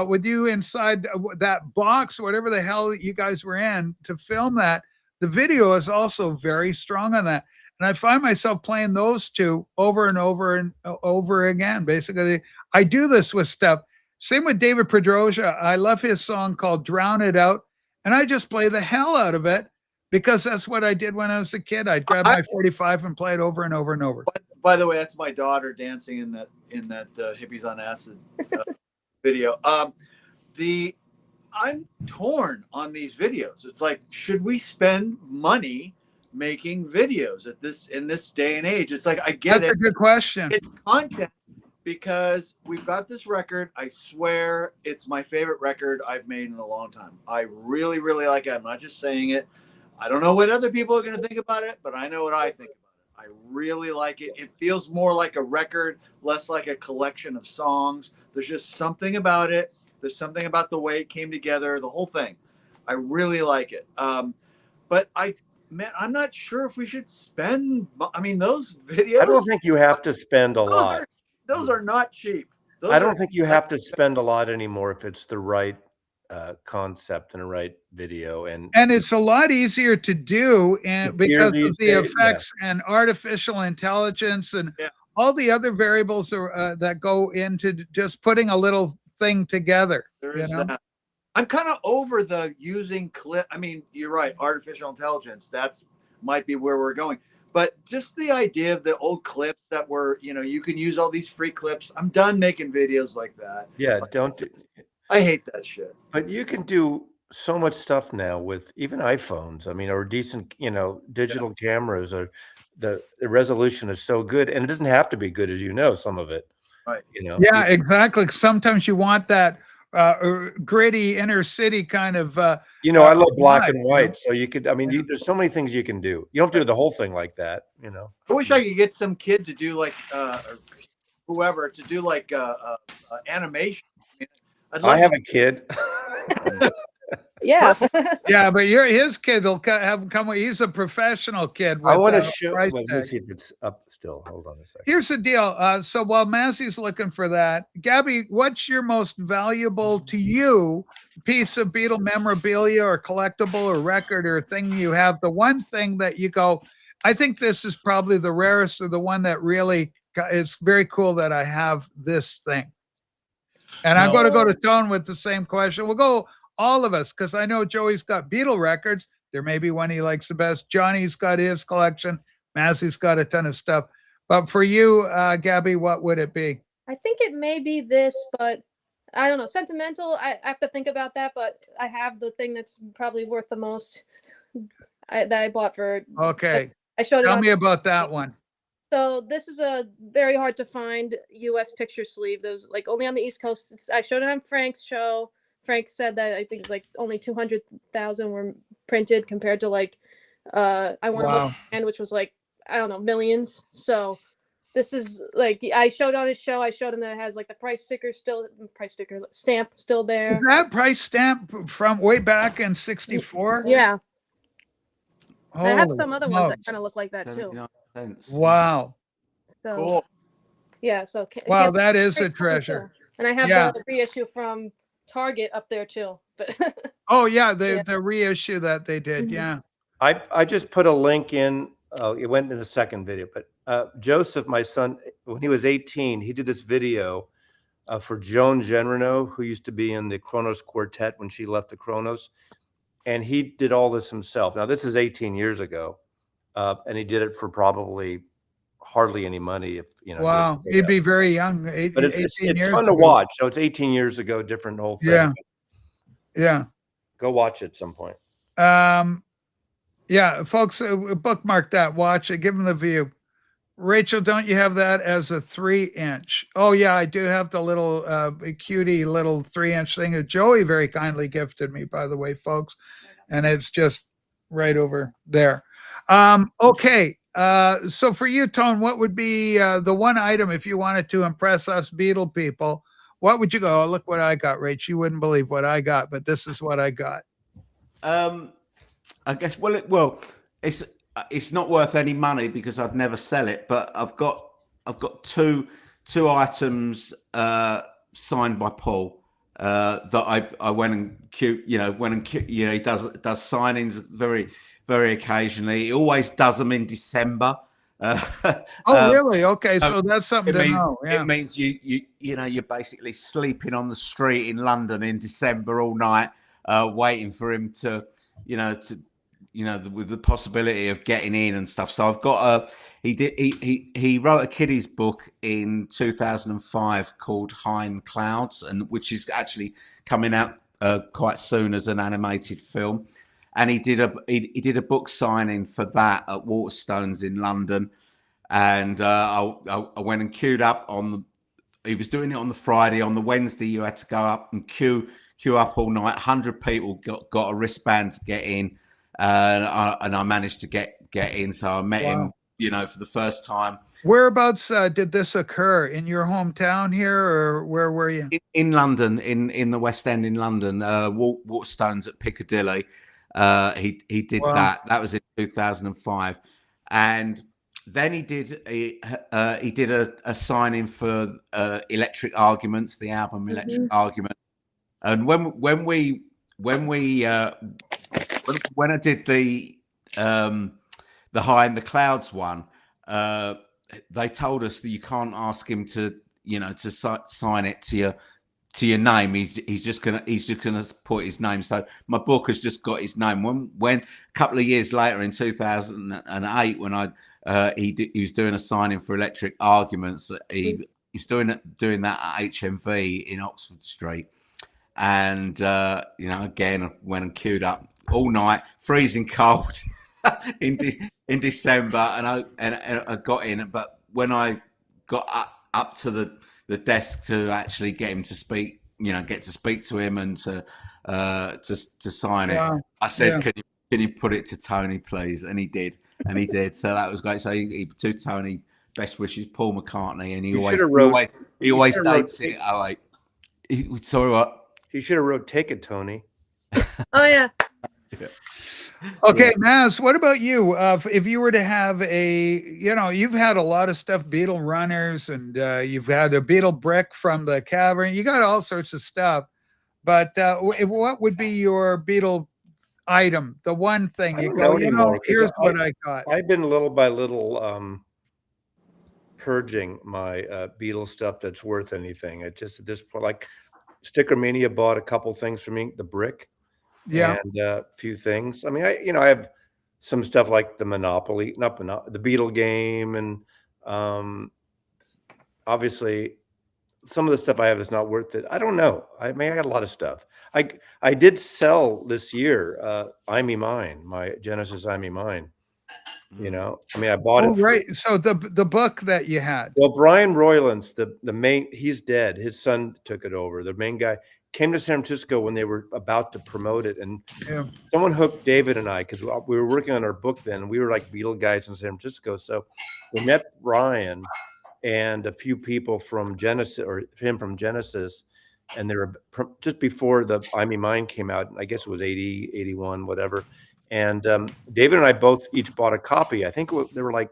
With you inside that box, whatever the hell you guys were in to film that, the video is also very strong on that. And I find myself playing those two over and over and over again. Basically, I do this with stuff. Same with David Pedrosa. I love his song called Drown It Out. And I just play the hell out of it because that's what I did when I was a kid. I'd grab my 45 and play it over and over and over.
By the way, that's my daughter dancing in that Hippies on Acid video. I'm torn on these videos. It's like, should we spend money making videos in this day and age? It's like, I get
That's a good question.
It's content because we've got this record. I swear it's my favorite record I've made in a long time. I really, really like it. I'm not just saying it. I don't know what other people are going to think about it, but I know what I think about it. I really like it. It feels more like a record, less like a collection of songs. There's just something about it. There's something about the way it came together, the whole thing. I really like it. But I'm not sure if we should spend. I mean, those videos.
I don't think you have to spend a lot.
Those are not cheap.
I don't think you have to spend a lot anymore if it's the right concept and a right video. And
it's a lot easier to do because of the effects and artificial intelligence and all the other variables that go into just putting a little thing together.
There is that. I'm kind of over the using clip. I mean, you're right. Artificial intelligence. That's might be where we're going. But just the idea of the old clips that were, you can use all these free clips. I'm done making videos like that.
Yeah, don't do.
I hate that shit.
But you can do so much stuff now with even iPhones. I mean, or decent, digital cameras. Or the resolution is so good, and it doesn't have to be good, as some of it.
Right.
Yeah, exactly. Sometimes you want that gritty inner city kind of.
I love black and white, so you could. I mean, there's so many things you can do. You don't have to do the whole thing like that.
I wish I could get some kid to do like whoever to do like animation.
I have a kid.
Yeah.
Yeah, but his kid will have come. He's a professional kid.
I want to show. Let me see if it's up still. Hold on a second.
Here's the deal. So while Massie's looking for that, Gabby, what's your most valuable to you piece of Beatle memorabilia or collectible or record or thing you have? The one thing that you go, I think this is probably the rarest or the one that really. It's very cool that I have this thing. And I'm going to go to Tone with the same question. We'll go all of us, because I know Joey's got Beatle records. There may be one he likes the best. Johnny's got his collection. Massie's got a ton of stuff. But for you, Gabby, what would it be?
I think it may be this, but I don't know. Sentimental, I have to think about that, but I have the thing that's probably worth the most that I bought for.
Okay.
I showed it.
Tell me about that one.
So this is a very hard to find U.S. picture sleeve. Those like only on the East Coast. I showed it on Frank's show. Frank said that I think it's like only 200,000 were printed compared to like I Want to Hold Hand, which was like I don't know millions. So this is like I showed on his show. I showed him that it has like the price sticker stamp still there.
Is that price stamp from way back in '64?
Yeah.
Holy
I have some other ones that
smokes.
kind of look like that too.
Wow.
So,
Cool.
Yeah. So
wow, that is a treasure.
And I have the reissue from Target up there too. But
oh yeah, the reissue that they did. Yeah.
I just put a link in. It went in the second video, but Joseph, my son, when he was 18, he did this video for Joan Genrino, who used to be in the Kronos Quartet when she left the Kronos, and he did all this himself. Now this is 18 years ago, and he did it for probably hardly any money. If you know,
Wow, he'd be very young.
but it's
years
fun to
ago.
watch. So it's 18 years ago, different whole thing.
Yeah, yeah.
Go watch it at some point.
Yeah, folks, bookmark that. Watch it. Give them the view. Rachel, don't you have that as a 3-inch? Oh yeah, I do have the little cutie little 3-inch thing that Joey very kindly gifted me, by the way, folks, and it's just right over there. Okay, so for you, Tone, what would be the one item if you wanted to impress us Beatle people? What would you go? Oh, look what I got, Rach. You wouldn't believe what I got, but this is what I got.
I guess. It's not worth any money because I'd never sell it. But I've got two items signed by Paul that I went and he does signings very occasionally. He always does them in December.
Really? Okay, so that's something to know. Yeah.
It means you're basically sleeping on the street in London in December all night, waiting for him to with the possibility of getting in and stuff. So I've got he wrote a kiddies book in 2005 called High in Clouds, and which is actually coming out quite soon as an animated film. And he did a book signing for that at Waterstones in London. And I went and queued up he was doing it on the Friday. On the Wednesday, you had to go up and queue up all night. 100 people got a wristband to get in. And I managed to get in. So I met him, for the first time.
Whereabouts did this occur? In your hometown here, or where were you?
In London, in the West End in London, Waterstones at Piccadilly. He did that. That was in 2005, and then he did a signing for Electric Arguments, the album Electric Argument. And when I did the High in the Clouds one, they told us that you can't ask him to sign it to your name. He's just gonna put his name. So my book has just got his name. When a couple of years later in 2008, when he was doing a signing for Electric Arguments, he was doing that at HMV in Oxford Street. And again, I went and queued up all night, freezing cold in December, and I got in. But when I got up to the desk to actually get him to speak, get to speak to him and to sign it, I said, "Can you put it to Tony, please?" And he did. So that was great. So he to Tony, best wishes, Paul McCartney, and he always dates it. Oh wait, sorry, what?
He should have wrote "Take It, Tony."
Oh yeah.
Okay, Maz, what about you? If you were to have you've had a lot of stuff, Beatle runners, and you've had a Beatle brick from the cavern. You got all sorts of stuff. But what would be your Beatle item? The one thing you go, here's what I got.
I've been little by little purging my Beatle stuff that's worth anything. It just at this point, like Sticker Mania bought a couple things for me, the brick.
Yeah,
and a few things. I mean, I have some stuff like the the Beatle game, and obviously some of the stuff I have is not worth it. I don't know. I got a lot of stuff. I did sell this year I Me Mine, my Genesis I Me Mine. I bought it.
Right. So the book that you had.
Well, Brian Roylance, the main, he's dead. His son took it over. The main guy came to San Francisco when they were about to promote it, and someone hooked David and I, because we were working on our book then, and we were like Beatle guys in San Francisco. So we met Brian and a few people from Genesis, or him from Genesis, and they were just before the I Me Mine came out. I guess it was 80, 81, whatever. And David and I both each bought a copy. I think they were like,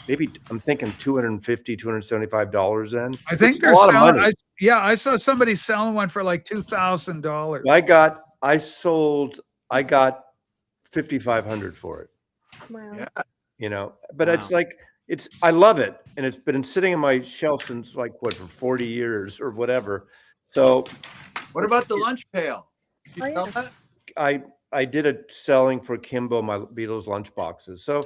maybe I'm thinking $250, $275 then.
I think there's a lot of money. I saw somebody selling one for like $2,000.
I got $5,500 for it.
Wow.
Yeah.
You know, but
Wow.
it's like I love it, and it's been sitting on my shelf since like what, for 40 years or whatever. So
What about the lunch pail? Did you
Oh,
sell
yeah.
that?
I did a selling for Kimbo, my Beatles lunch boxes. So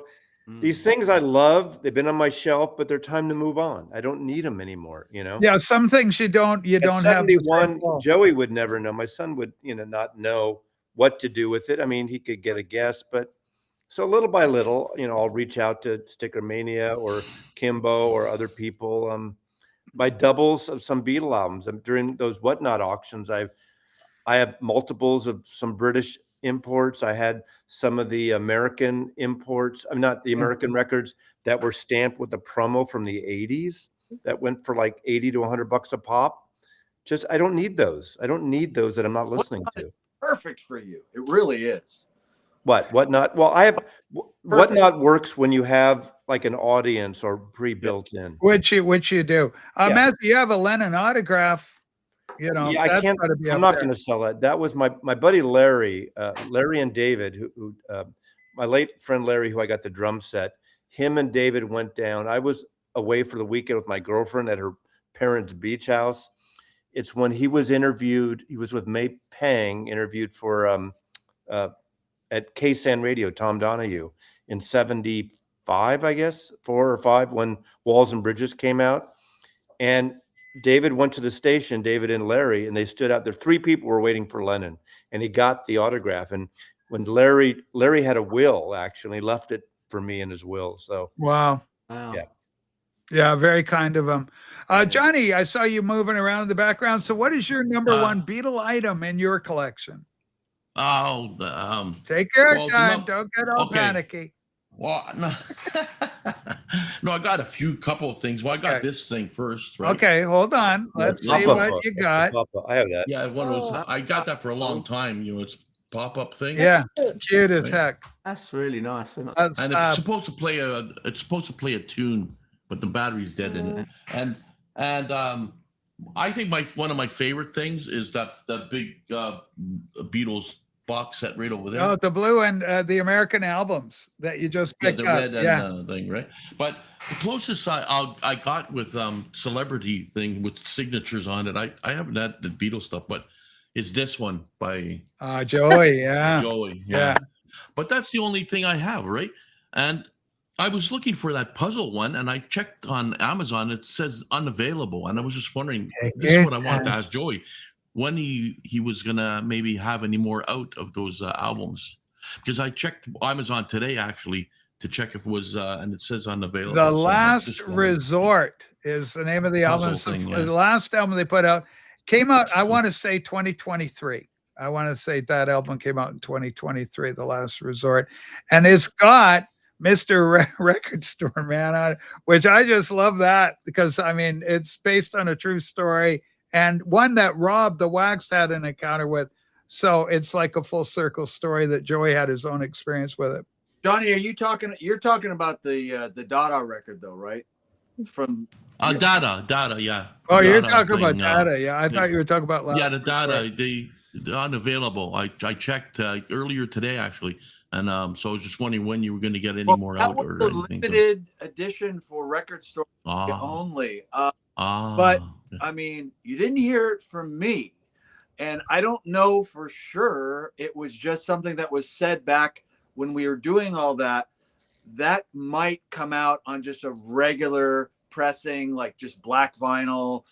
Mm.
these things I love, they've been on my shelf, but they're time to move on. I don't need them anymore, you know?
Yeah, some things you don't
At
have. the same
71,
pull.
Joey would never know. My son would, not know what to do with it. I mean, he could get a guess, but so little by little, I'll reach out to Sticker Mania or Kimbo or other people. Buy doubles of some Beatle albums. During those Whatnot auctions, I have multiples of some British imports. I had some of the American imports. I'm not the American records that were stamped with the promo from the 80s that went for like 80 to $100 a pop. Just, I don't need those. I don't need those that I'm not listening to.
Perfect for you. It really is.
Whatnot? Well, I have Whatnot works when you have like an audience or pre-built in.
Which you do.
Yeah.
Matthew, you have a Lennon autograph.
Yeah,
that's
I can't.
gotta be
I'm
up
not
there.
going to sell that. That was my buddy Larry, Larry and David, who my late friend Larry, who I got the drum set. Him and David went down. I was away for the weekend with my girlfriend at her parents' beach house. It's when he was interviewed. He was with May Pang, interviewed for at KSAN Radio, Tom Donahue in 75, I guess, 4 or 5, when Walls and Bridges came out. And David went to the station, David and Larry, and they stood out there. 3 people were waiting for Lennon, and he got the autograph. And when Larry had a will, actually, left it for me in his will. So
Wow.
Wow.
Yeah, very kind of him. Johnny, I saw you moving around in the background. So what is your number one Beatle item in your collection?
Oh,
Take your
well,
time.
no-
Don't get all
okay.
panicky.
well, no, no, I got a couple of things. Well, I got
Okay.
this thing first, right?
Okay, hold on. Let's see
Pop-up
what
book.
you
That's the
got.
pop-up. I have that.
Yeah, one of those.
Oh.
I got that for a long time. It's pop-up thing.
Yeah, cute as
Right.
heck.
That's really nice. Isn't it?
That's,
And it's supposed to play a tune, but the battery's dead in it. And I think one of my favorite things is that big Beatles box set right over there.
oh, the blue and the American albums that you just
Yeah,
picked
the
up.
red
Yeah.
and thing, right? But the closest I got with celebrity thing with signatures on it, I haven't had the Beatles stuff, but it's this one by
Joey. Yeah.
Joey.
Yeah.
But that's the only thing I have, right? And I was looking for that puzzle one, and I checked on Amazon. It says unavailable, and I was just wondering. This is what I wanted to ask Joey, when he was gonna maybe have any more out of those albums, because I checked Amazon today actually to check if it was, and it says unavailable.
The
So I'm
Last
just wondering.
Resort is the name of the album.
Puzzle
It's
thing,
the
yeah.
last album they put out came out, I want to say 2023. I want to say that album came out in 2023, The Last Resort. And it's got Mr. Record Store Man on it, which I just love that because, I mean, it's based on a true story and one that Rob the Wax had an encounter with. So it's like a full circle story that Joey had his own experience with it.
Johnny, you're talking about the Dada record though, right? From
Data, yeah.
Oh,
The
you're
Dada
talking about
thing,
Data. Yeah, I thought you were talking about Last
yeah, the
Resort.
Data, they're unavailable. I checked earlier today actually, and so I was just wondering when you were going to get any more
that
out
was
or
the
anything.
limited edition for Record Store only. But I mean, you didn't hear it from me, and I don't know for sure. It was just something that was said back when we were doing all that. That might come out on just a regular pressing, like just black vinyl.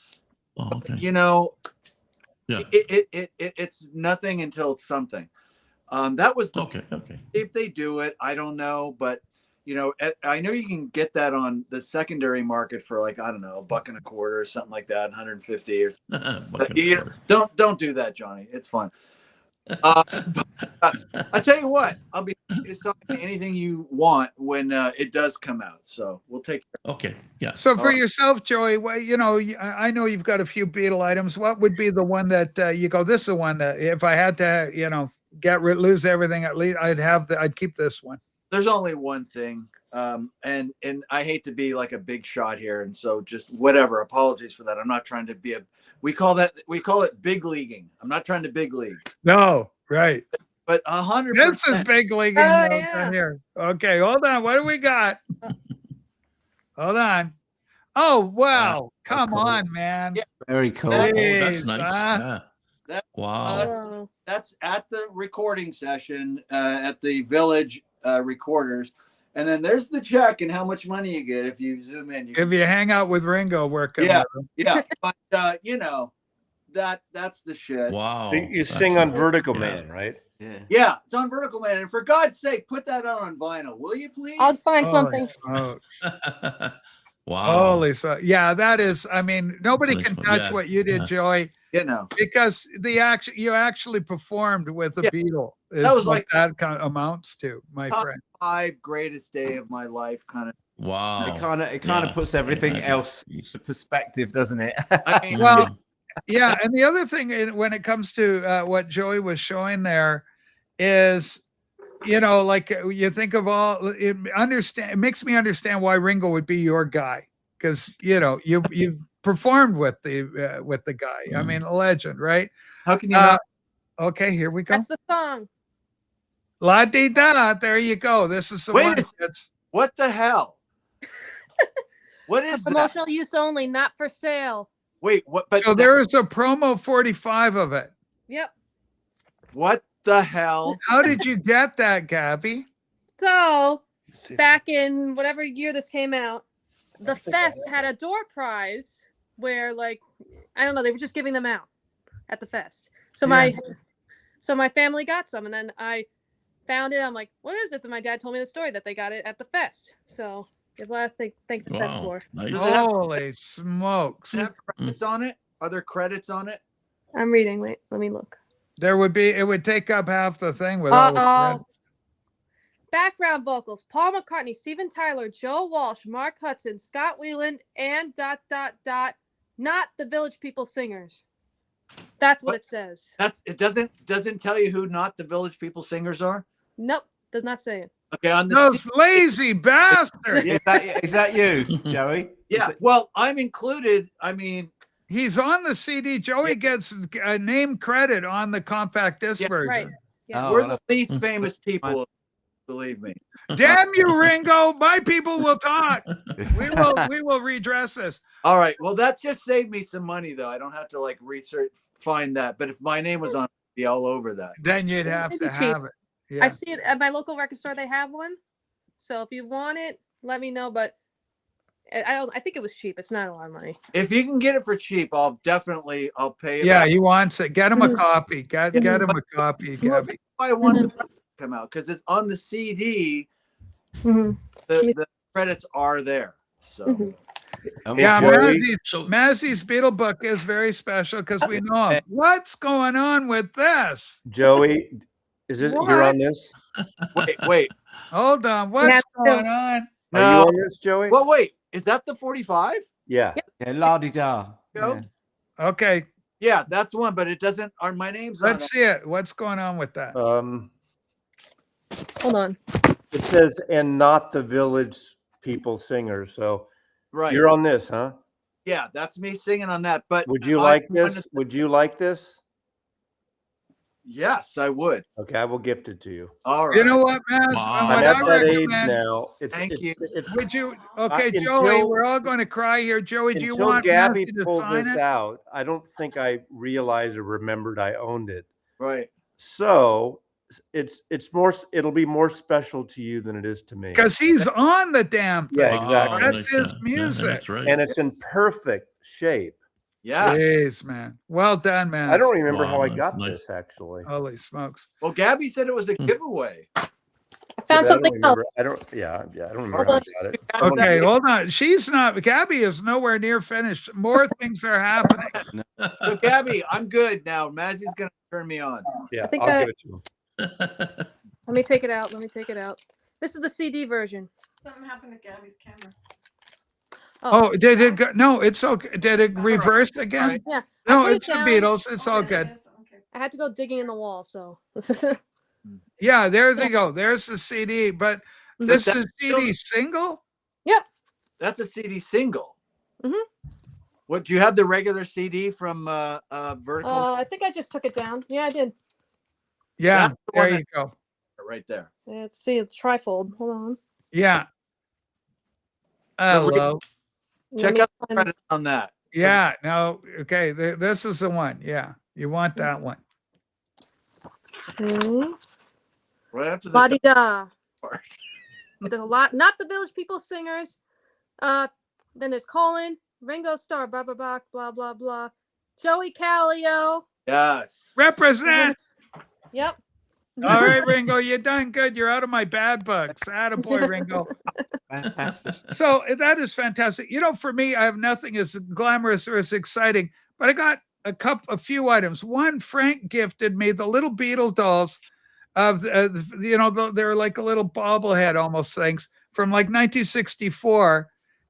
Oh, okay.
You know,
Yeah.
it's nothing until it's something. That was the
Okay.
if they do it, I don't know, but you know, I know you can get that on the secondary market for like, I don't know, $1.25 or something like that, 150 or but, you know, don't do that, Johnny. It's fun. I tell you what, I'll be anything you want when it does come out. So we'll take care.
Okay. Yeah.
So for yourself, Joey, well, you know, I know you've got a few Beatle items. What would be the one that you go, this is the one that if I had to, you know, lose everything, at least I'd keep this one.
There's only one thing. And I hate to be like a big shot here. And so just whatever, apologies for that. I'm not trying to be we call it big leaguing. I'm not trying to big league.
No, right.
but 100%.
This is big league here. Okay, hold on. What do we got? Hold on. Oh wow! Come
cool.
on, man.
Yeah.
Very cool.
That's nice. Wow.
That's at the recording session at the Village Recorders. And then there's the check and how much money you get if you zoom in.
If you hang out with Ringo working with him.
Yeah. But, that's the shit.
Wow.
So you sing on Vertical Man, right?
Yeah, it's on Vertical Man. And for God's sake, put that out on vinyl, will you please?
I'll find something.
Wow.
Holy so yeah, that is. I mean, nobody can touch what you did, Joey. Because you actually performed with the Beatles.
That was like
that kind of amounts to, my friend.
5 greatest day of my life, kind of.
Wow.
It kind of puts everything else into perspective, doesn't it?
I mean,
well, yeah, and the other thing when it comes to what Joey was showing there is, like you think of it makes me understand why Ringo would be your guy, because you've performed with the guy. I mean, a legend, right?
How can you?
Okay, here we go.
That's the song.
La di da. There you go. This is the one.
What the hell? What is
promotional use only, not for sale.
Wait, what? But
so there is a promo 45 of it.
Yep.
What the hell?
How did you get that, Gabby?
So back in whatever year this came out, the fest had a door prize where, like, I don't know, they were just giving them out at the fest. So my family got some, and then I found it. I'm like, what is this? And my dad told me the story that they got it at the fest. So give a lot of thank the fest for.
Nice.
Holy smokes!
Does it have credits on it? Are there credits on it?
I'm reading. Wait, let me look.
There would be. It would take up half the thing with all the credits.
Background vocals: Paul McCartney, Steven Tyler, Joe Walsh, Mark Hudson, Scott Weiland, and ... not the Village People singers. That's what it says.
It doesn't tell you who not the Village People singers are.
Nope, does not say it.
Okay, on
those lazy bastards.
Is that you, Joey?
Yeah. Well, I'm included. I mean,
he's on the CD. Joey gets a name credit on the compact disc version.
Right.
Yeah. We're the least famous people. Believe me.
Damn you, Ringo! My people will talk. We will redress this.
All right. Well, that just saved me some money, though. I don't have to find that. But if my name was on, it'd be all over that.
Then you'd have to have it. Yeah.
I see it at my local record store. They have one. So if you want it, let me know. But I think it was cheap. It's not a lot of money.
If you can get it for cheap, I'll pay it.
Yeah, he wants it. Get him a copy. Get him a copy, Gabby.
I want the to come out because it's on the CD. The credits are there. So
yeah, Massie's Beatle book is very special because we know him. What's going on with this?
Joey, is this you're on this?
Wait.
Hold on. What's going on?
Are you on this, Joey?
Well, wait. Is that the 45?
Yeah.
Yeah, la-di-da.
Yeah.
Okay.
Yeah, that's one, but it doesn't. My name's on
Let's see it. What's going on with that?
Hold on.
It says, and not the Village People singers. So you're on this, huh?
Yeah, that's me singing on that. But
would you like this? Would you like this?
Yes, I would.
Okay, I will gift it to you.
All right.
You know what, man?
I'm at that age now.
Thank you.
Would you? Okay, Joey, we're all going to cry here. Joey, do you want
Gabby
to
pulled
sign
this
it?
out? I don't think I realized or remembered I owned it.
Right.
So it's more. It'll be more special to you than it is to me.
Because he's on the damn thing.
Yeah, exactly.
That's his music.
That's right.
And it's in perfect shape.
Yeah.
Jeez, man. Well done, man.
I don't remember how I got this actually.
Holy smokes.
Well, Gabby said it was a giveaway.
I found something else.
I don't remember how I got it.
Okay, hold on. She's not. Gabby is nowhere near finished. More things are happening.
So, Gabby, I'm good now. Massie's gonna turn me on.
Yeah,
think
I'll give it to him.
Let me take it out. This is the CD version.
Something happened to Gabby's camera.
Oh, did it go? No, it's okay. Did it reverse again?
Yeah.
No,
I put
it's
it
the
down.
Beatles. It's all good.
I had to go digging in the wall, so.
Yeah, there they go. There's the CD, but this is CD single?
Yep.
That's a CD single.
Mm-hmm.
What, do you have the regular CD from Vertical?
I think I just took it down. Yeah, I did.
Yeah,
That's the
there
one
you go.
right there.
Let's see, it's trifold. Hold on.
Yeah.
So
Hello.
check
Let
out
me
the
find-
credits on that.
Yeah. No. Okay. This is the one. Yeah. You want that one.
Okay.
Right after the
La-di-da.
part.
There's a lot, not the Village People singers. Then there's Colin, Ringo Starr, blah blah blah blah blah blah. Joey Calio.
Yes.
Represent.
Yep.
All right, Ringo, you done good. You're out of my bad books. Attaboy, Ringo.
Fantastic.
So that is fantastic. You know, for me, I have nothing as glamorous or as exciting, but I got a few items. One, Frank gifted me the little Beatle dolls of they're like a little bobblehead almost things from like 1964.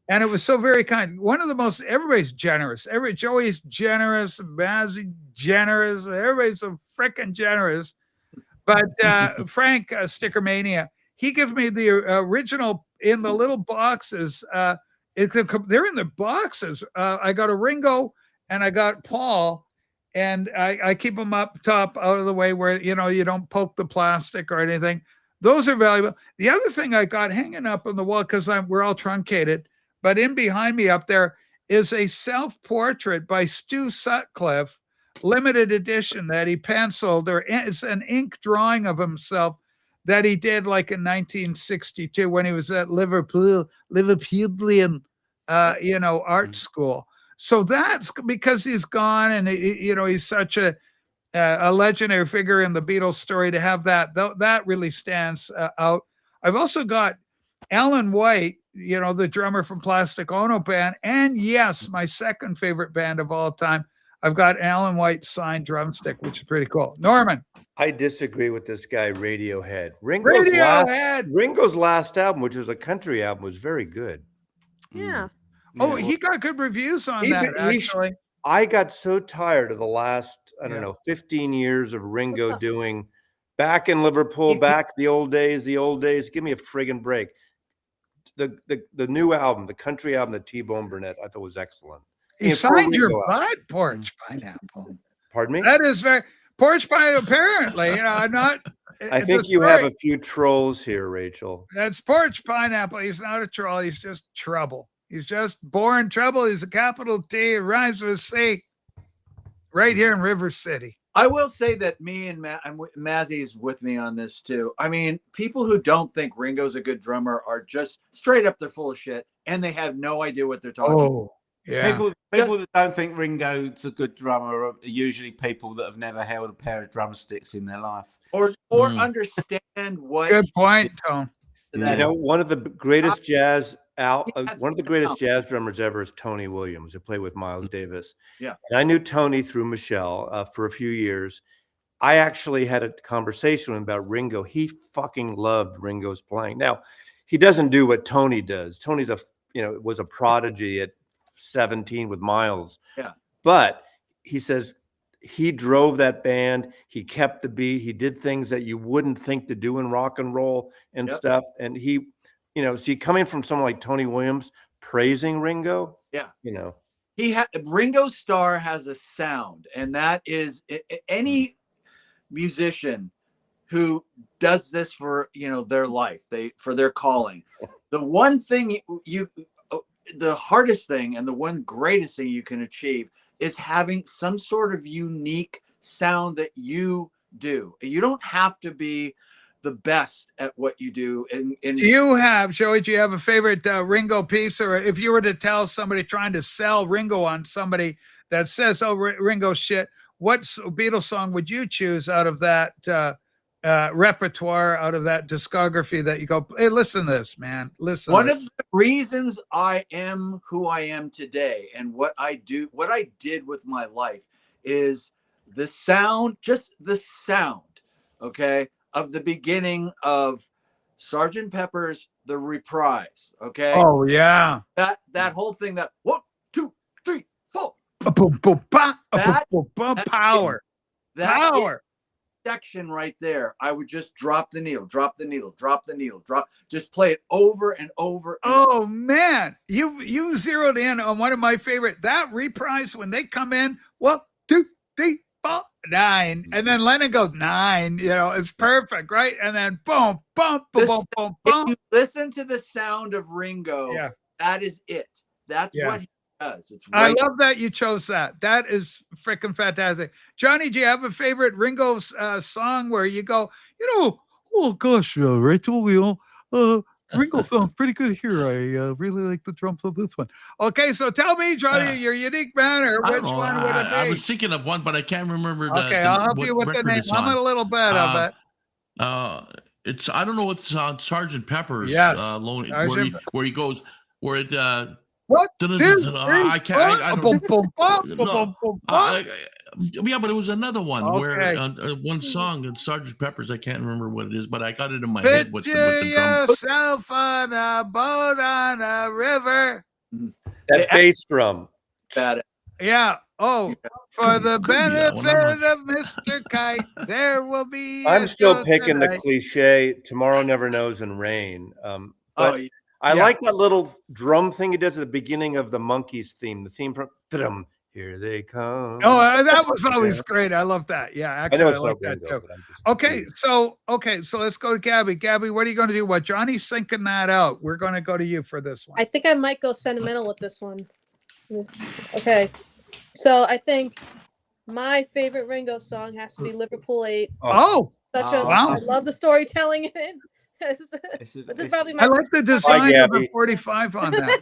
And it was so very kind. One of the most, everybody's generous. Joey's generous, Massie generous. Everybody's so freaking generous. But Frank, Sticker Mania, he gave me the original in the little boxes. They're in the boxes. I got a Ringo and I got Paul, and I keep them up top out of the way where, you know, you don't poke the plastic or anything. Those are valuable. The other thing I got hanging up on the wall, because we're all truncated, but in behind me up there is a self-portrait by Stu Sutcliffe, limited edition that he penciled, or it's an ink drawing of himself that he did like in 1962 when he was at Liverpudlian, art school. So that's because he's gone, and he's such a legendary figure in the Beatles story. To have that really stands out. I've also got Alan White, the drummer from Plastic Ono Band, and yes, my second favorite band of all time. I've got Alan White's signed drumstick, which is pretty cool. Norman.
I disagree with this guy, Radiohead. Ringo's last album, which was a country album, was very good.
Yeah.
Oh, he got good reviews on that, actually.
I got so tired of the last, 15 years of Ringo doing back in Liverpool, back the old days. Give me a friggin' break. The new album, the country album that T-Bone Burnett, I thought was excellent.
He signed your butt, Porch Pineapple.
Pardon me?
That is very Porch Pineapple. Apparently, I'm not.
I think you have a few trolls here, Rachel.
That's Porch Pineapple. He's not a troll. He's just trouble. He's just born trouble. He's a capital T. It rhymes with C. Right here in River City.
I will say that me and Massie's with me on this too. I mean, people who don't think Ringo's a good drummer are just straight up, they're full of shit, and they have no idea what they're talking about.
Yeah.
People that don't think Ringo's a good drummer are usually people that have never held a pair of drumsticks in their life,
or understand what.
Good point, Tom.
One of the greatest jazz drummers ever is Tony Williams, who played with Miles Davis.
Yeah,
and I knew Tony through Michelle for a few years. I actually had a conversation with him about Ringo. He fucking loved Ringo's playing. Now, he doesn't do what Tony does. Tony's was a prodigy at 17 with Miles.
Yeah.
But he says he drove that band. He kept the beat. He did things that you wouldn't think to do in rock and roll and stuff. And he, see, coming from someone like Tony Williams praising Ringo.
Yeah.
Ringo
Starr has a sound, and that is any musician who does this for, their life, for their calling. The one thing the hardest thing and the one greatest thing you can achieve is having some sort of unique sound that you do. You don't have to be the best at what you do. Do you have a favorite Ringo piece? Or if you were to tell somebody trying to sell Ringo on somebody that says, oh, Ringo shit, what Beatles song would you choose out of that repertoire, out of that discography that you go, hey, listen to this, man. Listen. One of the reasons I am who I am today and what I did with my life is the sound, okay, of the beginning of Sgt. Pepper's The Reprise, okay? Oh, yeah. That whole thing, that 1, 2, 3, 4. Power. Power. Section right there, I would just drop the needle, just play it over and over. Oh man, you zeroed in on one of my favorite. That Reprise, when they come in, 1, 2, 3,
boom, 9. And then Lennon goes 9, it's perfect, right? And then boom, boom, boom, boom, boom,
If
boom.
you listen to the sound of Ringo,
Yeah.
that is it. That's
Yeah.
what he does. It's
I
right.
love that you chose that. That is freaking fantastic. Johnny, do you have a favorite Ringo song where you go, oh gosh, Rachel, Ringo sounds pretty good here. I really like the drums of this one. Okay, so tell me, Johnny, your unique man, or
I don't
which
know.
one would it be?
I was thinking of one, but I can't remember.
Okay, I'll help you with the
record
name.
it's
I'm
on.
a little bit of it.
It's I don't know what's on Sergeant Pepper's.
Yes,
Where he goes, where it.
What?
I can't. I
Boom,
don't.
boom, boom,
No,
boom, boom,
yeah, but it was another one where
Okay.
one song in Sergeant Pepper's. I can't remember what it is, but I got it in my head with
Picture
the drum.
yourself on a boat on a river.
That bass drum.
Bad.
Yeah. Oh, for the
Could be that one, I'm
benefit
not
of Mr. Kite, there will be.
I'm
a
still
show
picking the
tonight.
cliche "Tomorrow Never Knows" and "Rain." But
Oh,
I
yeah.
like that little drum thing he does at the beginning of the Monkees theme. The theme from "Drum, Here They Come."
Oh, that was always great. I love that. Yeah,
I
actually,
know
I
it's
like
so
that
good,
too.
but I'm just
Okay, so let's go to Gabby. Gabby, what are you going to do? What Johnny's syncing that out? We're going to go to you for this one.
I think I might go sentimental with this one. Okay, so I think my favorite Ringo song has to be Liverpool 8.
Oh,
I love the storytelling in it. This is probably my.
I like the design of the 45 on that.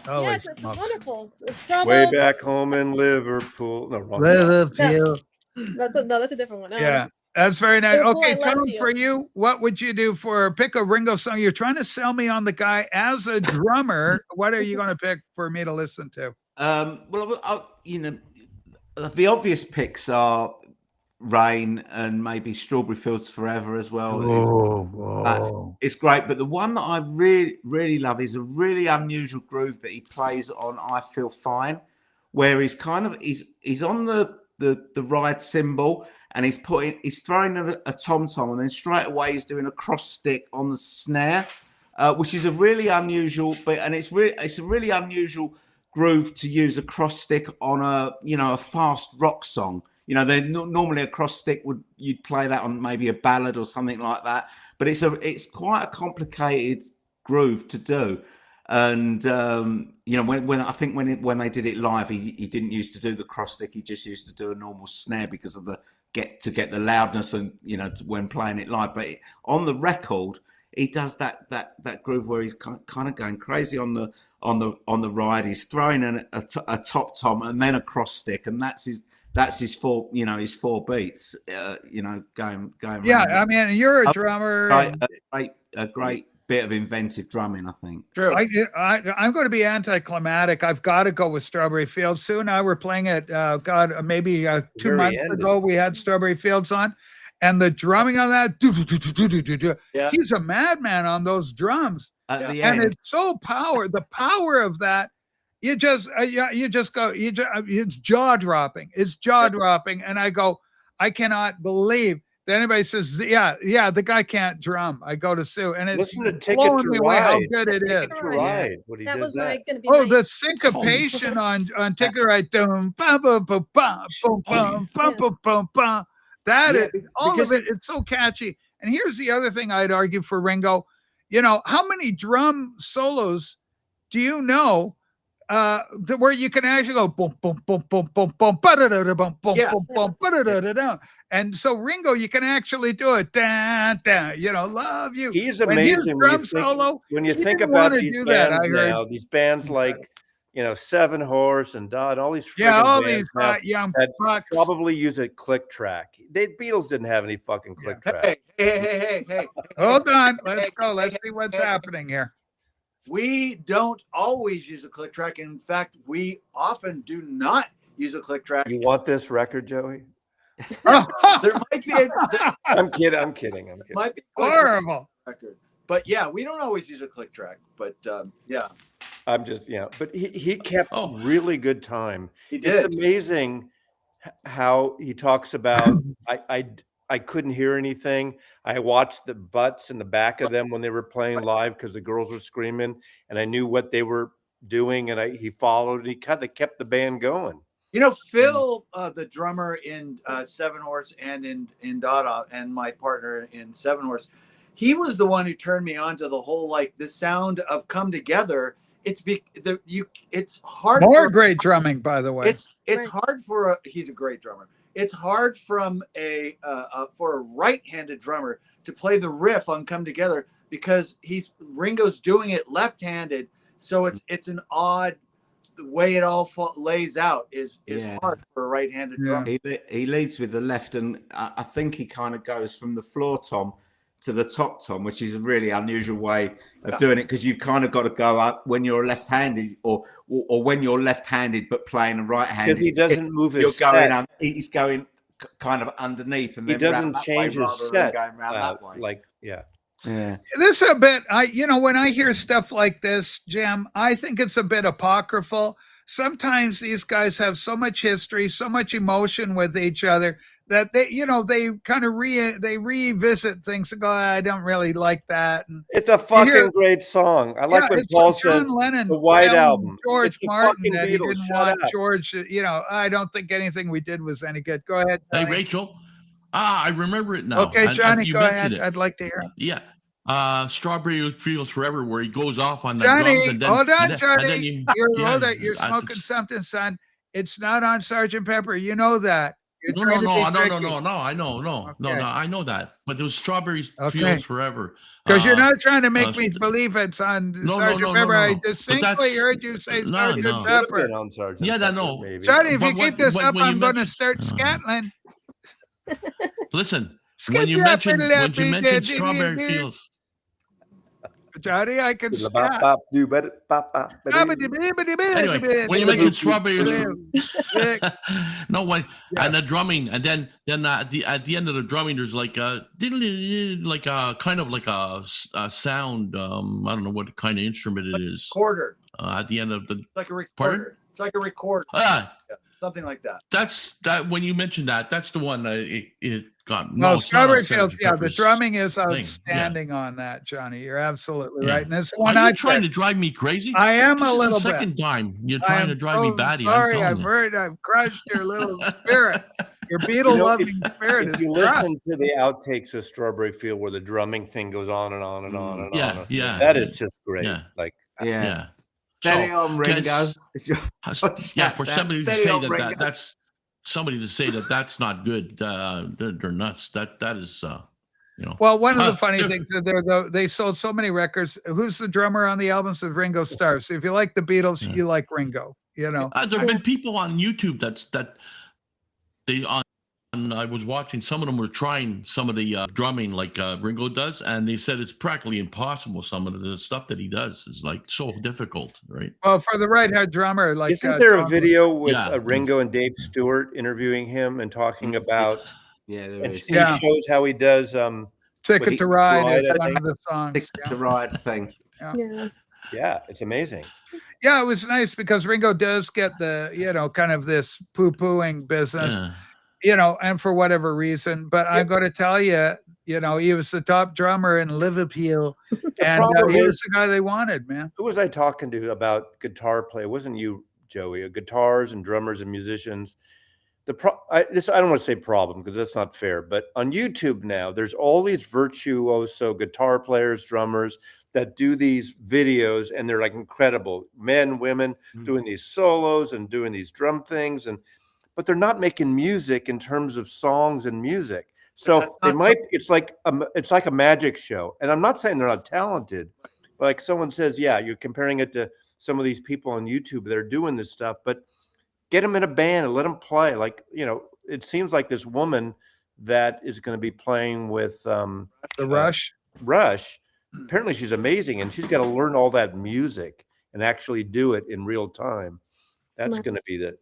Yes, it's wonderful. It's
Way back home in Liverpool. No, wrong.
Liverpool.
No, that's a different one.
Yeah, that's very nice.
Liverpool,
Okay,
I love
Tone,
you.
for you, what would you do for pick a Ringo song? You're trying to sell me on the guy as a drummer. What are you going to pick for me to listen to?
Well, the obvious picks are Rain and maybe Strawberry Fields Forever as well. It's great, but the one that I really, really love is a really unusual groove that he plays on "I Feel Fine," where he's he's on the ride cymbal and he's throwing a tom tom, and then straight away he's doing a cross stick on the snare, which is a really unusual. It's a really unusual groove to use a cross stick on a fast rock song. Normally a cross stick you'd play that on maybe a ballad or something like that, but it's quite a complicated groove to do. And when they did it live, he didn't used to do the cross stick. He just used to do a normal snare because of the get the loudness and when playing it live. But on the record, he does that groove where he's kind of going crazy on the ride. He's throwing a top tom and then a cross stick, and that's his four beats. Going.
Yeah,
around.
I mean, you're a drummer.
A great bit of inventive drumming, I think.
True.
I'm going to be anticlimactic. I've got to go with Strawberry Fields. Sue and I were playing it. Maybe 2
Very
months
end
ago,
is-
we had Strawberry Fields on, and the drumming on that.
Yeah.
He's a madman on those drums,
At the
and
end,
it's so the power of that. It's jaw dropping. It's jaw dropping, and I go, I cannot believe that anybody says, yeah, the guy can't drum. I go to Sue, and it's
Listen to Ticket
blowing
to
me away how
Ride.
good it is.
Ticket to Ride. What he
That
does
was
that.
going to be.
Oh,
my-
the syncopation on Ticket to Ride. Boom, bum, bum, bum, bum, boom, bum, bum, bum, bum, bum. That is all of it. It's so catchy. And here's the other thing I'd argue for Ringo. How many drum solos do you know where you can actually go boom, boom, boom, boom, boom, boom, ba-da-da-da, boom, boom, boom, boom, ba-da-da-da-da. And so Ringo, you can actually do it. Da, da, love you.
He's
When his
amazing
drum solo,
when you
he
think
didn't
about
wanna
these
do that,
bands
I heard.
now. These bands like Seven Horse and Dodd, all these
Yeah,
friggin'
all
bands
these
now
hot young
that
bucks.
probably use a click track. Beatles didn't have any fucking click track.
Hey.
Hold on. Let's go. Let's see what's happening here.
We don't always use a click track. In fact, we often do not use a click track.
You want this record, Joey?
There might be
I'm kidding.
might be a
Horrible.
record, but yeah, we don't always use a click track. But yeah,
I'm just but he kept really good time.
he did.
It's amazing how he talks about I couldn't hear anything. I watched the butts in the back of them when they were playing live because the girls were screaming, and I knew what they were doing, and he followed. He kind of kept the band going.
You know, Phil, the drummer in Seven Horse and in Dada, and my partner in Seven Horse, he was the one who turned me on to the whole like the sound of Come Together. It's hard.
More great drumming, by the way.
It's hard for he's a great drummer. It's hard from for a right-handed drummer to play the riff on Come Together because Ringo's doing it left-handed, so it's an odd. The way it all lays out is hard for a right-handed drummer.
He leads with the left, and I think he kind of goes from the floor tom to the top tom, which is a really unusual way of doing it because you've kind of got to go up when you're left-handed, or when you're left-handed but playing a right-handed.
Because he doesn't move his
set. He's going kind of underneath, and then
he doesn't change his set.
Going around that way.
Yeah. This is a bit, when I hear stuff like this, Jim, I think it's a bit apocryphal. Sometimes these guys have so much history, so much emotion with each other that they kind of revisit things and go, I don't really like that. And
it's a fucking great song. I like when Paul says
Lennon,
the White Album.
George Martin, that he
Beatles.
didn't want George. I don't think anything we did was any good. Go ahead, Johnny.
Hey, Rachel. I remember it now.
Okay, Johnny, go ahead.
It.
I'd like to hear it.
Yeah. Strawberry Fields Forever, where he goes off on the
Johnny,
drums. And then,
hold on,
and then,
Johnny.
And then
Hold it. You're smoking something, son. It's not on Sgt. Pepper. You know that.
No, I know that. But it was Strawberry Fields Forever.
Because you're not trying to make me believe it's on Sgt. Pepper. I distinctly heard you say Sgt. Pepper.
On Sgt.
Yeah,
Pepper,
no.
maybe.
Johnny, if you keep this up, I'm going to start scattling.
Listen, when you mentioned Strawberry Fields.
Johnny, I can scat.
Anyway, when you mentioned Strawberry and the drumming, and then at the end of the drumming, there's like a kind of like a sound. I don't know what kind of instrument it is.
Recorder.
At the end of the.
It's like a recorder.
Pardon?
It's like a recorder. Something like that.
That's when you mentioned that. That's the one that it got.
No, Strawberry Fields. Yeah, the drumming is outstanding on that, Johnny. You're absolutely right. And this one,
are you trying to drive me crazy?
I am a little bit.
Second time you're trying to drive me batty.
Sorry, I've crushed your little spirit. Your Beatle loving spirit.
If you listen to the outtakes of Strawberry Field, where the drumming thing goes on and on and on and on, that is just great.
Yeah. Steady on, Ringo.
For somebody to say that's somebody to say that's not good. They're nuts. That is
Well, one of the funny things is they sold so many records. Who's the drummer on the albums of Ringo Starr? So if you like the Beatles, you like Ringo. There have
been people on YouTube that they on. I was watching, some of them were trying some of the drumming like Ringo does, and they said it's practically impossible. Some of the stuff that he does is like so difficult, right?
Well, for the right-hand drummer, like
isn't there a video with Ringo and Dave Stewart interviewing him and talking about?
Yeah, there is.
He shows how he does.
Ticket to Ride is one of the songs.
Ticket to Ride thing.
Yeah, it's amazing.
Yeah, it was nice because Ringo does get the kind of this poo-pooing business. And for whatever reason, but I'm going to tell you, he was the top drummer in Liverpool, and he was the guy they wanted, man.
Who was I talking to about guitar play? It wasn't you, Joey. Guitars and drummers and musicians. I don't want to say problem because that's not fair, but on YouTube now, there's all these virtuoso guitar players, drummers that do these videos, and they're like incredible men, women doing these solos and doing these drum things, but they're not making music in terms of songs and music. So it's like a magic show. And I'm not saying they're not talented, but like someone says, you're comparing it to some of these people on YouTube that are doing this stuff, but get them in a band and let them play. Like, it seems like this woman that is going to be playing with
the Rush.
Apparently she's amazing, and she's got to learn all that music and actually do it in real time. That's going to be good.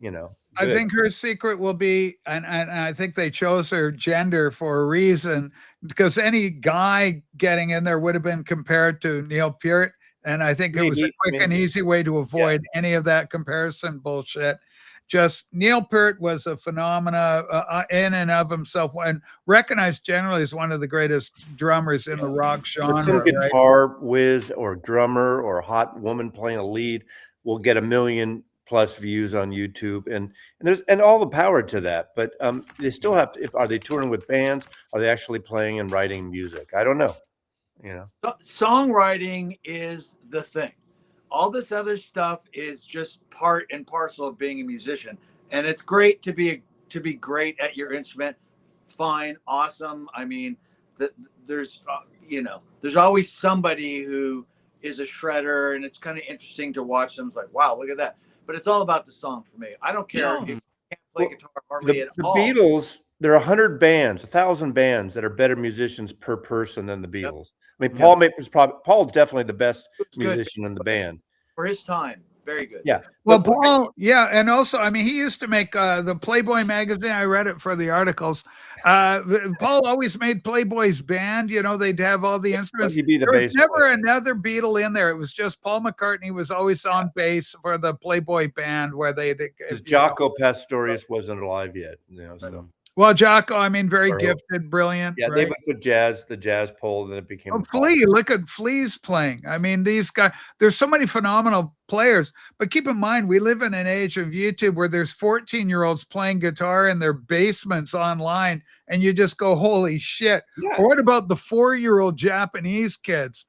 I think her secret will be, and I think they chose her gender for a reason, because any guy getting in there would have been compared to Neil Peart. And I think it was a quick and easy way to avoid any of that comparison bullshit. Just Neil Peart was a phenomena in and of himself, and recognized generally as one of the greatest drummers in the rock genre.
Some guitar whiz or drummer or hot woman playing a lead will get 1 million plus views on YouTube, and there's and all the power to that. But they still have to. Are they touring with bands? Are they actually playing and writing music? I don't know.
Songwriting is the thing. All this other stuff is just part and parcel of being a musician, and it's great to be great at your instrument. Fine, awesome. I mean, there's there's always somebody who is a shredder, and it's kind of interesting to watch them. It's like, wow, look at that. But it's all about the song for me. I don't care if you can't play guitar hardly at all.
The Beatles, there are 100 bands, 1,000 bands that are better musicians per person than the Beatles. I mean, Paul's definitely the best musician in the band
for his time. Very good.
Yeah.
Well, Paul, yeah, and also, I mean, he used to make the Playboy magazine. I read it for the articles. Paul always made Playboy's band. You know, they'd have all the instruments. There was never another Beatle in there. It was just Paul McCartney was always on bass for the Playboy band, where they.
Jaco Pastorius wasn't alive yet. You know, so.
Well, Jaco, I mean, very gifted, brilliant.
Yeah,
right?
they put the jazz pole, then it became.
Oh, Flea, look at Flea's playing. I mean, these guys, there's so many phenomenal players. But keep in mind, we live in an age of YouTube where there's 14-year-olds playing guitar in their basements online, and you just go, holy shit. Yeah. Or what about the 4-year-old Japanese kids?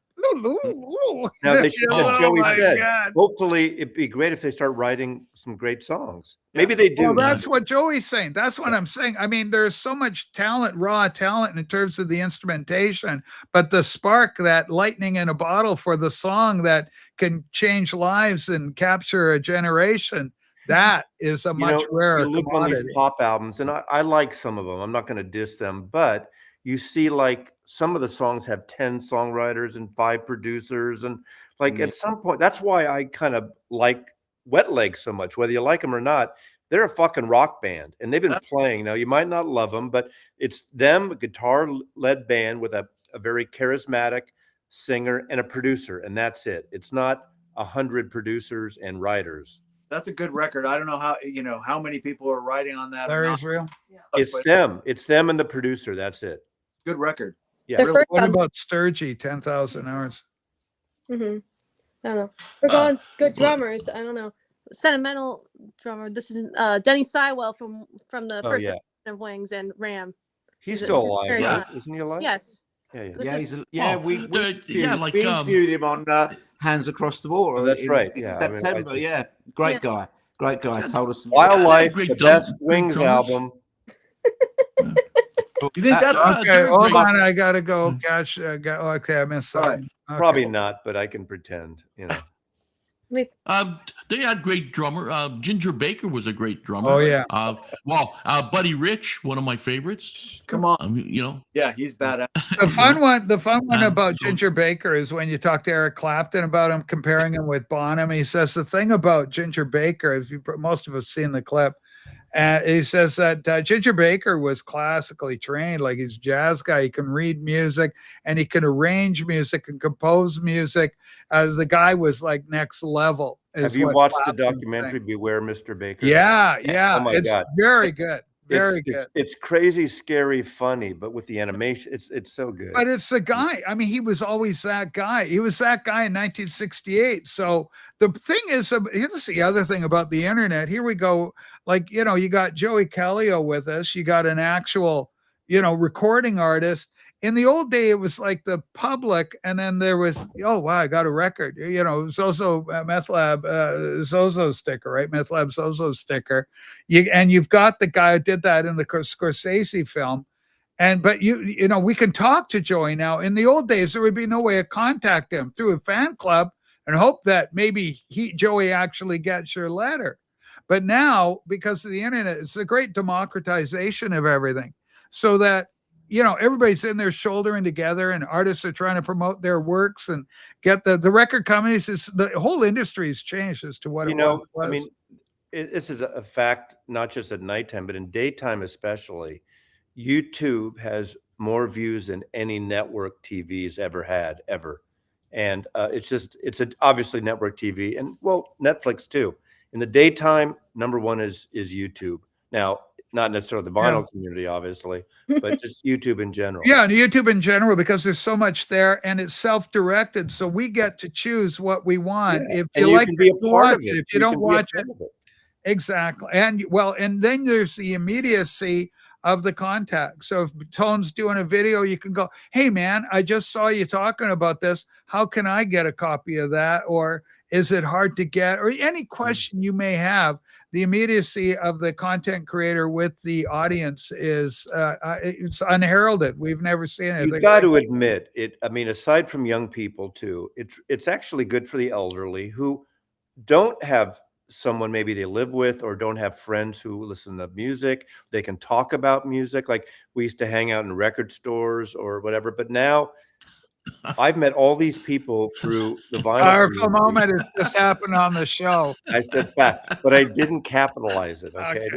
Now they should, Joey said, hopefully it'd be great if they start writing some great songs. Maybe they do.
Well, that's what Joey's saying. That's what I'm saying. I mean, there's so much talent, raw talent in terms of the instrumentation, but the spark, that lightning in a bottle for the song that can change lives and capture a generation, that is a much rarer
you look on these pop albums, and I like some of them. I'm not going to diss them, but you see, like, some of the songs have 10 songwriters and 5 producers. And like at some point, that's why I kind of like Wet Legs so much, whether you like them or not. They're a fucking rock band, and they've been playing. Now, you might not love them, but it's them, a guitar-led band with a very charismatic singer and a producer, and that's it. It's not 100 producers and writers.
That's a good record. I don't know how many people are writing on that.
Larry's real.
Yeah.
It's them and the producer. That's it.
Good record.
Yeah.
What about Sturgey? 10,000 hours.
I don't know. We're going good drummers. I don't know. Sentimental drummer. This is Denny Sywell from the first of Wings and Ram.
He's still alive, right? Isn't he alive?
Yes.
We interviewed him on Hands Across the Water.
Oh, that's right.
In September. Great guy. Great guy. Told us
Wildlife, the best Wings album.
You think that's
okay? Hold on, I gotta go. Gosh, okay, I missed something. Okay.
Probably not, but I can pretend. You know.
They had great drummer. Ginger Baker was a great drummer.
Oh yeah.
Buddy Rich, one of my favorites.
Come on.
Yeah,
he's badass.
The fun one about Ginger Baker is when you talk to Eric Clapton about him, comparing him with Bonham. He says the thing about Ginger Baker, most of us seen the clip. He says that Ginger Baker was classically trained, like he's a jazz guy. He can read music and he can arrange music and compose music. The guy was like next level.
Have you watched the documentary Beware Mr. Baker?
Yeah.
Oh my God.
Very good. Very good.
It's crazy, scary, funny, but with the animation, it's so good.
But it's the guy. I mean, he was always that guy. He was that guy in 1968. So the thing is, here's the other thing about the internet. Here we go. Like, you got Joey Calio with us. You got an actual, recording artist. In the old day, it was like the public, and then there was, oh wow, I got a record, Zozo Meth Lab Zozo sticker, right? Meth Lab Zozo sticker. You've got the guy who did that in the Scorsese film, but we can talk to Joey now. In the old days, there would be no way to contact him through a fan club and hope that maybe Joey actually gets your letter. But now, because of the internet, it's a great democratization of everything, so that everybody's in there shouldering together, and artists are trying to promote their works and get the record companies. The whole industry has changed as to what it was.
I mean, this is a fact, not just at nighttime, but in daytime especially. YouTube has more views than any network TV's ever had, ever. And it's obviously network TV, and well, Netflix too. In the daytime, number one is YouTube. Now, not necessarily the vinyl community, obviously, but just YouTube in general.
Yeah, and YouTube in general, because there's so much there and it's self-directed. So we get to choose what we want. If
And
you like
can be
it,
a part
watch
of
it.
it.
If you don't
can be a
watch
part
it,
of it.
exactly. And well, and then there's the immediacy of the contact. So if Tone's doing a video, you can go, hey man, I just saw you talking about this. How can I get a copy of that? Or is it hard to get? Or any question you may have. The immediacy of the content creator with the audience is it's unheralded. We've never seen it.
You got to admit it. I mean, aside from young people too, it's actually good for the elderly who don't have someone maybe they live with or don't have friends who listen to music. They can talk about music. Like we used to hang out in record stores or whatever, but now I've met all these people through the vinyl.
Powerful moment has just happened on the show.
I said fact, but I didn't capitalize it. Okay,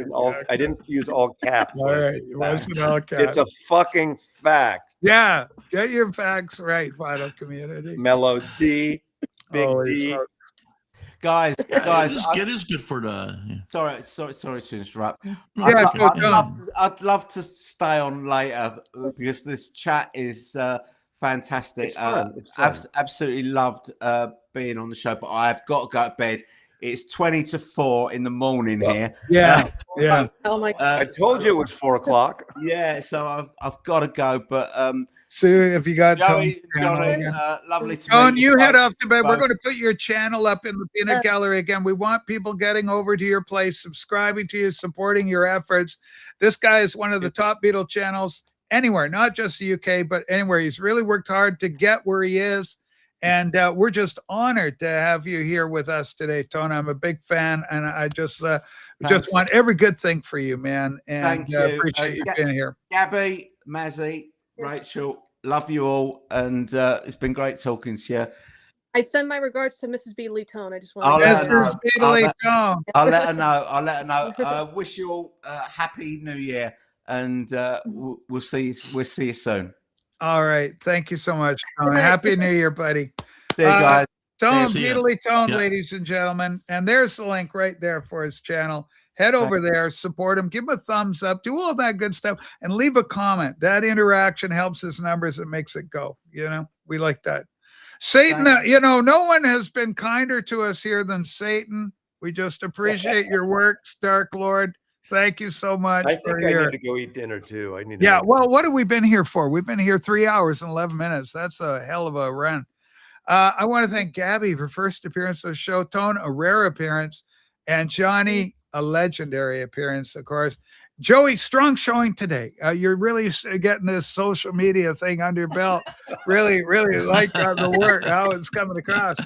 I didn't use all caps.
All right, it wasn't all caps.
It's a fucking fact.
Yeah, get your facts right, vinyl community.
Mellow D, big D.
Guys,
it is good for the.
Yeah. Sorry to interrupt.
Yeah,
I'd love to stay on later because this chat is fantastic.
It's fun. It's fun.
I've absolutely loved being on the show, but I've got to go to bed. It's 20 to 4 in the morning here.
Yeah,
Oh my
I told you it was 4 o'clock.
Yeah, so I've got to go, but
Sue, if you got
Joey,
Tone,
lovely to
Tone,
meet
you head off to bed. We're
both.
going to put your channel up in the peanut gallery again. We want people getting over to your place, subscribing to you, supporting your efforts. This guy is one of the top Beatle channels anywhere, not just the UK, but anywhere. He's really worked hard to get where he is. And we're just honored to have you here with us today, Tone. I'm a big fan, and I just want every good thing for you, man. And
Thank you.
Appreciate you being here.
Gabby, Massie, Rachel, love you all, and it's been great talking to you.
I send my regards to Mrs. Beatley Tone. I just want
I'll
to
let her know.
Tone.
I'll let her know. I'll let her know. Wish you all a happy New Year, and we'll see you soon.
All right. Thank you so much, Tone. Happy New Year, buddy.
See you guys.
Tone,
See ya.
Beatley Tone,
Yeah.
ladies and gentlemen. And there's the link right there for his channel. Head over there, support him, give him a thumbs up, do all that good stuff, and leave a comment. That interaction helps his numbers. It makes it go. You know, we like that. Satan, no one has been kinder to us here than Satan. We just appreciate your works, Dark Lord. Thank you so much.
I think I need to go eat dinner too. I need.
Well, what have we been here for? We've been here 3 hours and 11 minutes. That's a hell of a run. I want to thank Gabby for first appearance of the show, Tone, a rare appearance, and Johnny, a legendary appearance, of course. Joey, strong showing today. You're really getting this social media thing under your belt. Really, really like the work, how it's coming across.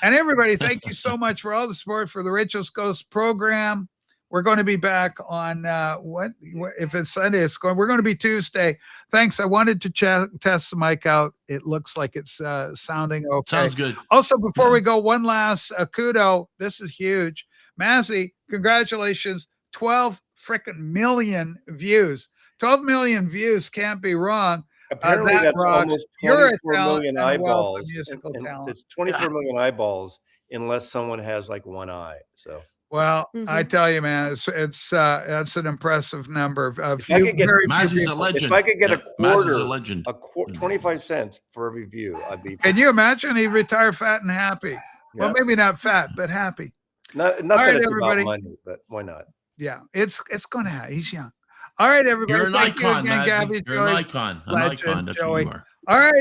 And everybody, thank you so much for all the support for the Rachel's Ghost program. We're going to be back on what if it's Sunday? We're going to be Tuesday. Thanks. I wanted to test the mic out. It looks like it's sounding okay.
Sounds good.
Also, before we go, one last kudo. This is huge. Massie, congratulations. 12 freaking million views. 12 million views can't be wrong.
Apparently,
that
that's
rocks.
almost
You're a
24
talent
million
and wealth of
eyeballs.
musical talent.
It's 24 million eyeballs unless someone has like one eye. So.
Well, I tell you, man, it's that's an impressive number of
If I could get,
Massie's a legend.
If I could get a quarter,
a legend.
25 cents for every view, I'd be.
Can you imagine he'd retire fat and happy? Well, maybe not fat, but happy.
Not
All
that
right,
it's
everybody.
about money, but why not?
Yeah, it's going to happen. He's young. All right, everybody.
You're an
Thank you
icon,
again,
Maggie.
Gabby.
You're
Joey.
an icon. An
Legend,
icon. That's
Joey.
what you are.
All right.